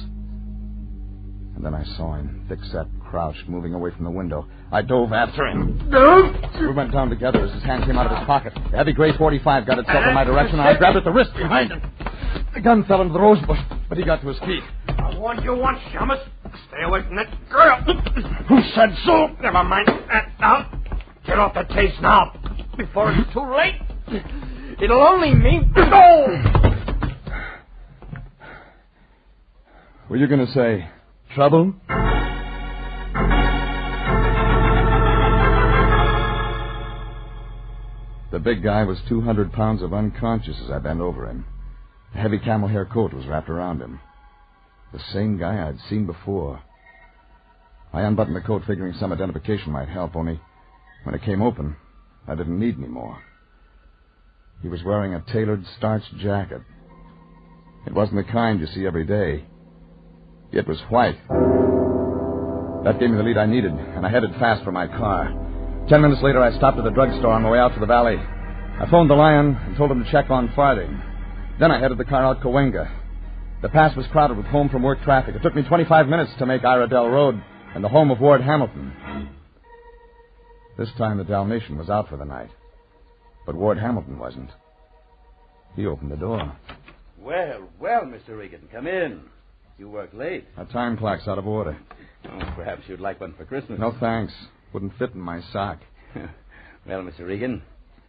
And then I saw him, thick-set, crouched, moving away from the window. I dove after him. We went down together as his hand came out of his pocket. The heavy gray .45 got itself in my direction, and I grabbed at the wrist behind him. The gun fell into the rose bush, but he got to his feet. I warned you once, Shamus. Stay away from that girl. Who said so? Never mind that now. Get off the case now, before it's too late. It'll only mean go. Were you going to say trouble? The big guy was 200 pounds of unconscious as I bent over him. A heavy camel hair coat was wrapped around him. The same guy I'd seen before. I unbuttoned the coat figuring some identification might help, only when it came open, I didn't need any more. He was wearing a tailored starched jacket. It wasn't the kind you see every day. It was white. That gave me the lead I needed, and I headed fast for my car. 10 minutes later, I stopped at the drugstore on my way out to the valley. I phoned the Lion and told him to check on Farthing. Then I headed the car out Cahuenga. The pass was crowded with home-from-work traffic. It took me 25 minutes to make Iredell Road and the home of Ward Hamilton. This time the Dalmatian was out for the night. But Ward Hamilton wasn't. He opened the door. Well, Mr. Regan, come in. You work late. Our time clock's out of order. Oh, perhaps you'd like one for Christmas. No, thanks. Wouldn't fit in my sock. Well, Mr. Regan,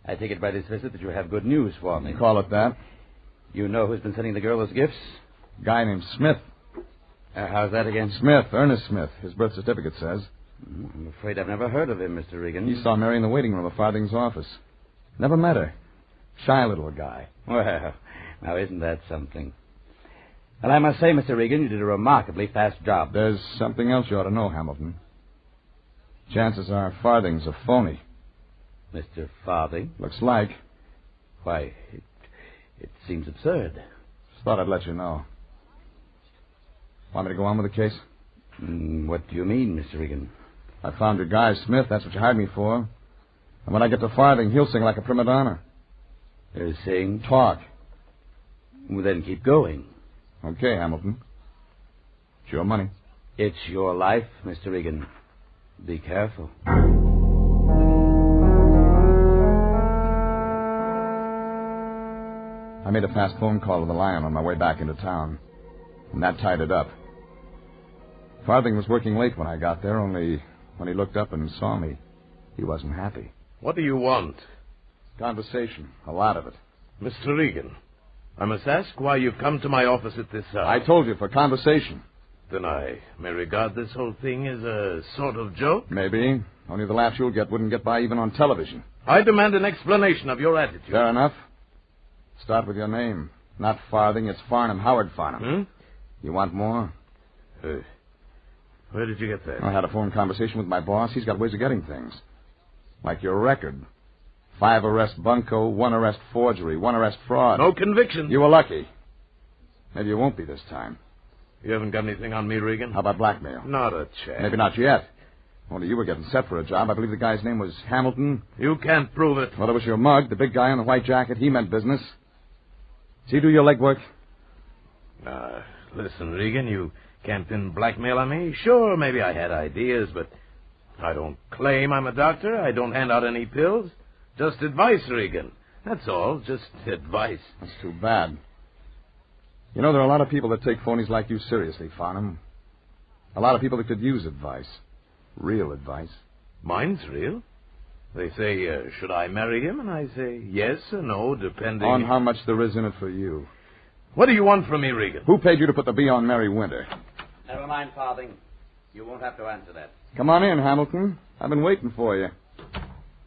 I take it by this visit that you have good news for me. Call it that. You know who's been sending the girl those gifts? A guy named Smith. How's that again? Smith, Ernest Smith. His birth certificate says. I'm afraid I've never heard of him, Mr. Regan. He saw Mary in the waiting room of Farthing's office. Never met her. Shy little guy. Well, now isn't that something? Well, I must say, Mr. Regan, you did a remarkably fast job. There's something else you ought to know, Hamilton. Chances are Farthing's a phony. Mr. Farthing? Looks like. Why, it seems absurd. Just thought I'd let you know. Want me to go on with the case? What do you mean, Mr. Regan? I found your guy, Smith. That's what you hired me for. And when I get to Farthing, he'll sing like a prima donna. Sing? Talk. Well, then keep going. Okay, Hamilton. It's your money. It's your life, Mr. Regan. Be careful. I made a fast phone call to the Lion on my way back into town, and that tied it up. Farthing was working late when I got there, only when he looked up and saw me, he wasn't happy. What do you want? Conversation, a lot of it. Mr. Regan, I must ask why you've come to my office at this hour. I told you, for conversation. Then I may regard this whole thing as a sort of joke? Maybe. Only the laughs you'll get wouldn't get by even on television. I demand an explanation of your attitude. Fair enough. Start with your name. Not Farthing, it's Farnham, Howard Farnham. You want more? Where did you get that? I had a phone conversation with my boss. He's got ways of getting things. Like your record. 5 arrest bunco, 1 arrest forgery, 1 arrest fraud. No conviction. You were lucky. Maybe you won't be this time. You haven't got anything on me, Regan? How about blackmail? Not a chance. Maybe not yet. Only you were getting set for a job. I believe the guy's name was Hamilton. You can't prove it. Well, it was your mug, the big guy in the white jacket. He meant business. Does he do your legwork? Listen, Regan, you can't pin blackmail on me. Sure, maybe I had ideas, but I don't claim I'm a doctor. I don't hand out any pills. Just advice, Regan. That's all. Just advice. That's too bad. You know, there are a lot of people that take phonies like you seriously, Farnham. A lot of people that could use advice. Real advice. Mine's real. They say, should I marry him? And I say yes or no, depending... On how much there is in it for you. What do you want from me, Regan? Who paid you to put the B on Mary Winter? Never mind, Farthing. You won't have to answer that. Come on in, Hamilton. I've been waiting for you.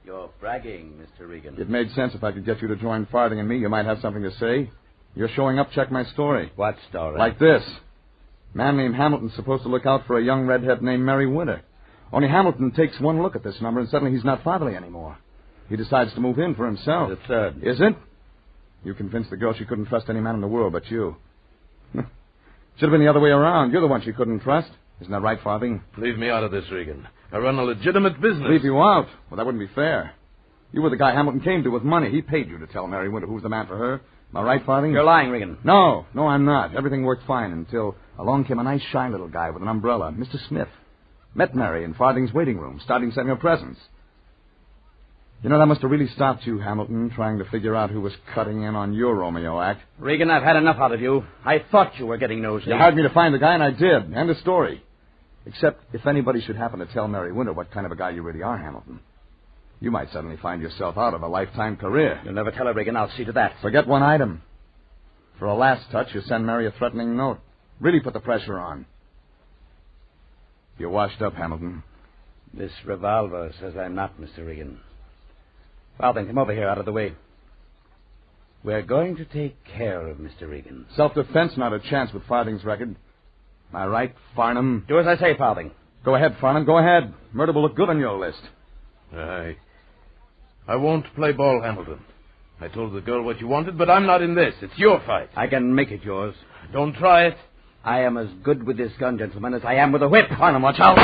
You're bragging, Mr. Regan. It made sense if I could get you to join Farthing and me. You might have something to say. You're showing up. Check my story. What story? Like this. Man named Hamilton's supposed to look out for a young redhead named Mary Winter. Only Hamilton takes one look at this number, and suddenly he's not fatherly anymore. He decides to move in for himself. The third. Is it? You convinced the girl she couldn't trust any man in the world but you. Should have been the other way around. You're the one she couldn't trust. Isn't that right, Farthing? Leave me out of this, Regan. I run a legitimate business. Leave you out? Well, that wouldn't be fair. You were the guy Hamilton came to with money. He paid you to tell Mary Winter who was the man for her. Am I right, Farthing? You're lying, Regan. No, I'm not. Everything worked fine until along came a nice, shy little guy with an umbrella, Mr. Smith. Met Mary in Farthing's waiting room, starting sending her presents. You know, that must have really stopped you, Hamilton, trying to figure out who was cutting in on your Romeo act. Regan, I've had enough out of you. I thought you were getting nosy. You hired me to find the guy, and I did. End of story. Except if anybody should happen to tell Mary Winter what kind of a guy you really are, Hamilton, you might suddenly find yourself out of a lifetime career. You'll never tell her, Regan. I'll see to that. Forget one item. For a last touch, you send Mary a threatening note. Really put the pressure on. You're washed up, Hamilton. This revolver says I'm not, Mr. Regan. Farthing, come over here, out of the way. We're going to take care of Mr. Regan. Self-defense, not a chance with Farthing's record. Am I right, Farnham? Do as I say, Farthing. Go ahead, Farnham, go ahead. Murder will look good on your list. I won't play ball, Hamilton. I told the girl what you wanted, but I'm not in this. It's your fight. I can make it yours. Don't try it. I am as good with this gun, gentlemen, as I am with a whip. Farnham, watch out.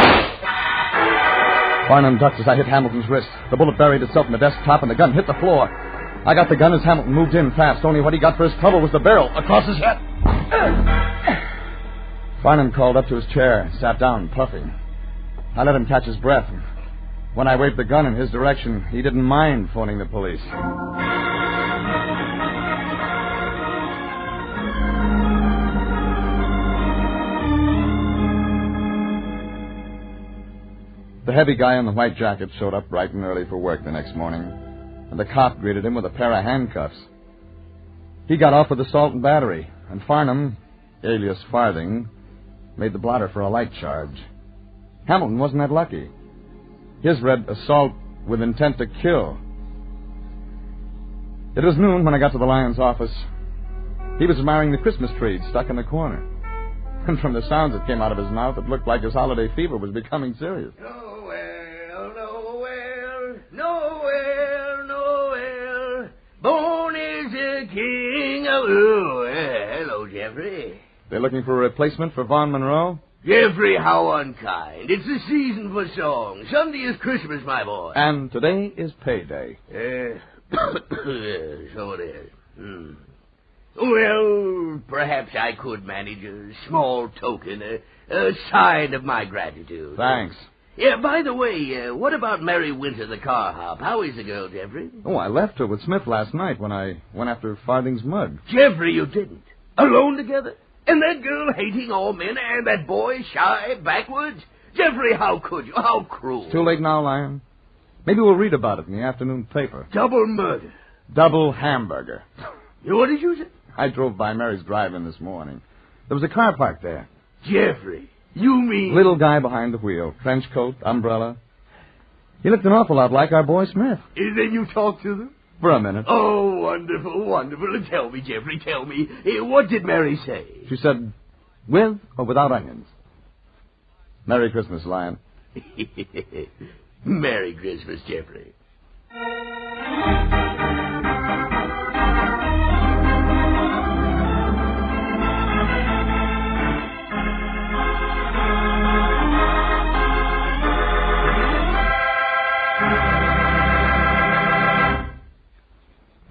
Farnham ducked as I hit Hamilton's wrist. The bullet buried itself in the desk top, and the gun hit the floor. I got the gun as Hamilton moved in fast. Only what he got for his trouble was the barrel across his head. Farnham crawled up to his chair, sat down, puffing. I let him catch his breath. When I waved the gun in his direction, he didn't mind phoning the police. The heavy guy in the white jacket showed up bright and early for work the next morning, and the cop greeted him with a pair of handcuffs. He got off with assault and battery, and Farnham, alias Farthing, made the blotter for a light charge. Hamilton wasn't that lucky. His read assault with intent to kill. It was noon when I got to the Lion's office. He was admiring the Christmas tree stuck in the corner. And from the sounds that came out of his mouth, it looked like his holiday fever was becoming serious. Nowhere. Born is the king of... Oh, hello, Jeffrey. They're looking for a replacement for Vaughn Monroe? Jeffrey, how unkind. It's the season for songs. Sunday is Christmas, my boy. And today is payday. So it is. Well, perhaps I could manage a small token, a sign of my gratitude. Thanks. Yeah, by the way, what about Mary Winter, the Carhop? How is the girl, Jeffrey? Oh, I left her with Smith last night when I went after Farthing's mug. Jeffrey, you didn't. Alone together? And that girl hating all men, and that boy shy, backwards? Jeffrey, how could you? How cruel. It's too late now, Lion. Maybe we'll read about it in the afternoon paper. Double murder. Double hamburger. What did you say? I drove by Mary's drive-in this morning. There was a car parked there. Jeffrey, you mean... Little guy behind the wheel. Trench coat, umbrella. He looked an awful lot like our boy Smith. Then you talked to them? For a minute. Oh, wonderful, wonderful. Tell me, Jeffrey, tell me. What did Mary say? She said, with or without onions. Merry Christmas, Lion. Merry Christmas, Jeffrey.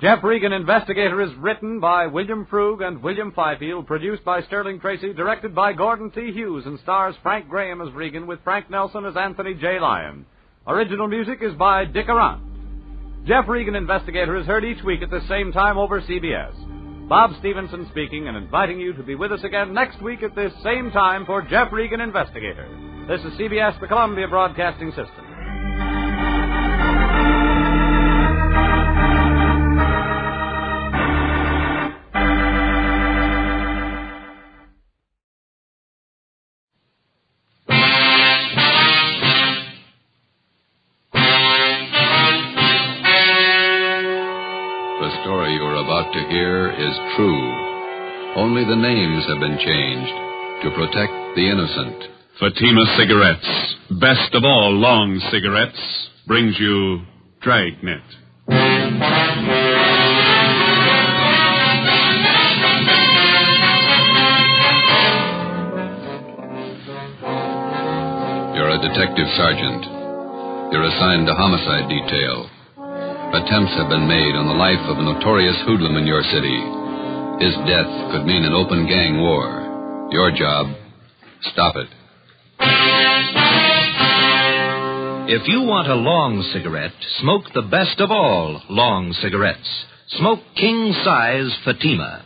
Jeff Regan, Investigator, is written by William Frug and William Fifield, produced by Sterling Tracy, directed by Gordon T. Hughes, and stars Frank Graham as Regan with Frank Nelson as Anthony J. Lyon. Original music is by Dick Arant. Jeff Regan, Investigator, is heard each week at the same time over CBS. Bob Stevenson speaking and inviting you to be with us again next week at this same time for Jeff Regan, Investigator. This is CBS, the Columbia Broadcasting System. The story you're about to hear is true. Only the names have been changed to protect the innocent. Fatima Cigarettes, best of all long cigarettes, brings you Dragnet. You're a detective sergeant. You're assigned to homicide detail. Attempts have been made on the life of a notorious hoodlum in your city. His death could mean an open gang war. Your job, stop it. If you want a long cigarette, smoke the best of all long cigarettes. Smoke king-size Fatima.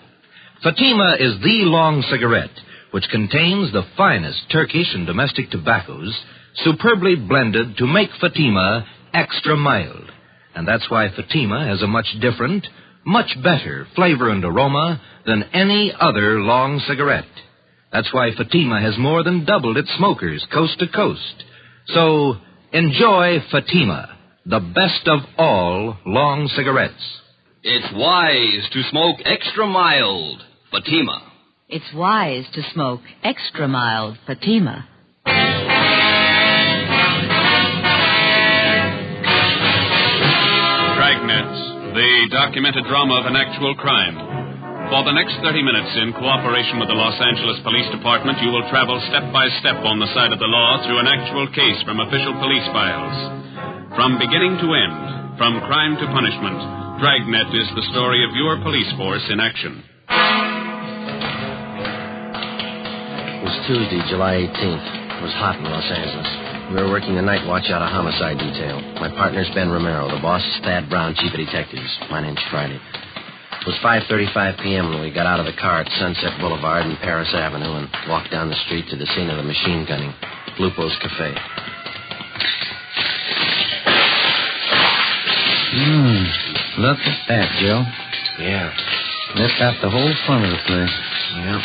Fatima is the long cigarette, which contains the finest Turkish and domestic tobaccos, superbly blended to make Fatima extra mild. And that's why Fatima has a much different, much better flavor and aroma than any other long cigarette. That's why Fatima has more than doubled its smokers coast to coast. So, enjoy Fatima, the best of all long cigarettes. It's wise to smoke extra mild Fatima. It's wise to smoke extra mild Fatima. Dragnet, the documented drama of an actual crime. For the next 30 minutes, in cooperation with the Los Angeles Police Department, you will travel step by step on the side of the law through an actual case from official police files. From beginning to end, from crime to punishment, Dragnet is the story of your police force in action. It was Tuesday, July 18th. It was hot in Los Angeles. We were working a night watch out of homicide detail. My partner's Ben Romero. The boss is Thad Brown, chief of detectives. My name's Friday. It was 5:35 p.m. when we got out of the car at Sunset Boulevard and Paris Avenue and walked down the street to the scene of the machine gunning, Lupo's Cafe. Look at that, Joe. Yeah. Lift out the whole front of the place. Yeah.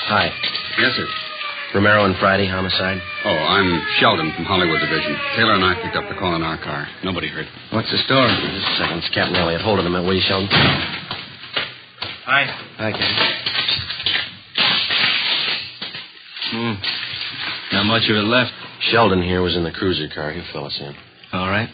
Hi. Yes, sir. Romero and Friday, homicide. Oh, I'm Sheldon from Hollywood Division. Taylor and I picked up the call in our car. Nobody hurt. What's the story? Just a second. It's Captain Elliott. Hold it a minute, will you, Sheldon? Hi. Hi, Captain. Not much of it left. Sheldon here was in the cruiser car. He'll fill us in. All right.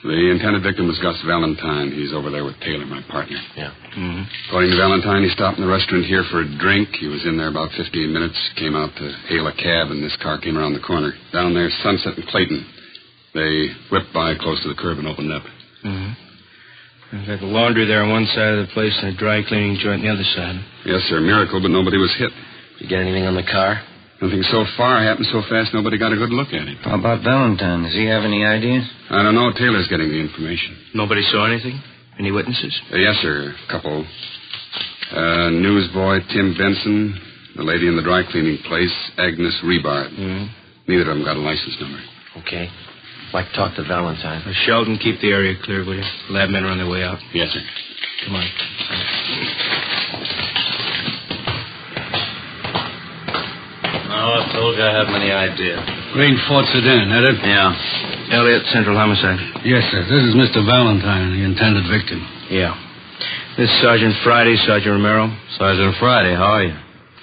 The intended victim was Gus Valentine. He's over there with Taylor, my partner. Yeah. Mm-hmm. According to Valentine, he stopped in the restaurant here for a drink. He was in there about 15 minutes, came out to hail a cab, and this car came around the corner. Down there, Sunset and Clayton. They whipped by close to the curb and opened up. Mm-hmm. I've got the laundry there on one side of the place and a dry cleaning joint on the other side. Yes, sir, miracle, but nobody was hit. You get anything on the car? Nothing so far. Happened so fast, nobody got a good look at it. How about Valentine? Does he have any ideas? I don't know. Taylor's getting the information. Nobody saw anything? Any witnesses? Yes, sir. A couple. Newsboy Tim Benson, the lady in the dry cleaning place, Agnes Rebard. Mm-hmm. Neither of them got a license number. Okay. Like to talk to Valentine. Sheldon, keep the area clear, will you? Lab men are on their way out. Yes, sir. Come on. Oh, I told you I have many ideas. Green-Fort sedan, that it? Yeah. Elliott, Central Homicide. Yes, sir. This is Mr. Valentine, the intended victim. Yeah. This is Sergeant Friday, Sergeant Romero. Sergeant Friday, how are you?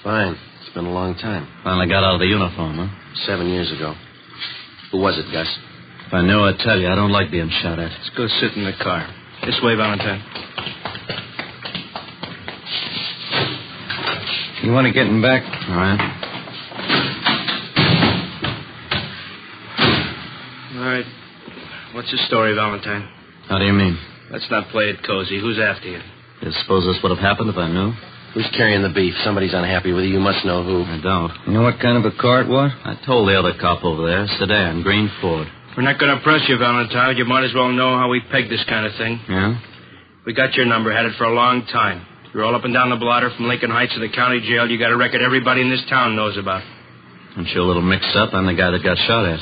Fine. It's been a long time. Finally got out of the uniform, huh? 7 years ago. Who was it, Gus? If I knew, I'd tell you. I don't like being shot at. Let's go sit in the car. This way, Valentine. You want to get him back? All right. All right. What's the story, Valentine? How do you mean? Let's not play it cozy. Who's after you? You suppose this would have happened if I knew? Who's carrying the beef? Somebody's unhappy with you. You must know who. I don't. You know what kind of a car it was? I told the other cop over there. Sedan, green Ford. We're not going to press you, Valentine. You might as well know how we peg this kind of thing. Yeah? We got your number. Had it for a long time. You're all up and down the blotter from Lincoln Heights to the county jail. You got a record everybody in this town knows about. Aren't you a little mixed up? I'm the guy that got shot at.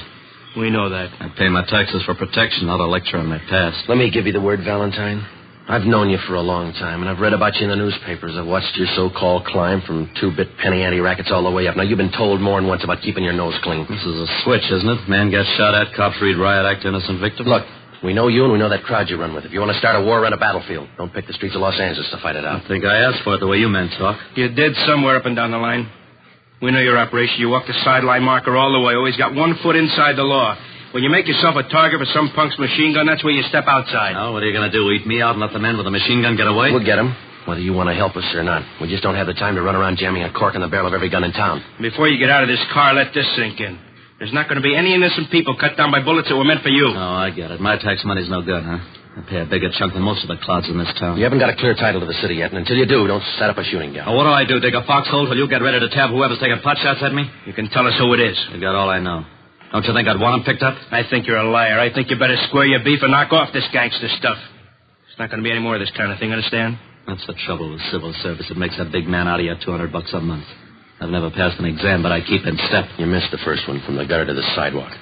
We know that. I pay my taxes for protection, not a lecture on my past. Let me give you the word, Valentine. I've known you for a long time, and I've read about you in the newspapers. I've watched your so-called climb from two-bit penny ante rackets all the way up. Now, you've been told more than once about keeping your nose clean. This is a switch, isn't it? Man gets shot at, cops read riot act, innocent victim. Look, we know you and we know that crowd you run with. If you want to start a war, run a battlefield. Don't pick the streets of Los Angeles to fight it out. I think I asked for it the way you men talk. You did somewhere up and down the line. We know your operation. You walk the sideline marker all the way. Always got 1 foot inside the law. When you make yourself a target for some punk's machine gun, that's where you step outside. Oh, what are you going to do, eat me out and let the men with the machine gun get away? We'll get him, whether you want to help us or not. We just don't have the time to run around jamming a cork in the barrel of every gun in town. Before you get out of this car, let this sink in. There's not going to be any innocent people cut down by bullets that were meant for you. Oh, I get it. My tax money's no good, huh? I pay a bigger chunk than most of the clouds in this town. You haven't got a clear title to the city yet, and until you do, don't set up a shooting gallery. Oh, what do I do, dig a foxhole till you get ready to tab whoever's taking pot shots at me? You can tell us who it is. You got all I know. Don't you think I'd want him picked up? I think you're a liar. I think you better square your beef and knock off this gangster stuff. There's not going to be any more of this kind of thing, understand? That's the trouble with civil service. It makes a big man out of you $200 a month. I've never passed an exam, but I keep in step. You missed the first one, from the gutter to the sidewalk.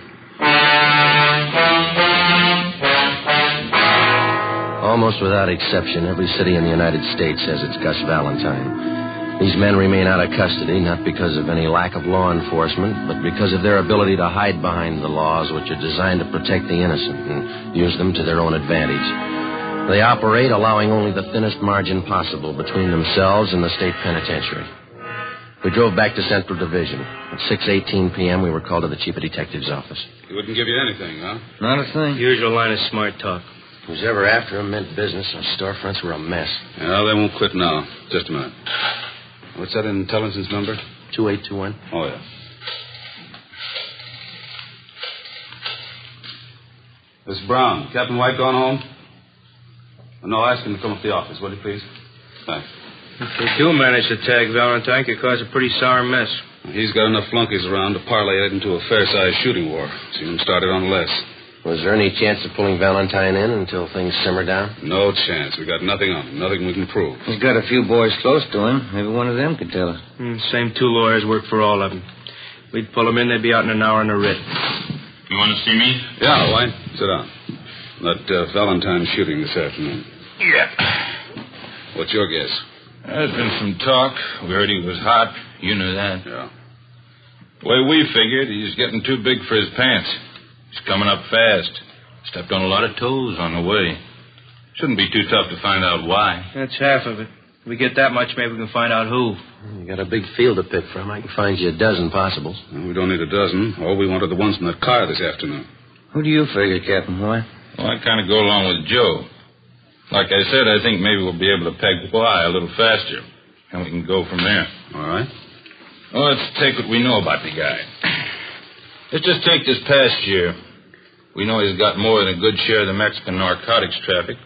Almost without exception, every city in the United States has its Gus Valentine. These men remain out of custody, not because of any lack of law enforcement, but because of their ability to hide behind the laws which are designed to protect the innocent and use them to their own advantage. They operate allowing only the thinnest margin possible between themselves and the state penitentiary. We drove back to Central Division. At 6:18 p.m., we were called to the chief of detective's office. He wouldn't give you anything, huh? Not a thing. Usual line of smart talk. Who's ever after him meant business. Our storefronts were a mess. Yeah, they won't quit now. Just a minute. What's that intelligence number? 2821. Oh, yeah. Miss Brown, Captain White gone home? No, ask him to come up to the office, will you, please? Thanks. If they do manage to tag Valentine, it could cause a pretty sour mess. He's got enough flunkies around to parlay it into a fair-sized shooting war. Seen him started on less. Was there any chance of pulling Valentine in until things simmer down? No chance. We got nothing on him. Nothing we can prove. He's got a few boys close to him. Maybe one of them could tell us. Same two lawyers work for all of them. We'd pull them in, they'd be out in an hour on a writ. You want to see me? Yeah, White. Sit down. That Valentine shooting this afternoon. Yeah. What's your guess? There's been some talk. We heard he was hot. You knew that. Yeah. The way we figured, he's getting too big for his pants. He's coming up fast. Stepped on a lot of toes on the way. Shouldn't be too tough to find out why. That's half of it. If we get that much, maybe we can find out who. You got a big field to pick from. I can find you a dozen possibles. Well, we don't need a dozen. All we want are the ones from that car this afternoon. Who do you figure, Captain White? Well, I kind of go along with Joe. Like I said, I think maybe we'll be able to peg Y a little faster. And we can go from there. All right. Well, let's take what we know about the guy. Let's just take this past year. We know he's got more than a good share of the Mexican narcotics traffic.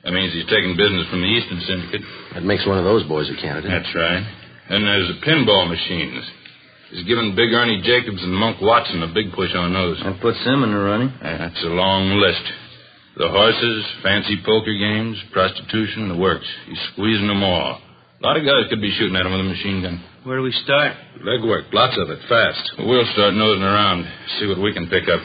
That means he's taking business from the Eastern Syndicate. That makes one of those boys a candidate. That's right. And there's the pinball machines. He's given Big Ernie Jacobs and Monk Watson a big push on those. That puts them in the running. That's a long list. The horses, fancy poker games, prostitution, the works. He's squeezing them all. A lot of guys could be shooting at him with a machine gun. Where do we start? Legwork. Lots of it. Fast. We'll start nosing around, see what we can pick up.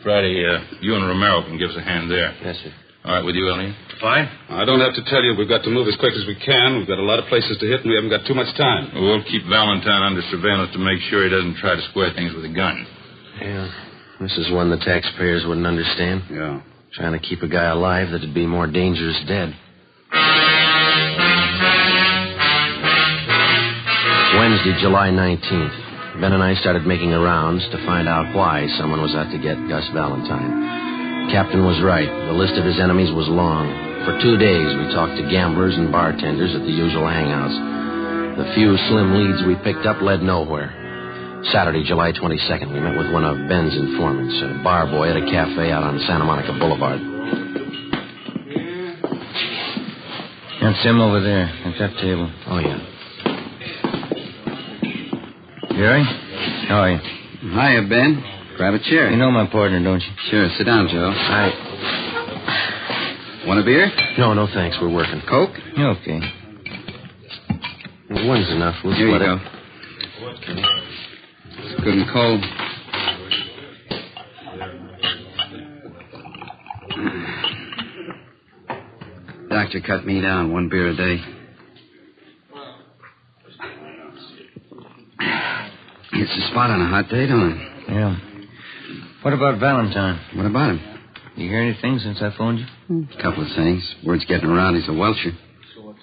Friday, you and Romero can give us a hand there. Yes, sir. All right with you, Elliot? Fine. I don't have to tell you. We've got to move as quick as we can. We've got a lot of places to hit, and we haven't got too much time. We'll keep Valentine under surveillance to make sure he doesn't try to square things with a gun. Yeah. This is one the taxpayers wouldn't understand. Yeah. Trying to keep a guy alive that'd be more dangerous dead. Wednesday, July 19th. Ben and I started making the rounds to find out why someone was out to get Gus Valentine. Captain was right. The list of his enemies was long. For 2 days, we talked to gamblers and bartenders at the usual hangouts. The few slim leads we picked up led nowhere. Saturday, July 22nd, we met with one of Ben's informants, a bar boy at a cafe out on Santa Monica Boulevard. That's him over there at that table. Oh, yeah. Jerry? How are you? Hiya, Ben. Grab a chair. You know my partner, don't you? Sure. Sit down, Joe. Hi. Want a beer? No, thanks. We're working. Coke? Okay. Well, one's enough. We'll Here you split go. it. It's good and cold. Doctor cut me down 1 beer a day. It's a spot on a hot day, don't it? Yeah. What about Valentine? What about him? You hear anything since I phoned you? A couple of things. Word's getting around he's a welcher.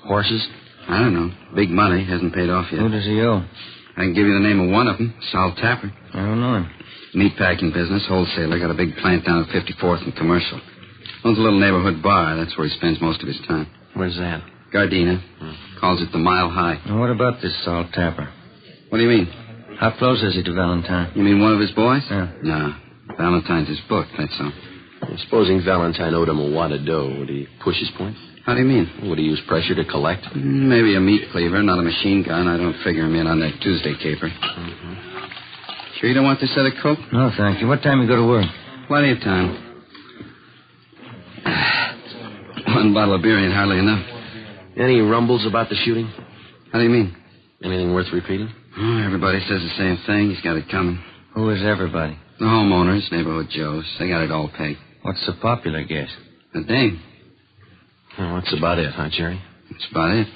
Horses? I don't know. Big money. Hasn't paid off yet. Who does he owe? I can give you the name of one of them. Sal Tapper. I don't know him. Meatpacking business, wholesaler. Got a big plant down at 54th and Commercial. Owns a little neighborhood bar. That's where he spends most of his time. Where's that? Gardena. Calls it the Mile High. And what about this Sal Tapper? What do you mean? How close is he to Valentine? You mean one of his boys? Yeah. No. Valentine's his book, that's all. Supposing Valentine owed him a wad of dough, would he push his point? How do you mean? Would he use pressure to collect? Maybe a meat cleaver, not a machine gun. I don't figure him in on that Tuesday caper. Sure you don't want this other Coke? No, thank you. What time you go to work? Plenty of time. 1 bottle of beer ain't hardly enough. Any rumbles about the shooting? How do you mean? Anything worth repeating? Oh, everybody says the same thing. He's got it coming. Who is everybody? The homeowners, neighborhood Joes. They got it all pegged. What's the popular guess? The dame. Well, that's about it, huh, Jerry? That's about it.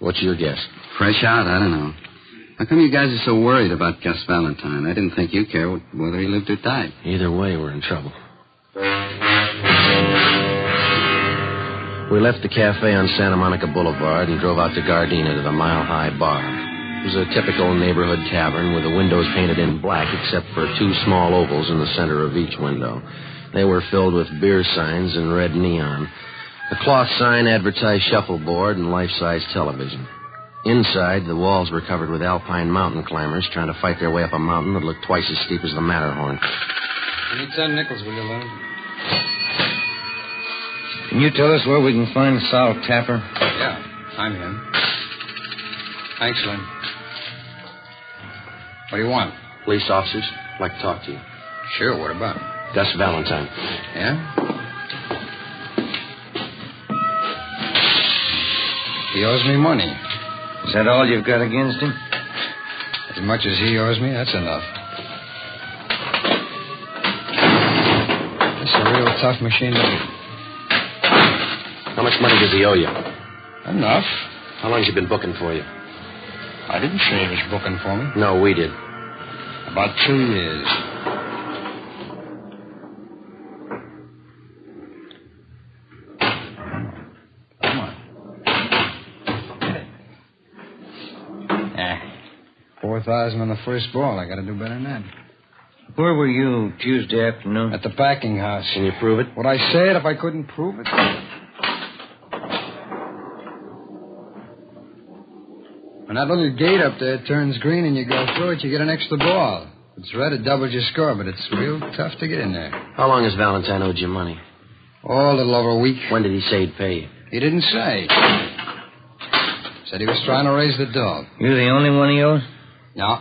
What's your guess? Fresh out? I don't know. How come you guys are so worried about Gus Valentine? I didn't think you cared whether he lived or died. Either way, we're in trouble. We left the cafe on Santa Monica Boulevard and drove out to Gardena to the Mile High Bar. It was a typical neighborhood tavern with the windows painted in black except for two small ovals in the center of each window. They were filled with beer signs in red neon. A cloth sign advertised shuffleboard and life-size television. Inside, the walls were covered with alpine mountain climbers trying to fight their way up a mountain that looked twice as steep as the Matterhorn. Give me 10 nickels, will you, Lou? Can you tell us where we can find Sal Tapper? Yeah, I'm him. Thanks, Lynn. What do you want? Police officers. I'd like to talk to you. Sure, what about? Gus Valentine. Yeah? He owes me money. Is that all you've got against him? As much as he owes me, that's enough. It's a real tough machine to beat. How much money does he owe you? Enough. How long has he been booking for you? I didn't say he was booking for me. No, we did. About 2 years. Come on. 4,000 on the first ball. I got to do better than that. Where were you Tuesday afternoon? At the packing house. Can you prove it? Would I say it if I couldn't prove it? When that little gate up there turns green and you go through it, you get an extra ball. If it's red, it doubles your score, but it's real tough to get in there. How long has Valentine owed you money? Oh, a little over a week. When did he say he'd pay you? He didn't say. Said he was trying to raise the dog. You're the only one he owes? No.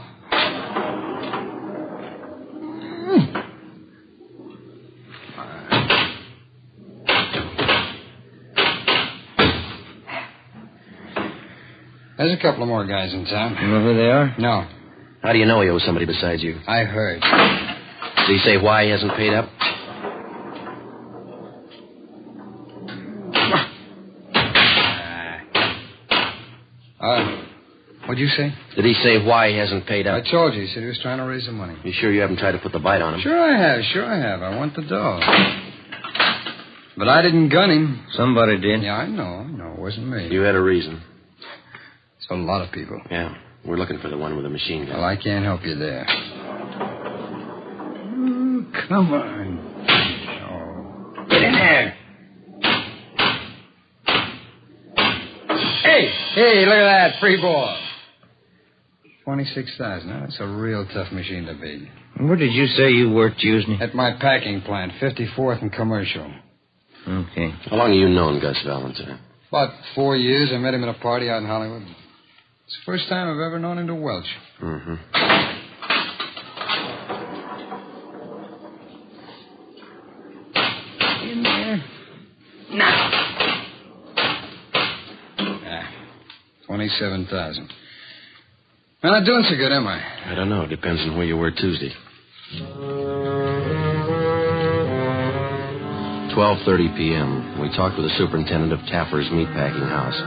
There's a couple of more guys in town. You know who they are? No. How do you know he owes somebody besides you? I heard. Did he say why he hasn't paid up? What'd you say? Did he say why he hasn't paid up? I told you. He said he was trying to raise the money. You sure you haven't tried to put the bite on him? Sure I have. I want the dog. But I didn't gun him. Somebody did. Yeah, I know. It wasn't me. You had a reason. It's a lot of people. Yeah. We're looking for the one with the machine gun. Well, I can't help you there. Oh, come on. Oh. Get in there. Hey, look at that. Free ball. 26,000. Now, that's a real tough machine to beat. Where did you say you worked Tuesday? At my packing plant, 54th and Commercial. Okay. How long have you known Gus Valentine? About 4 years. I met him at a party out in Hollywood. It's the first time I've ever known him to welch. Mm-hmm. In there. Now. 27,000. I'm not doing so good, am I? I don't know. It depends on where you were Tuesday. 12:30 p.m. We talked with the superintendent of Tapper's meatpacking house.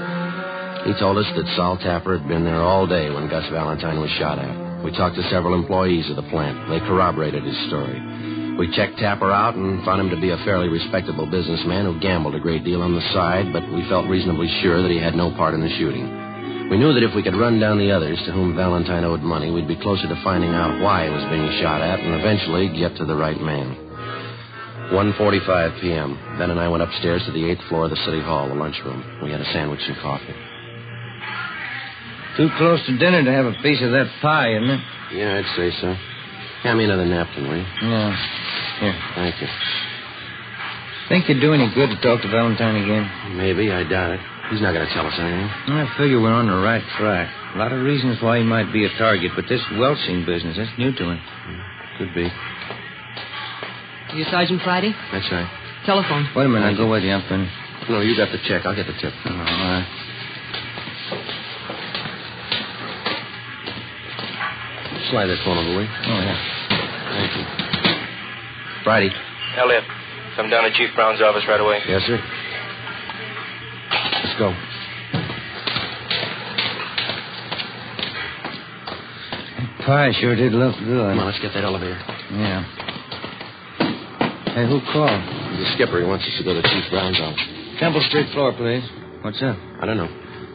He told us that Sol Tapper had been there all day when Gus Valentine was shot at. We talked to several employees of the plant. They corroborated his story. We checked Tapper out and found him to be a fairly respectable businessman who gambled a great deal on the side, but we felt reasonably sure that he had no part in the shooting. We knew that if we could run down the others to whom Valentine owed money, we'd be closer to finding out why he was being shot at and eventually get to the right man. 1:45 p.m. Ben and I went upstairs to the 8th floor of the city hall, the lunchroom. We had a sandwich and coffee. Too close to dinner to have a piece of that pie, isn't it? Yeah, I'd say so. Hand me another napkin, will you? No. Here. Thank you. Think it'd do any good to talk to Valentine again? Maybe. I doubt it. He's not going to tell us anything. I figure we're on the right track. A lot of reasons why he might be a target, but this welching business, that's new to him. Could be. You Sergeant Friday? That's right. Telephone. Wait a minute. I'll go with you. I'm finished. No, you got the check. I'll get the tip. Oh, all right. Slide that phone over, will you? Oh, yeah. Thank you. Friday. Elliot, come down to Chief Brown's office right away. Yes, sir. Let's go. pie sure did look good. Come on, let's get that elevator. Yeah. Hey, who called? The skipper. He wants us to go to Chief Brown's office. Temple Street floor, please. What's up? I don't know.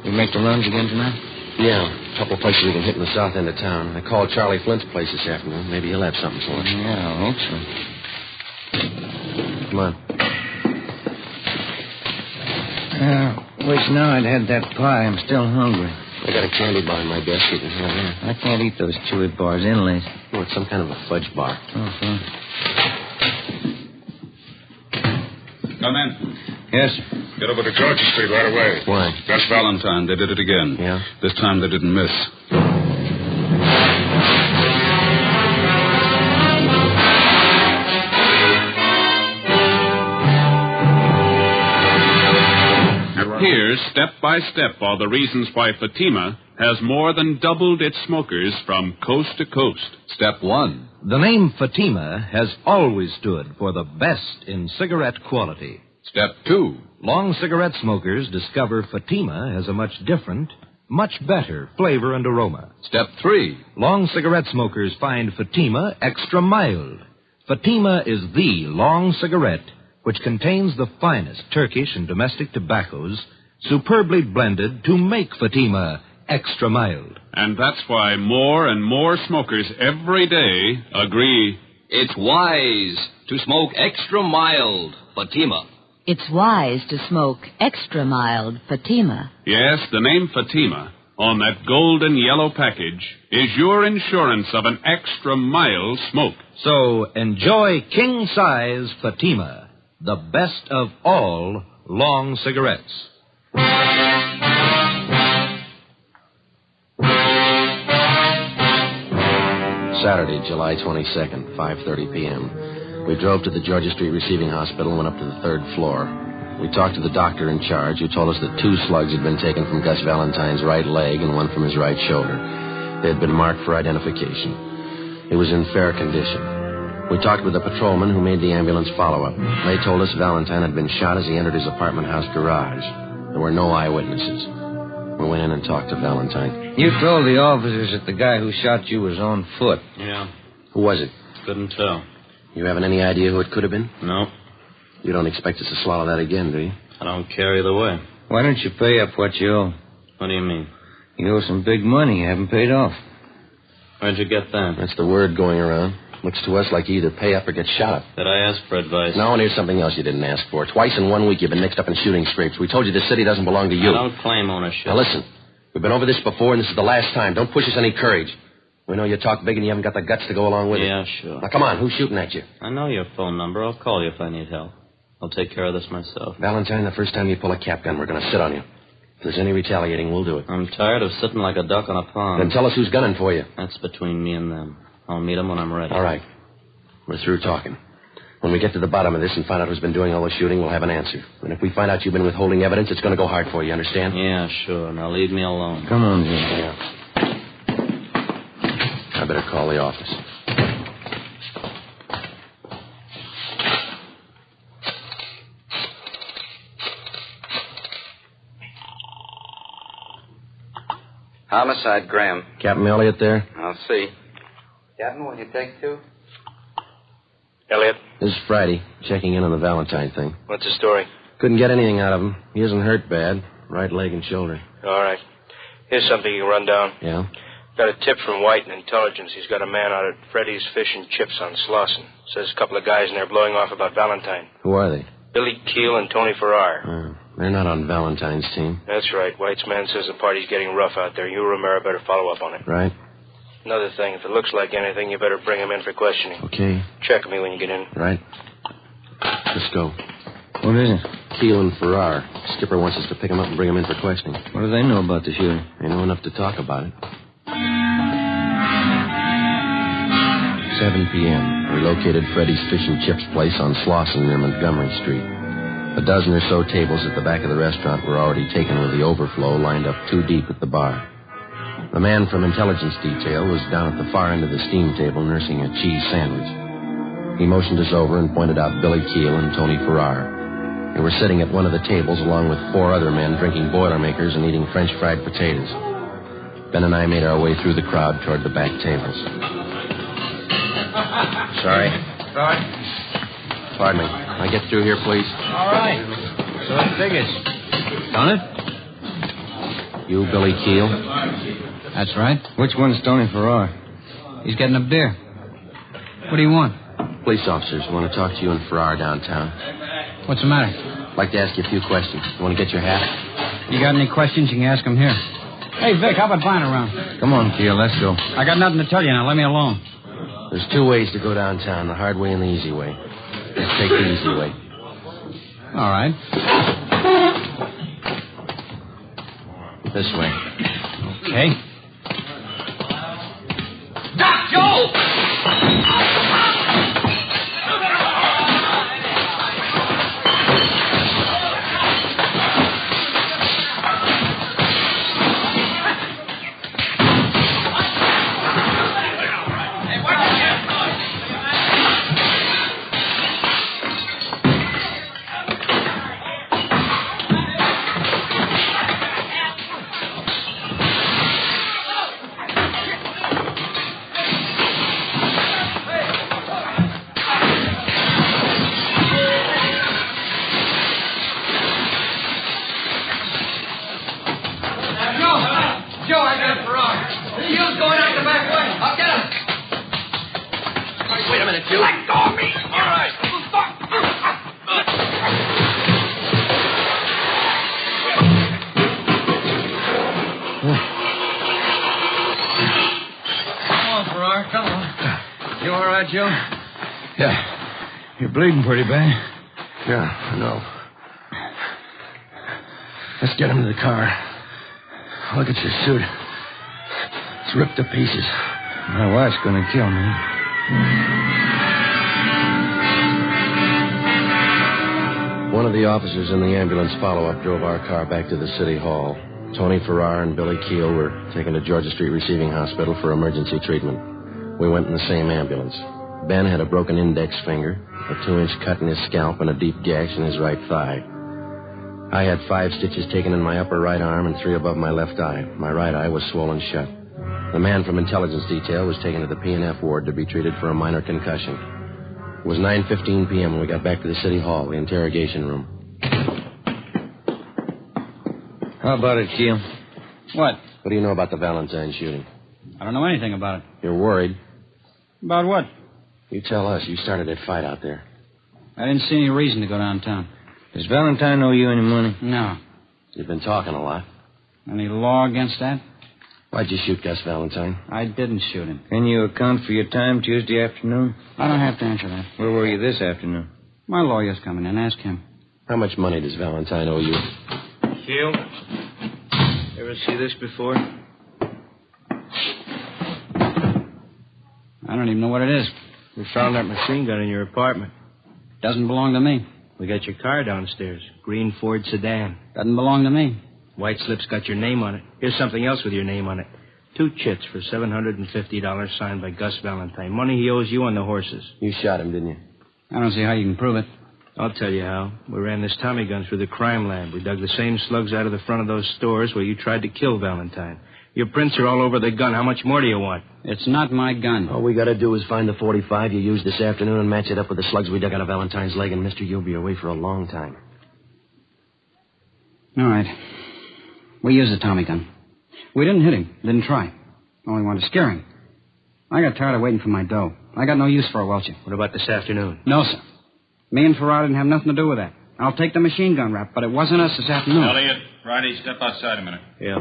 You make the runs again tonight? Yeah, a couple of places we can hit in the south end of town. I called Charlie Flint's place this afternoon. Maybe he'll have something for us. Yeah, I hope so. Come on. Wish now I'd had that pie. I'm still hungry. I got a candy bar in my desk. You can have that. I can't eat those chewy bars inlays. Oh, it's some kind of a fudge bar. Oh, fine. Come in. Yes, sir. Get over to Georgia Street right away. Why? That's Valentine. They did it again. Yeah? This time they didn't miss. Here, step by step, are the reasons why Fatima has more than doubled its smokers from coast to coast. Step 1. The name Fatima has always stood for the best in cigarette quality. Step 2. Long cigarette smokers discover Fatima has a much different, much better flavor and aroma. Step 3. Long cigarette smokers find Fatima extra mild. Fatima is the long cigarette which contains the finest Turkish and domestic tobaccos superbly blended to make Fatima extra mild. And that's why more and more smokers every day agree it's wise to smoke extra mild Fatima. It's wise to smoke extra mild Fatima. Yes, the name Fatima on that golden yellow package is your insurance of an extra mild smoke. So enjoy king-size Fatima, the best of all long cigarettes. Saturday, July 22nd, 5:30 p.m. We drove to the Georgia Street Receiving Hospital and went up to the 3rd floor. We talked to the doctor in charge, who told us that 2 slugs had been taken from Gus Valentine's right leg and 1 from his right shoulder. They had been marked for identification. He was in fair condition. We talked with the patrolman who made the ambulance follow-up. They told us Valentine had been shot as he entered his apartment house garage. There were no eyewitnesses. We went in and talked to Valentine. You told the officers that the guy who shot you was on foot. Yeah. Who was it? Couldn't tell. You haven't any idea who it could have been? No. You don't expect us to swallow that again, do you? I don't care either way. Why don't you pay up what you owe? What do you mean? You owe some big money you haven't paid off. Where'd you get that? That's the word going around. Looks to us like you either pay up or get shot. Did I ask for advice? No, and here's something else you didn't ask for. Twice in 1 week you've been mixed up in shooting scrapes. We told you the city doesn't belong to you. I don't claim ownership. Now listen, we've been over this before, and this is the last time. Don't push us any courage. We know you talk big and you haven't got the guts to go along with it. Yeah, sure. Now come on, who's shooting at you? I know your phone number. I'll call you if I need help. I'll take care of this myself. Valentine, the first time you pull a cap gun, we're going to sit on you. If there's any retaliating, we'll do it. I'm tired of sitting like a duck on a pond. Then tell us who's gunning for you. That's between me and them. I'll meet them when I'm ready. All right. We're through talking. When we get to the bottom of this and find out who's been doing all the shooting, we'll have an answer. And if we find out you've been withholding evidence, it's going to go hard for you, understand? Yeah, sure. Now leave me alone. Come on, Jim. Yeah. I better call the office. Homicide, Graham. Captain Elliott there? I'll see. Captain, will you take 2? Elliot, This is Friday, checking in on the Valentine thing. what's the story? Couldn't get anything out of him. He isn't hurt bad. Right leg and shoulder. All right. Here's something you can run down. Yeah? Got a tip from White in Intelligence. He's got a man out at Freddy's Fish and Chips on Slauson. Says a couple of guys in there blowing off about Valentine. Who are they? Billy Keel and Tony Farrar. They're not on Valentine's team. That's right. White's man says the party's getting rough out there. You, Romero, better follow up on it. Right? Another thing, if it looks like anything, you better bring him in for questioning. Okay. Check me when you get in. Right. Let's go. What is it? Keel and Farrar. Skipper wants us to pick him up and bring him in for questioning. What do they know about the shooting? They know enough to talk about it. 7 p.m. We located Freddy's Fish and Chips place on Slauson near Montgomery Street. A dozen or so tables at the back of the restaurant were already taken with the overflow lined up 2 deep at the bar. The man from Intelligence Detail was down at the far end of the steam table nursing a cheese sandwich. He motioned us over and pointed out Billy Keel and Tony Farrar. They were sitting at one of the tables along with 4 other men drinking Boilermakers and eating French fried potatoes. Ben and I made our way through the crowd toward the back tables. Sorry. Pardon me. Can I get through here, please? All right. So it figures. Done it? You, Billy Keel? That's right. Which one's Tony Farrar? He's getting a beer. What do you want? Police officers want to talk to you and Farrar downtown. What's the matter? I'd like to ask you a few questions. You want to get your hat? You got any questions, you can ask them here. Hey, Vic, how about buying around? Come on, Keel, let's go. I got nothing to tell you now. Let me alone. There's 2 ways to go downtown, the hard way and the easy way. Let's take the easy way. All right. This way. Okay. Doc, Joe! Joe? Yeah. You're bleeding pretty bad. Yeah, I know. Let's get him to the car. Look at your suit. It's ripped to pieces. My wife's going to kill me. One of the officers in the ambulance follow-up drove our car back to the city hall. Tony Farrar and Billy Keel were taken to Georgia Street Receiving Hospital for emergency treatment. We went in the same ambulance. Ben had a broken index finger, a 2-inch cut in his scalp, and a deep gash in his right thigh. I had 5 stitches taken in my upper right arm and 3 above my left eye. My right eye was swollen shut. The man from intelligence detail was taken to the P&F ward to be treated for a minor concussion. It was 9:15 p.m. when we got back to the city hall, the interrogation room. How about it, Keel? What? What do you know about the Valentine shooting? I don't know anything about it. You're worried? About what? You tell us. You started that fight out there. I didn't see any reason to go downtown. Does Valentine owe you any money? No. You've been talking a lot. Any law against that? Why'd you shoot Gus Valentine? I didn't shoot him. Can you account for your time Tuesday afternoon? I don't have to answer that. Where were you this afternoon? My lawyer's coming in. Ask him. How much money does Valentine owe you? Keel, ever see this before? I don't even know what it is. We found that machine gun in your apartment. Doesn't belong to me. We got your car downstairs. Green Ford sedan. Doesn't belong to me. White slip's got your name on it. Here's something else with your name on it. 2 chits for $750 signed by Gus Valentine. Money he owes you on the horses. You shot him, didn't you? I don't see how you can prove it. I'll tell you how. We ran this Tommy gun through the crime lab. We dug the same slugs out of the front of those stores where you tried to kill Valentine. Your prints are all over the gun. How much more do you want? It's not my gun. All we got to do is find the .45 you used this afternoon and match it up with the slugs we dug out of Valentine's leg, and, mister, you'll be away for a long time. All right. We used the Tommy gun. We didn't hit him. Didn't try. Only wanted to scare him. I got tired of waiting for my dough. I got no use for a welcher. What about this afternoon? No, sir. Me and Farrar didn't have nothing to do with that. I'll take the machine gun rap, but it wasn't us this afternoon. Elliot, Friday, step outside a minute. Yeah.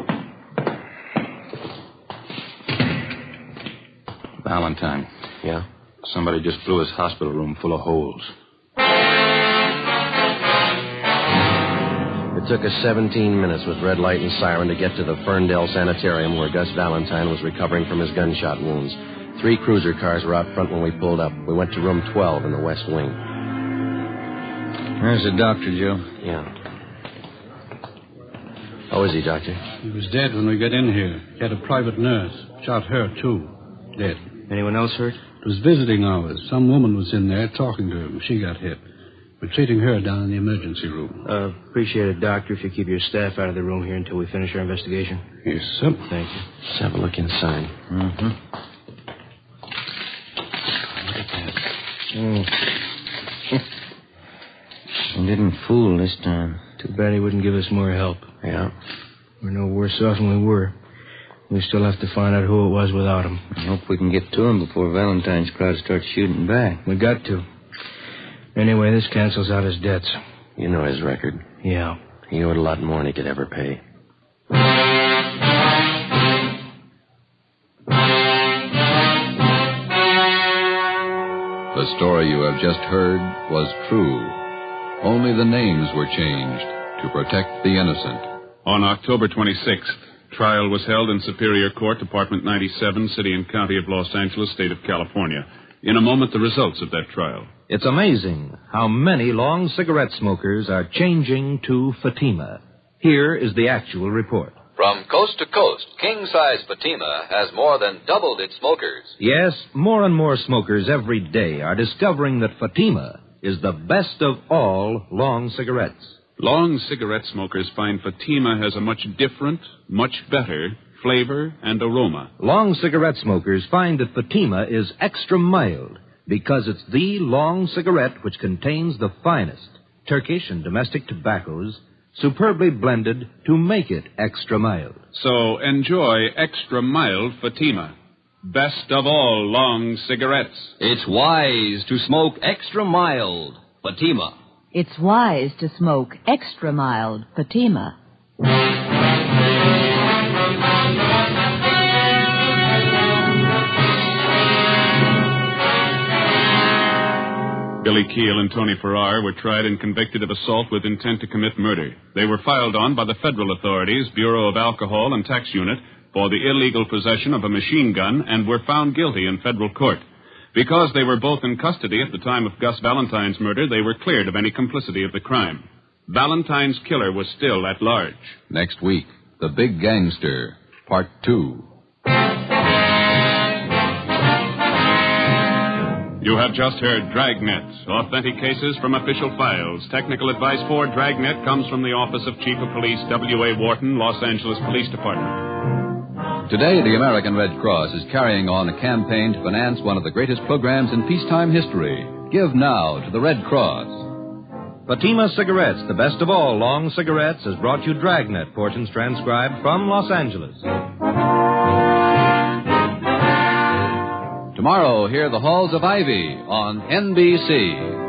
Valentine. Yeah? Somebody just blew his hospital room full of holes. It took us 17 minutes with red light and siren to get to the Ferndale Sanitarium where Gus Valentine was recovering from his gunshot wounds. 3 cruiser cars were out front when we pulled up. We went to room 12 in the West Wing. There's the doctor, Joe. Yeah. How is he, Doctor? He was dead when we got in here. He had a private nurse. Shot her, too. Dead. Anyone else hurt? It was visiting hours. Some woman was in there talking to him. She got hit. We're treating her down in the emergency room. Appreciate it, Doctor, if you keep your staff out of the room here until we finish our investigation. Yes, sir. Thank you. Let's have a look inside. Mm-hmm. He didn't fool this time. Too bad he wouldn't give us more help. Yeah. We're no worse off than we were. We still have to find out who it was without him. I hope we can get to him before Valentine's crowd starts shooting back. We got to. Anyway, this cancels out his debts. You know his record. Yeah. He owed a lot more than he could ever pay. The story you have just heard was true. Only the names were changed to protect the innocent. On October 26th, trial was held in Superior Court, Department 97, City and County of Los Angeles, State of California. In a moment, the results of that trial. It's amazing how many long cigarette smokers are changing to Fatima. Here is the actual report. From coast to coast, king-size Fatima has more than doubled its smokers. Yes, more and more smokers every day are discovering that Fatima is the best of all long cigarettes. Long cigarette smokers find Fatima has a much different, much better flavor and aroma. Long cigarette smokers find that Fatima is extra mild because it's the long cigarette which contains the finest Turkish and domestic tobaccos superbly blended to make it extra mild. So enjoy extra mild Fatima. Best of all long cigarettes. It's wise to smoke extra mild Fatima. It's wise to smoke extra mild Fatima. Billy Keel and Tony Farrar were tried and convicted of assault with intent to commit murder. They were filed on by the federal authorities, Bureau of Alcohol and Tax Unit, for the illegal possession of a machine gun and were found guilty in federal court. Because they were both in custody at the time of Gus Valentine's murder, they were cleared of any complicity of the crime. Valentine's killer was still at large. Next week, The Big Gangster, Part 2. You have just heard Dragnet, authentic cases from official files. Technical advice for Dragnet comes from the Office of Chief of Police W.A. Wharton, Los Angeles Police Department. Today, the American Red Cross is carrying on a campaign to finance one of the greatest programs in peacetime history. Give now to the Red Cross. Fatima Cigarettes, the best of all long cigarettes, has brought you Dragnet, portions transcribed from Los Angeles. Tomorrow, hear the Halls of Ivy on NBC.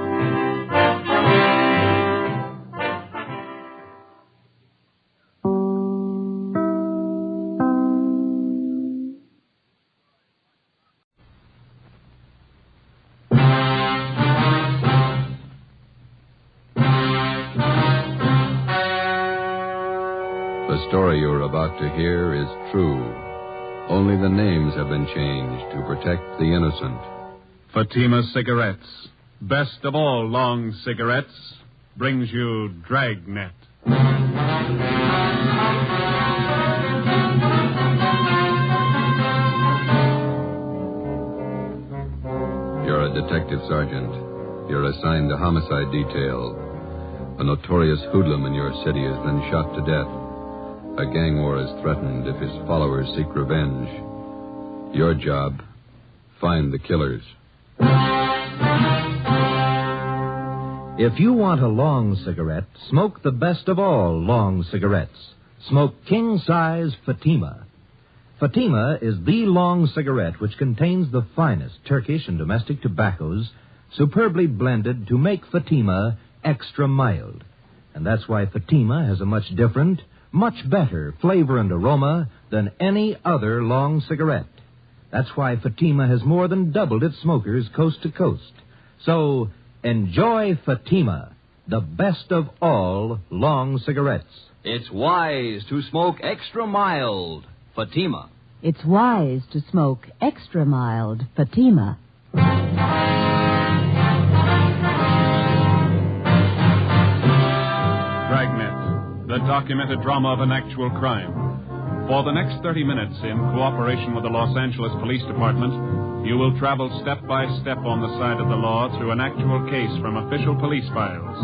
The story you're about to hear is true. Only the names have been changed to protect the innocent. Fatima Cigarettes, best of all long cigarettes, brings you Dragnet. You're a detective sergeant. You're assigned to homicide detail. A notorious hoodlum in your city has been shot to death. A gang war is threatened if his followers seek revenge. Your job, find the killers. If you want a long cigarette, smoke the best of all long cigarettes. Smoke king-size Fatima. Fatima is the long cigarette which contains the finest Turkish and domestic tobaccos superbly blended to make Fatima extra mild. And that's why Fatima has a much different, much better flavor and aroma than any other long cigarette. That's why Fatima has more than doubled its smokers coast to coast. So, enjoy Fatima, the best of all long cigarettes. It's wise to smoke extra mild Fatima. It's wise to smoke extra mild Fatima. Dragnet, the documented drama of an actual crime. For the next 30 minutes, in cooperation with the Los Angeles Police Department, You will travel step by step on the side of the law through an actual case from official police files.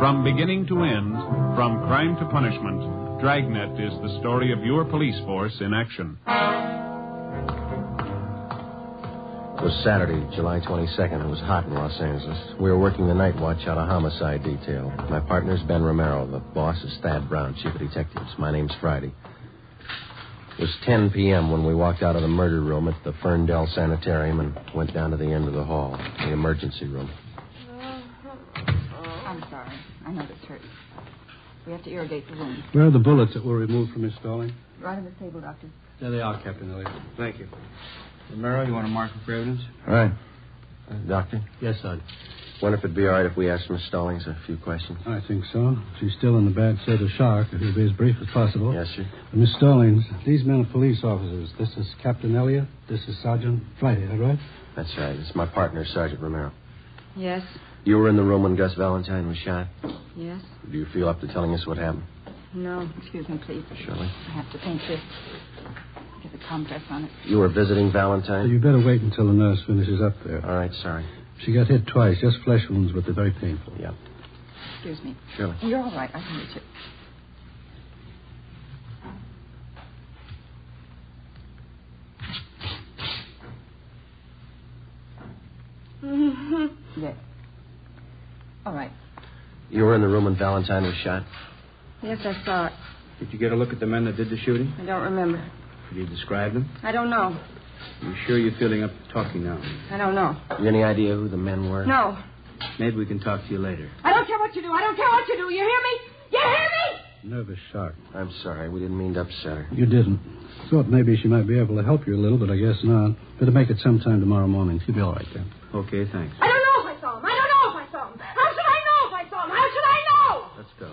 From beginning to end, from crime to punishment, Dragnet is the story of your police force in action. It was Saturday, July 22nd. It was hot in Los Angeles. We were working the night watch out of homicide detail. My partner's Ben Romero. The boss is Thad Brown, chief of detectives. My name's Friday. It was 10 p.m. when we walked out of the murder room at the Ferndale Sanitarium and went down to the end of the hall, the emergency room. I'm sorry. I know this hurts. We have to irrigate the wound. Where are the bullets that were removed from Miss Stalling? Right on the table, Doctor. There they are, Captain Elliott. Thank you. Romero, you want to mark her for evidence? All right. Doctor? Yes, son. Wonder if it'd be all right if we asked Miss Stallings a few questions. I think so. She's still in the bad state of shock. If you'll be as brief as possible. Yes, sir. Miss Stallings, these men are police officers. This is Captain Elliott. This is Sergeant Friday, is that right? That's right. It's my partner, Sergeant Romero. Yes. You were in the room when Gus Valentine was shot? Yes. Do you feel up to telling us what happened? No. Excuse me, please. Surely. I have to paint this. Get the compress on it. You were visiting Valentine? You better wait until the nurse finishes up there. All right, sorry. She got hit twice, just flesh wounds, but they're very painful. Yeah. Excuse me. Surely. You're all right. I can reach it. Yes. All right. You were in the room when Valentine was shot? Yes, I saw it. Did you get a look at the men that did the shooting? I don't remember. Could you describe them? I don't know. You sure you're feeling up to talking now? I don't know. You any idea who the men were? No. Maybe we can talk to you later. I don't care what you do. I don't care what you do. You hear me? You hear me? Nervous shock. I'm sorry. We didn't mean to upset her. You didn't. Thought maybe she might be able to help you a little, but I guess not. Better make it sometime tomorrow morning. She'll be all right then. Okay, thanks. I don't know if I saw him. I don't know if I saw him. How should I know if I saw him? How should I know? Let's go.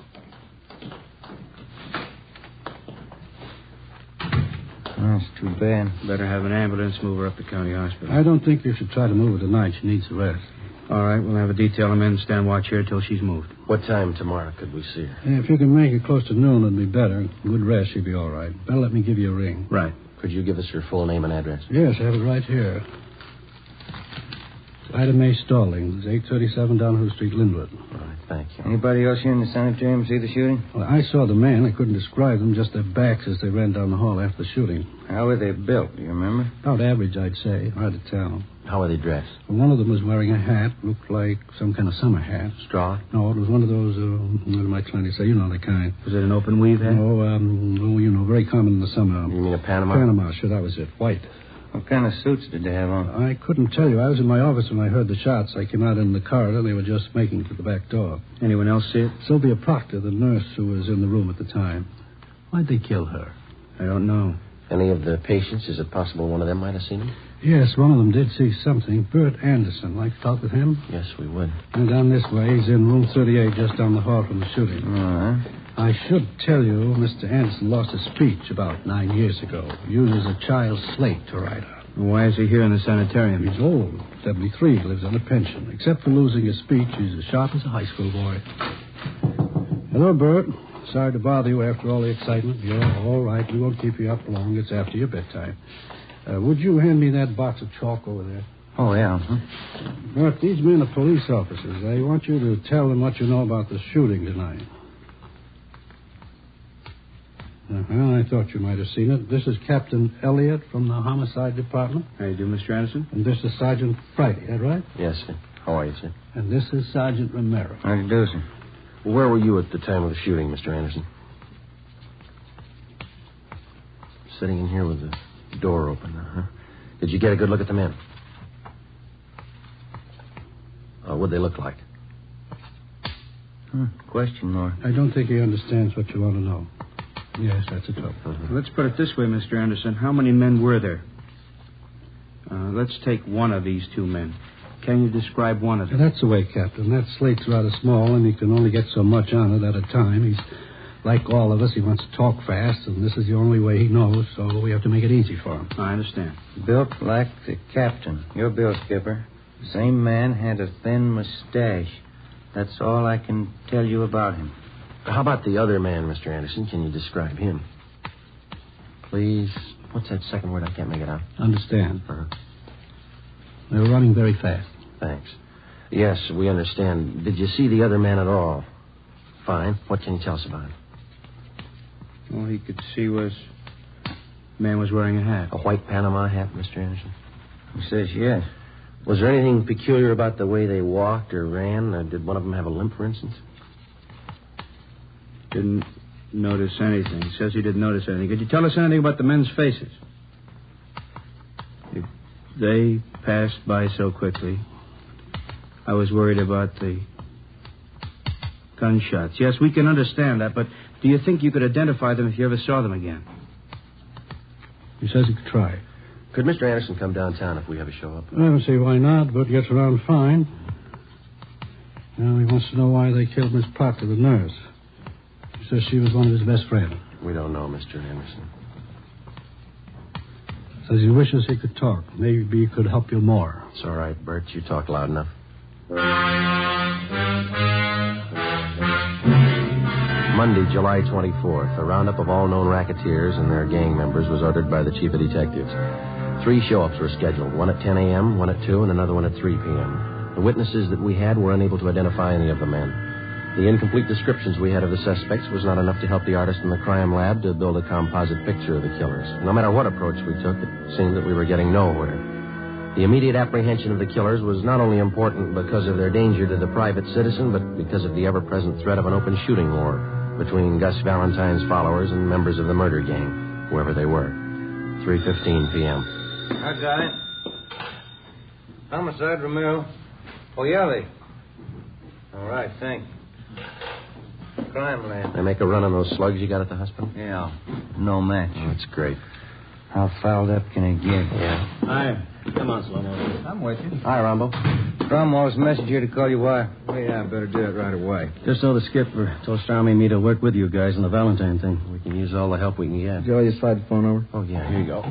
That's too bad. Better have an ambulance move her up to county hospital. I don't think you should try to move her tonight. She needs a rest. All right, we'll have a detail of men stand watch here till she's moved. What time tomorrow could we see her? If you can make it close to noon, it'd be better. Good rest, she'll be all right. Better let me give you a ring. Right. Could you give us her full name and address? Yes, I have it right here. Ida Mae Stallings, 837 Downhill Street, Linwood. All right, thank you. Anybody else here in the sanitarium see the shooting? Well, I saw the man. I couldn't describe them, just their backs as they ran down the hall after the shooting. How were they built, do you remember? About average, I'd say. Hard to tell. How were they dressed? Well, one of them was wearing a hat. Looked like some kind of summer hat. Straw? No, it was one of those, what am I trying to say? You know the kind. Was it an open weave hat? No, very common in the summer. You mean a Panama? Panama, sure, that was it. White. What kind of suits did they have on? I couldn't tell you. I was in my office when I heard the shots. I came out in the corridor. They were just making it to the back door. Anyone else see it? Sylvia Proctor, the nurse who was in the room at the time. Why'd they kill her? I don't know. Any of the patients? Is it possible one of them might have seen him? Yes, one of them did see something. Bert Anderson. Like to talk with him? Yes, we would. And down this way. He's in room 38, just down the hall from the shooting. All right. I should tell you, Mr. Anderson lost his speech about 9 years ago. Uses a child's slate to write on. Why is he here in the sanitarium? He's old, 73, lives on a pension. Except for losing his speech, he's as sharp as a high school boy. Hello, Bert. Sorry to bother you after all the excitement. You're all right. We won't keep you up long. It's after your bedtime. Would you hand me that box of chalk over there? Oh, yeah. Bert, these men are police officers. I want you to tell them what you know about the shooting tonight. I thought you might have seen it. This is Captain Elliott from the Homicide Department. How you do, Mr. Anderson? And this is Sergeant Friday, is that right? Yes, sir. How are you, sir? And this is Sergeant Romero. How do you do, sir? Where were you at the time of the shooting, Mr. Anderson? Sitting in here with the door open, huh? Did you get a good look at the men? What'd they look like? Question mark. I don't think he understands what you want to know. Yes, that's a tough one. Let's put it this way, Mr. Anderson. How many men were there? Let's take one of these two men. Can you describe one of them? That's the way, Captain. That slate's rather small, and he can only get so much on it at a time. He's like all of us. He wants to talk fast, and this is the only way he knows, so we have to make it easy for him. I understand. Built like the captain. Your bill, Skipper. Same man had a thin mustache. That's all I can tell you about him. How about the other man, Mr. Anderson? Can you describe him? Please. What's that second word? I can't make it out. Understand. They were running very fast. Thanks. Yes, we understand. Did you see the other man at all? Fine. What can you tell us about him? All he could see was... the man was wearing a hat. A white Panama hat, Mr. Anderson? He says yes. Was there anything peculiar about the way they walked or ran? Or did one of them have a limp, for instance? Didn't notice anything. He says he didn't notice anything. Could you tell us anything about the men's faces? If they passed by so quickly, I was worried about the gunshots. Yes, we can understand that, but do you think you could identify them if you ever saw them again? He says he could try. Could Mr. Anderson come downtown if we ever show up? I don't see why not, but gets around fine. Now he wants to know why they killed Miss Proctor, the nurse. He says she was one of his best friends. We don't know, Mr. Anderson. Says he wishes he could talk. Maybe he could help you more. It's all right, Bert. You talk loud enough. Monday, July 24th, a roundup of all known racketeers and their gang members was ordered by the chief of detectives. 3 show-ups were scheduled, one at 10 a.m., one at 2, and another one at 3 p.m. The witnesses that we had were unable to identify any of the men. The incomplete descriptions we had of the suspects was not enough to help the artist in the crime lab to build a composite picture of the killers. No matter what approach we took, it seemed that we were getting nowhere. The immediate apprehension of the killers was not only important because of their danger to the private citizen, but because of the ever-present threat of an open shooting war between Gus Valentine's followers and members of the murder gang, whoever they were. 3:15 p.m. I got it. Homicide, Romero. Oyale. All right, thanks. Crime lab. They make a run on those slugs you got at the hospital? Yeah. No match. Oh, that's great. How fouled up can it get? Yeah. Hi. Come on, Slomo. I'm with you. Hi, Rambo. Cromwell's message here to call you why. Well, yeah, I better do it right away. Just so the skipper told Starmy and me to work with you guys on the Valentine thing. We can use all the help we can get. Joe, you slide the phone over? Oh, yeah, here you go.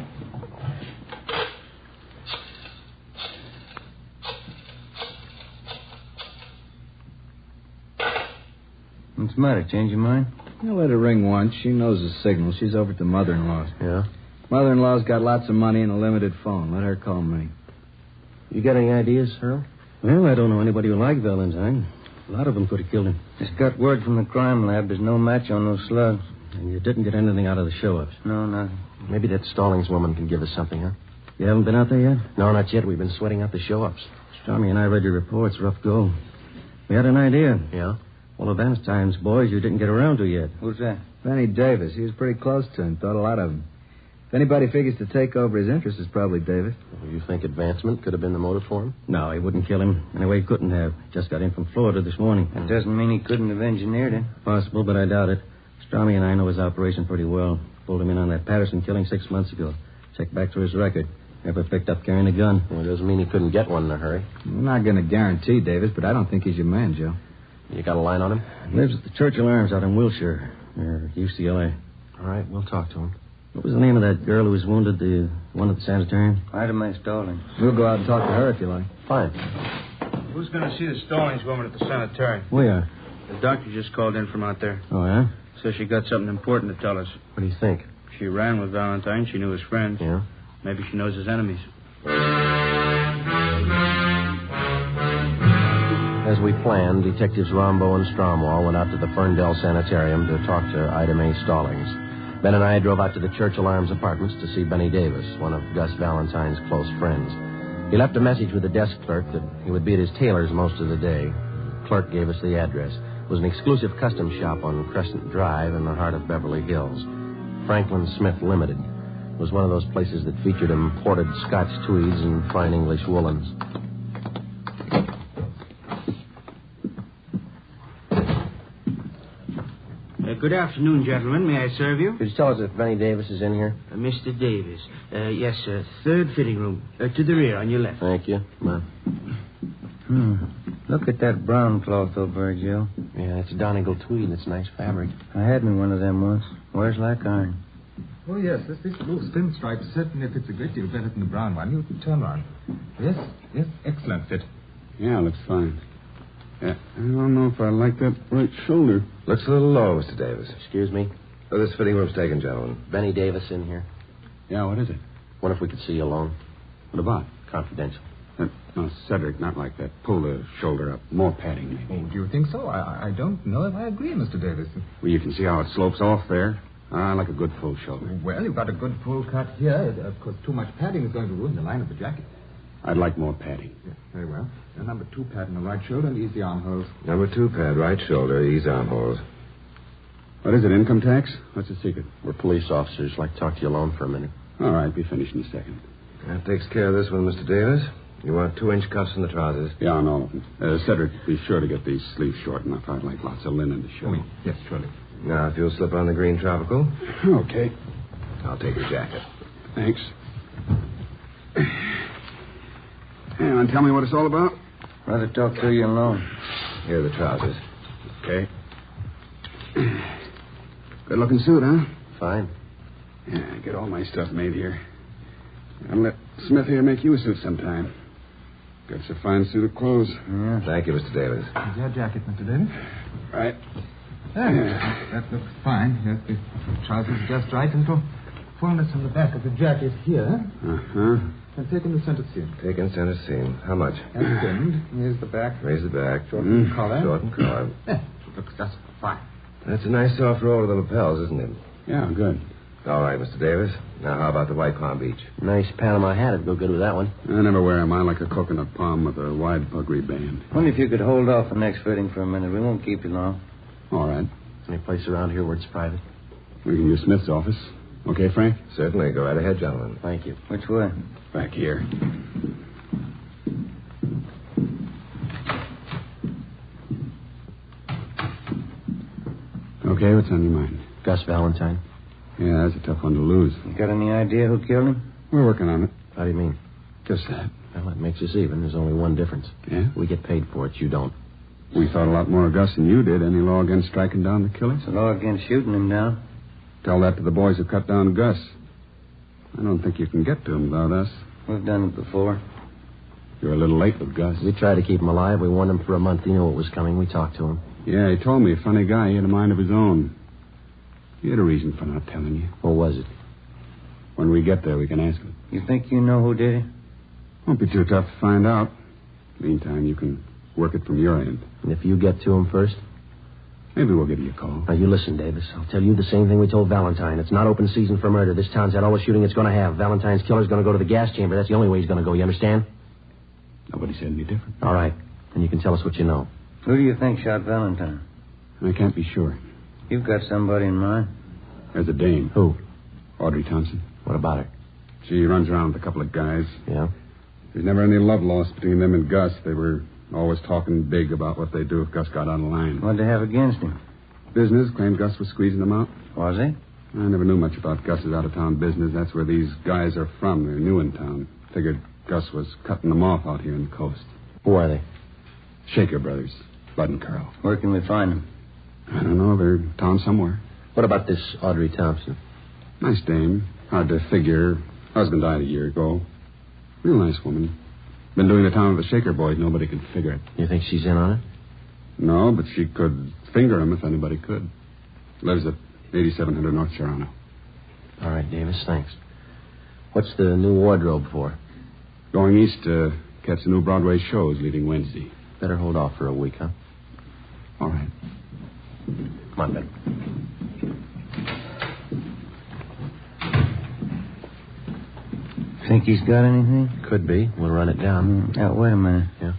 What's the matter? Change your mind? I let her ring once. She knows the signal. She's over at the mother-in-law's. Yeah? Mother-in-law's got lots of money and a limited phone. Let her call me. You got any ideas, Earl? Well, I don't know anybody who liked Valentine. A lot of them could have killed him. Just got word from the crime lab. There's no match on those slugs. And you didn't get anything out of the show-ups. No, nothing. Maybe that Stallings woman can give us something, huh? You haven't been out there yet? No, not yet. We've been sweating out the show-ups. Stormy and I read your reports. Rough go. We had an idea. Yeah? One of Valentine's boys you didn't get around to yet. Who's that? Benny Davis. He was pretty close to him. Thought a lot of him. If anybody figures to take over his interest, it's probably Davis. You think advancement could have been the motive for him? No, he wouldn't kill him. Anyway, he couldn't have. Just got in from Florida this morning. That doesn't mean he couldn't have engineered it. Possible, but I doubt it. Stormy and I know his operation pretty well. Pulled him in on that Patterson killing 6 months ago. Checked back through his record. Never picked up carrying a gun. Well, it doesn't mean he couldn't get one in a hurry. I'm not going to guarantee Davis, but I don't think he's your man, Joe. You got a line on him? Lives at the Churchill Arms out in Wilshire, near UCLA. All right, we'll talk to him. What was the name of that girl who was wounded, the one at the sanitarium? Ida Mae Stallings. We'll go out and talk to her if you like. Fine. Who's going to see the Stallings woman at the sanitarium? We are. The doctor just called in from out there. Oh, yeah? Says she got something important to tell us. What do you think? She ran with Valentine. She knew his friends. Yeah? Maybe she knows his enemies. As we planned, Detectives Rombo and Stromwall went out to the Ferndale Sanitarium to talk to Ida Mae Stallings. Ben and I drove out to the Churchill Arms apartments to see Benny Davis, one of Gus Valentine's close friends. He left a message with the desk clerk that he would be at his tailor's most of the day. The clerk gave us the address. It was an exclusive custom shop on Crescent Drive in the heart of Beverly Hills. Franklin Smith Limited. It was one of those places that featured imported Scotch tweeds and fine English woolens. Good afternoon, gentlemen. May I serve you? Could you tell us if Benny Davis is in here? Mr. Davis. Yes, sir. Third fitting room. To the rear, on your left. Thank you. Come on. Look at that brown cloth over there, Joe. Yeah, it's Donegal tweed. It's nice fabric. I had me one of them once. Wears like iron. Oh, yes. This blue pinstripe certainly fits a great deal better than the brown one. You turn around. Yes, excellent fit. Yeah, looks fine. Yeah, I don't know if I like that right shoulder. Looks a little low, Mr. Davis. Excuse me? Oh, this fitting room's taken, gentlemen. Benny Davis in here. Yeah, what is it? Wonder if we could see you alone. What about? Confidential. No, Cedric, not like that. Pull the shoulder up. More padding, maybe. Oh, do you think so? I don't know if I agree, Mr. Davis. Well, you can see how it slopes off there. I like a good full shoulder. Well, you've got a good full cut here. Of course, too much padding is going to ruin the line of the jacket. I'd like more padding. Yeah, very well. Number 2 pad on the right shoulder and ease the armholes. Number 2 pad, right shoulder, ease armholes. What is it, income tax? What's the secret? We're police officers. Like to talk to you alone for a minute. All right, be finished in a second. That takes care of this one, Mr. Davis. You want 2-inch cuffs in the trousers? Yeah, on all of them. Cedric, be sure to get these sleeves short enough. I'd like lots of linen to show. Yes, surely. Now, if you'll slip on the green tropical. Okay. I'll take your jacket. Thanks. Hey, want to tell me what it's all about? Rather talk to you alone. Here are the trousers. Okay. Good-looking suit, huh? Fine. Yeah, get all my stuff made here. I'll let Smith here make you a suit sometime. Got a fine suit of clothes. Yeah. Thank you, Mr. Davis. Is your jacket, Mr. Davis? Right. Yeah. That looks fine. Yes, the trousers just right. And to fullness on the back of the jacket here. Uh-huh. And take in the center seam. Take in center seam. How much? And trimmed. Here's the back. Raise the back. Shorten collar. Shorten collar. Yeah, looks just fine. That's a nice soft roll of the lapels, isn't it? Yeah, good. All right, Mr. Davis. Now, how about the white Palm Beach? Nice Panama hat. It'd go good with that one. I never wear them. I like a coconut palm with a wide puggree band. Wonder if you could hold off the next fitting for a minute. We won't keep you long. All right. Any place around here where it's private? We can use Smith's office. Okay, Frank? Certainly. Go right ahead, gentlemen. Thank you. Which way? Back here. Okay, what's on your mind? Gus Valentine. Yeah, that's a tough one to lose. You got any idea who killed him? We're working on it. How do you mean? Just that. Well, that makes us even. There's only one difference. Yeah? We get paid for it. You don't. We thought a lot more of Gus than you did. Any law against striking down the killers? It's a law against shooting him down. Tell that to the boys who cut down Gus. I don't think you can get to him without us. We've done it before. You're a little late with Gus. We tried to keep him alive. We warned him for a month. He knew what was coming. We talked to him. Yeah, he told me. A funny guy. He had a mind of his own. He had a reason for not telling you. What was it? When we get there, we can ask him. You think you know who did it? Won't be too tough to find out. Meantime, you can work it from your end. And if you get to him first? Maybe we'll give you a call. Now, you listen, Davis. I'll tell you the same thing we told Valentine. It's not open season for murder. This town's had all the shooting it's going to have. Valentine's killer's going to go to the gas chamber. That's the only way he's going to go. You understand? Nobody said any different. All right. And you can tell us what you know. Who do you think shot Valentine? I can't be sure. You've got somebody in mind. There's a dame. Who? Audrey Thompson. What about her? She runs around with a couple of guys. Yeah? There's never any love lost between them and Gus. They were always talking big about what they'd do if Gus got out of line. What'd they have against him? Business. Claimed Gus was squeezing them out. Was he? I never knew much about Gus's out-of-town business. That's where these guys are from. They're new in town. Figured Gus was cutting them off out here on the coast. Who are they? Shaker Brothers. Bud and Carl. Where can we find them? I don't know. They're in town somewhere. What about this Audrey Thompson? Nice dame. Hard to figure. Husband died a year ago. Real nice woman. Been doing the town with the Shaker boys. Nobody can figure it. You think she's in on it? No, but she could finger him if anybody could. Lives at 8700 North Serrano. All right, Davis, thanks. What's the new wardrobe for? Going east to catch the new Broadway shows leaving Wednesday. Better hold off for a week, huh? All right. Come on, Ben. Think he's got anything? Could be. We'll run it down. Wait a minute. Yeah?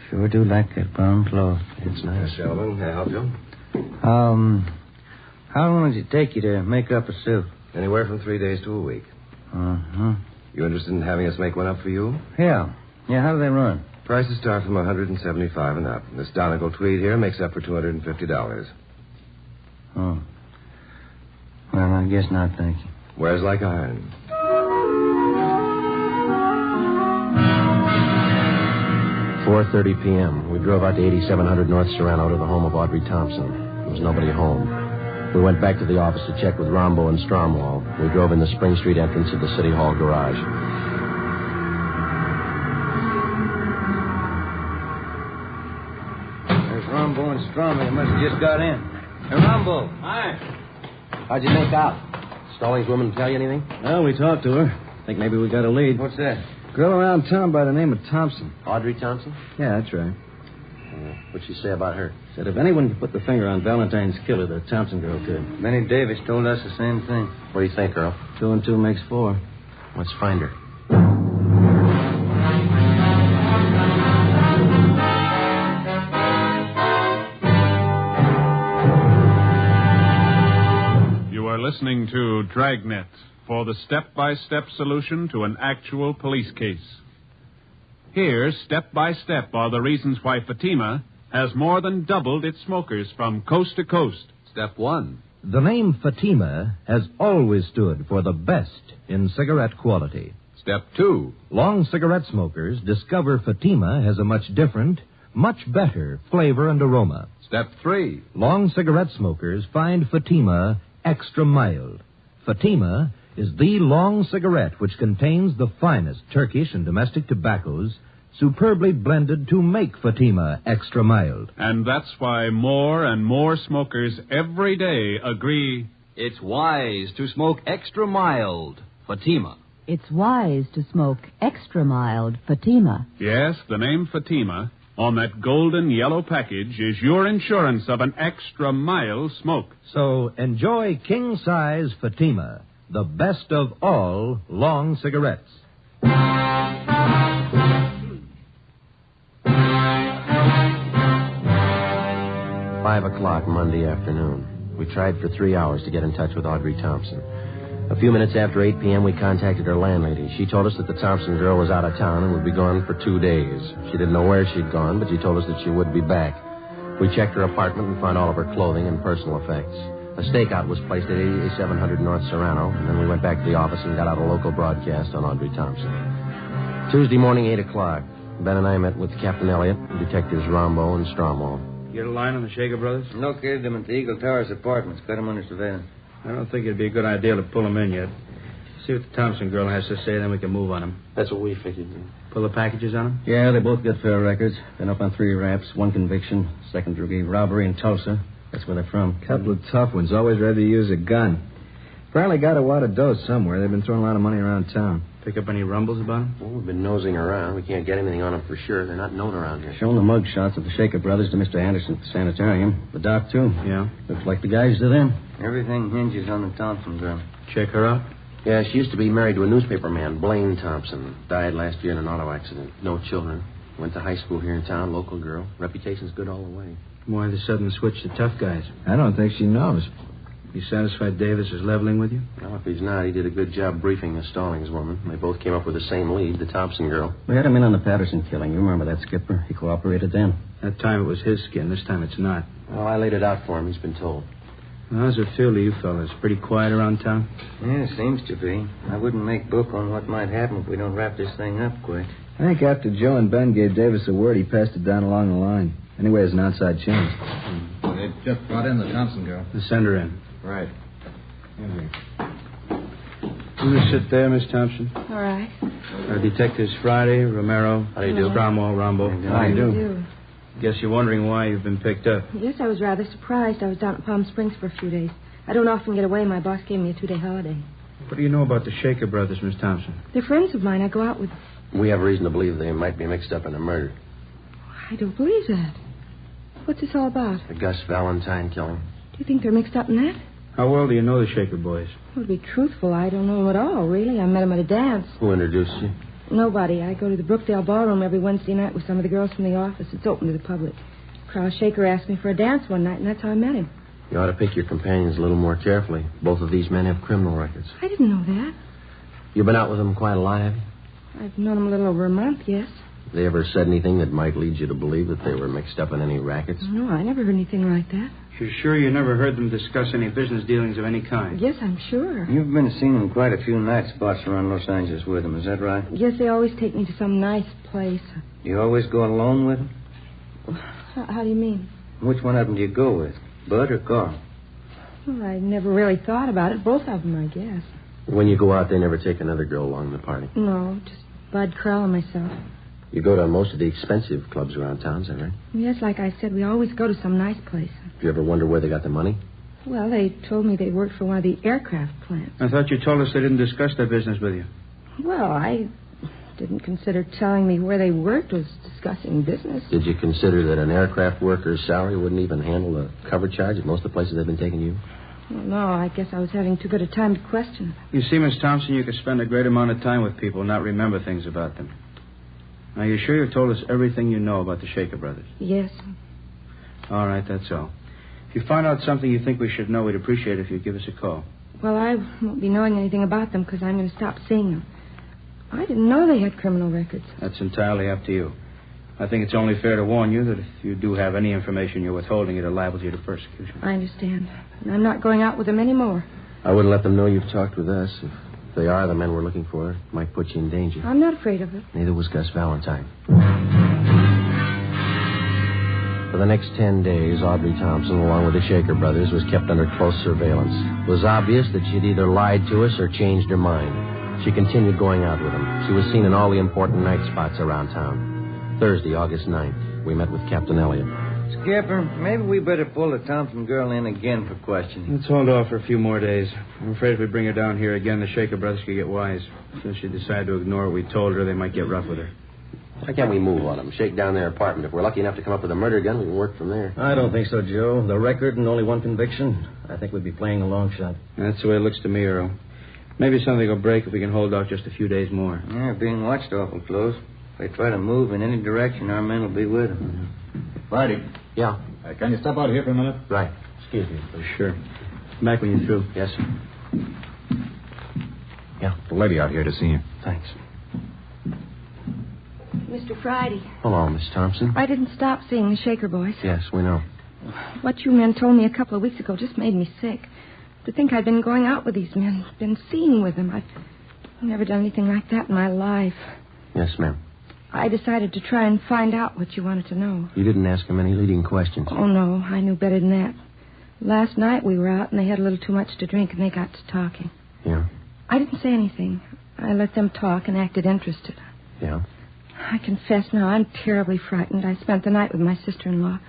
Sure do like that brown cloth. It's nice. Yes, gentlemen, can I help you? How long does it take you to make up a suit? Anywhere from 3 days to a week. Uh-huh. You interested in having us make one up for you? Yeah. Yeah, how do they run? Prices start from $175 and up. This Donegal tweed here makes up for $250. Oh. Well, I guess not, thank you. Wears like iron. $4:30 p.m. We drove out to 8700 North Serrano to the home of Audrey Thompson. There was nobody home. We went back to the office to check with Rombo and Stromwall. We drove in the Spring Street entrance of the City Hall garage. There's Rombo and Stromwall. They must have just got in. Hey, Rombo. Hi. How'd you make out? Stallings woman tell you anything? Well, we talked to her. Think maybe we got a lead. What's that? Girl around town by the name of Thompson. Audrey Thompson? Yeah, that's right. What'd she say about her? Said if anyone could put the finger on Valentine's killer, the Thompson girl could. Benny Davis told us the same thing. What do you think, Earl? 2 and 2 makes 4. Let's find her. You are listening to Dragnet for the step-by-step solution to an actual police case. Here, step by step, are the reasons why Fatima has more than doubled its smokers from coast to coast. Step 1. The name Fatima has always stood for the best in cigarette quality. Step 2. Long cigarette smokers discover Fatima has a much different, much better flavor and aroma. Step 3. Long cigarette smokers find Fatima extra mild. Fatima is the long cigarette which contains the finest Turkish and domestic tobaccos superbly blended to make Fatima extra mild. And that's why more and more smokers every day agree it's wise to smoke extra mild Fatima. It's wise to smoke extra mild Fatima. Yes, the name Fatima on that golden yellow package is your insurance of an extra mild smoke. So enjoy king-size Fatima, the best of all long cigarettes. 5 o'clock Monday afternoon. We tried for 3 hours to get in touch with Audrey Thompson. A few minutes after 8 p.m., we contacted her landlady. She told us that the Thompson girl was out of town and would be gone for 2 days. She didn't know where she'd gone, but she told us that she would be back. We checked her apartment and found all of her clothing and personal effects. A stakeout was placed at 8700 North Serrano, and then we went back to the office and got out a local broadcast on Audrey Thompson. Tuesday morning, 8 o'clock. Ben and I met with Captain Elliott and Detectives Rombo and Stromwell. Get a line on the Shaker brothers? Located them at the Eagle Towers apartments. Got them under surveillance. I don't think it'd be a good idea to pull them in yet. See what the Thompson girl has to say, then we can move on them. That's what we figured. Pull the packages on them? Yeah, they both got fair records. Been up on 3 raps, 1 conviction, second-degree robbery in Tulsa. That's where they're from. Couple of tough ones, always ready to use a gun. Apparently got a wad of dough somewhere. They've been throwing a lot of money around town. Pick up any rumbles about them? Well, we've been nosing around. We can't get anything on them for sure. They're not known around here. Shown the mug shots of the Shaker brothers to Mr. Anderson at the sanitarium. The doc, too. Yeah. Looks like the guys to them. Everything hinges on the Thompson girl. Check her out? Yeah, she used to be married to a newspaper man, Blaine Thompson. Died last year in an auto accident. No children. Went to high school here in town, local girl. Reputation's good all the way. Why the sudden switch to tough guys? I don't think she knows. You satisfied Davis is leveling with you? Well, if he's not, he did a good job briefing the Stallings woman. They both came up with the same lead, the Thompson girl. We had him in on the Patterson killing. You remember that, Skipper? He cooperated then. That time it was his skin. This time it's not. Well, I laid it out for him. He's been told. Well, how's it feel to you fellas? Pretty quiet around town? Yeah, it seems to be. I wouldn't make book on what might happen if we don't wrap this thing up quick. I think after Joe and Ben gave Davis a word, he passed it down along the line. Anyway, it's an outside chance. They just brought in the Thompson girl. Send her in. Right. You just sit there, Miss Thompson. All right. Detectives Friday, Romero. How do you do? Cromwell, Rombo. How do you do? Guess you're wondering why you've been picked up. Yes, I was rather surprised. I was down at Palm Springs for a few days. I don't often get away. My boss gave me a 2-day holiday. What do you know about the Shaker brothers, Miss Thompson? They're friends of mine. I go out with them. We have reason to believe they might be mixed up in a murder. I don't believe that. What's this all about? The Gus Valentine killing. Do you think they're mixed up in that? How well do you know the Shaker boys? Well, to be truthful, I don't know them at all, really. I met them at a dance. Who introduced you? Nobody. I go to the Brookdale Ballroom every Wednesday night with some of the girls from the office. It's open to the public. Carl Shaker asked me for a dance one night, and that's how I met him. You ought to pick your companions a little more carefully. Both of these men have criminal records. I didn't know that. You've been out with them quite a lot, have you? I've known them a little over a month, yes. Have they ever said anything that might lead you to believe that they were mixed up in any rackets? No, I never heard anything like that. You're sure you never heard them discuss any business dealings of any kind? Yes, I'm sure. You've been seen in quite a few night spots around Los Angeles with them, is that right? Yes, they always take me to some nice place. You always go alone with them? How do you mean? Which one of them do you go with, Bud or Carl? Well, I never really thought about it. Both of them, I guess. When you go out, they never take another girl along the party? No, just Bud, Carl, and myself. You go to most of the expensive clubs around town, is that right? Yes, like I said, we always go to some nice place. Do you ever wonder where they got the money? Well, they told me they worked for one of the aircraft plants. I thought you told us they didn't discuss their business with you. Well, I didn't consider telling me where they worked was discussing business. Did you consider that an aircraft worker's salary wouldn't even handle the cover charge at most of the places they've been taking you? Well, no, I guess I was having too good a time to question. You see, Miss Thompson, you could spend a great amount of time with people and not remember things about them. Now, you sure you've told us everything you know about the Shaker brothers? Yes. All right, that's all. If you find out something you think we should know, we'd appreciate it if you'd give us a call. Well, I won't be knowing anything about them because I'm going to stop seeing them. I didn't know they had criminal records. That's entirely up to you. I think it's only fair to warn you that if you do have any information you're withholding, it liable you to persecution. I understand. And I'm not going out with them anymore. I wouldn't let them know you've talked with us. If they are the men we're looking for, it might put you in danger. I'm not afraid of it. Neither was Gus Valentine. For the next 10 days, Audrey Thompson, along with the Shaker brothers, was kept under close surveillance. It was obvious that she'd either lied to us or changed her mind. She continued going out with them. She was seen in all the important night spots around town. Thursday, August 9th, we met with Captain Elliott. Skipper, maybe we better pull the Thompson girl in again for questioning. Let's hold off for a few more days. I'm afraid if we bring her down here again, the Shaker brothers could get wise. Since she decided to ignore what we told her, they might get rough with her. Why can't we move on them? Shake down their apartment. If we're lucky enough to come up with a murder gun, we can work from there. I don't think so, Joe. The record and only one conviction. I think we'd be playing a long shot. That's the way it looks to me, Earl. Maybe something will break if we can hold off just a few days more. Yeah, being watched awful close. If they try to move in any direction, our men will be with them. Friday. Yeah. Can you step out here for a minute? Right. Excuse me. Sure. Back when you're through. Yes, sir. Yeah, the lady out here to see you. Thanks. Mr. Friday. Hello, Miss Thompson. I didn't stop seeing the Shaker boys. Yes, we know. What you men told me a couple of weeks ago just made me sick. To think I'd been going out with these men, been seeing with them. I've never done anything like that in my life. Yes, ma'am. I decided to try and find out what you wanted to know. You didn't ask him any leading questions. Oh, no, I knew better than that. Last night we were out and they had a little too much to drink and they got to talking. Yeah? I didn't say anything. I let them talk and acted interested. Yeah? I confess now, I'm terribly frightened. I spent the night with my sister-in-law.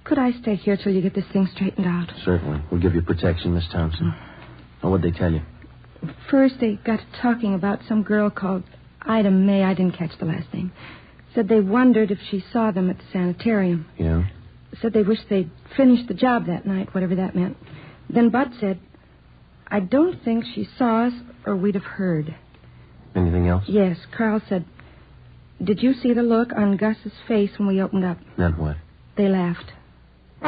Could I stay here till you get this thing straightened out? Certainly. We'll give you protection, Miss Thompson. Now, what'd they tell you? First, they got talking about some girl called Ida May. I didn't catch the last name. Said they wondered if she saw them at the sanitarium. Yeah? Said they wished they'd finished the job that night, whatever that meant. Then Bud said, I don't think she saw us or we'd have heard. Anything else? Yes. Carl said, did you see the look on Gus's face when we opened up? Then what? They laughed. I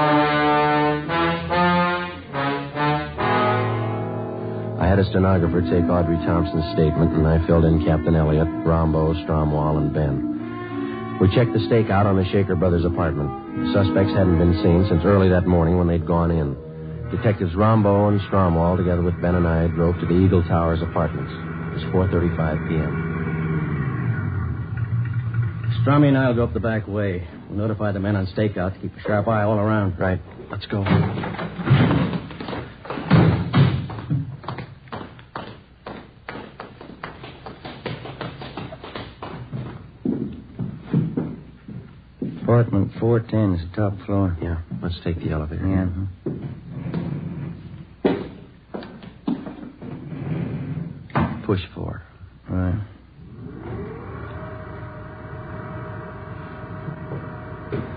had a stenographer take Audrey Thompson's statement, and I filled in Captain Elliott, Rombo, Stromwall, and Ben. We checked the stakeout on the Shaker brothers' apartment. The suspects hadn't been seen since early that morning when they'd gone in. Detectives Rombo and Stromwall, together with Ben and I, drove to the Eagle Towers apartments. It was 4:35 p.m. Strommy and I'll go up the back way. We'll notify the men on stakeout to keep a sharp eye all around. Right. Let's go. Apartment 410 is the top floor. Yeah, let's take the elevator. Yeah. Push floor. Right.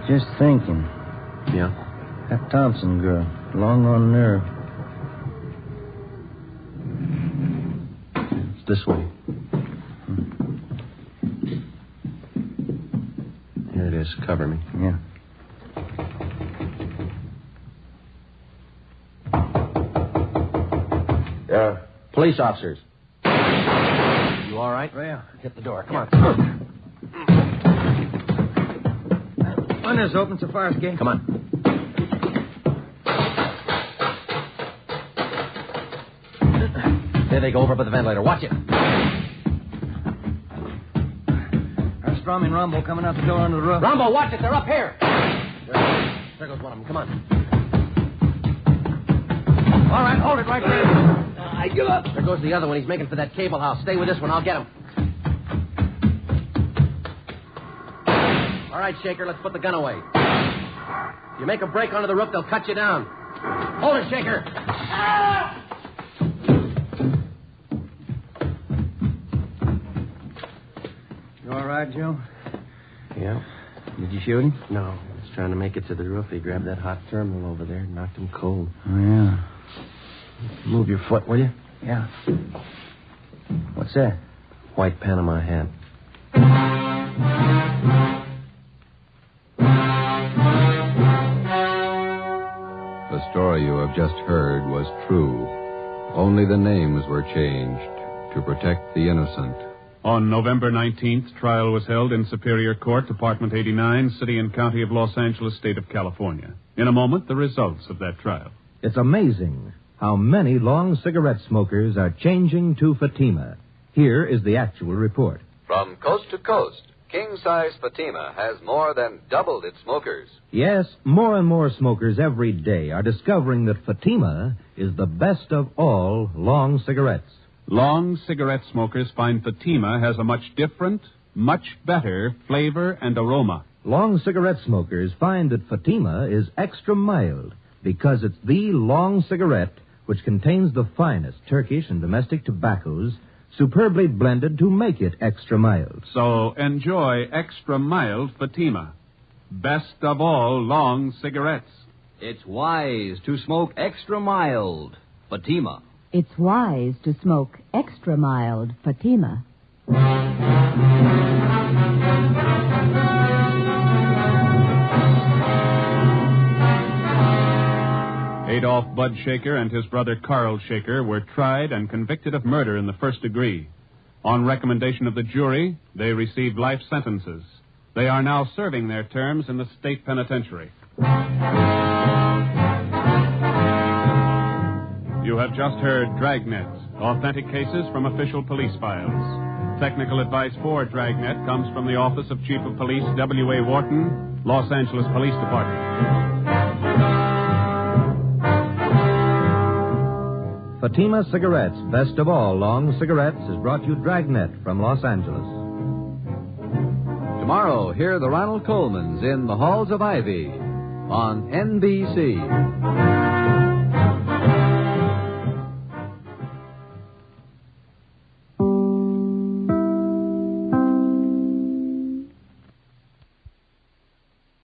Just thinking. Yeah? That Thompson girl, long on nerve. It's this way. Here it is. Cover me. Yeah. Police officers. You all right? Yeah. Hit the door. Come on. Window's open so far as gate. Come on. There they go over by the ventilator. Watch it. There's Strommy and Rombo coming out the door under the roof. Rombo, watch it. They're up here. There goes one of them. Come on. All right, hold it right there. I give up. There goes the other one. He's making for that cable house. Stay with this one. I'll get him. All right, Shaker, let's put the gun away. You make a break onto the roof, they'll cut you down. Hold it, Shaker. car, Joe? Yeah. Did you shoot him? No. I was trying to make it to the roof. He grabbed that hot terminal over there and knocked him cold. Oh, yeah. Move your foot, will you? Yeah. What's that? White Panama hat. The story you have just heard was true. Only the names were changed to protect the innocent. On November 19th, trial was held in Superior Court, Department 89, City and County of Los Angeles, State of California. In a moment, the results of that trial. It's amazing how many long cigarette smokers are changing to Fatima. Here is the actual report. From coast to coast, king-size Fatima has more than doubled its smokers. Yes, more and more smokers every day are discovering that Fatima is the best of all long cigarettes. Long cigarette smokers find Fatima has a much different, much better flavor and aroma. Long cigarette smokers find that Fatima is extra mild because it's the long cigarette which contains the finest Turkish and domestic tobaccos superbly blended to make it extra mild. So enjoy extra mild Fatima. Best of all long cigarettes. It's wise to smoke extra mild Fatima. It's wise to smoke extra mild Fatima. Adolph Bud Shaker and his brother Carl Shaker were tried and convicted of murder in the first degree. On recommendation of the jury, they received life sentences. They are now serving their terms in the state penitentiary. You have just heard Dragnet, authentic cases from official police files. Technical advice for Dragnet comes from the Office of Chief of Police W.A. Wharton, Los Angeles Police Department. Fatima Cigarettes, best of all long cigarettes, has brought you Dragnet from Los Angeles. Tomorrow, hear the Ronald Colemans in the Halls of Ivy on NBC.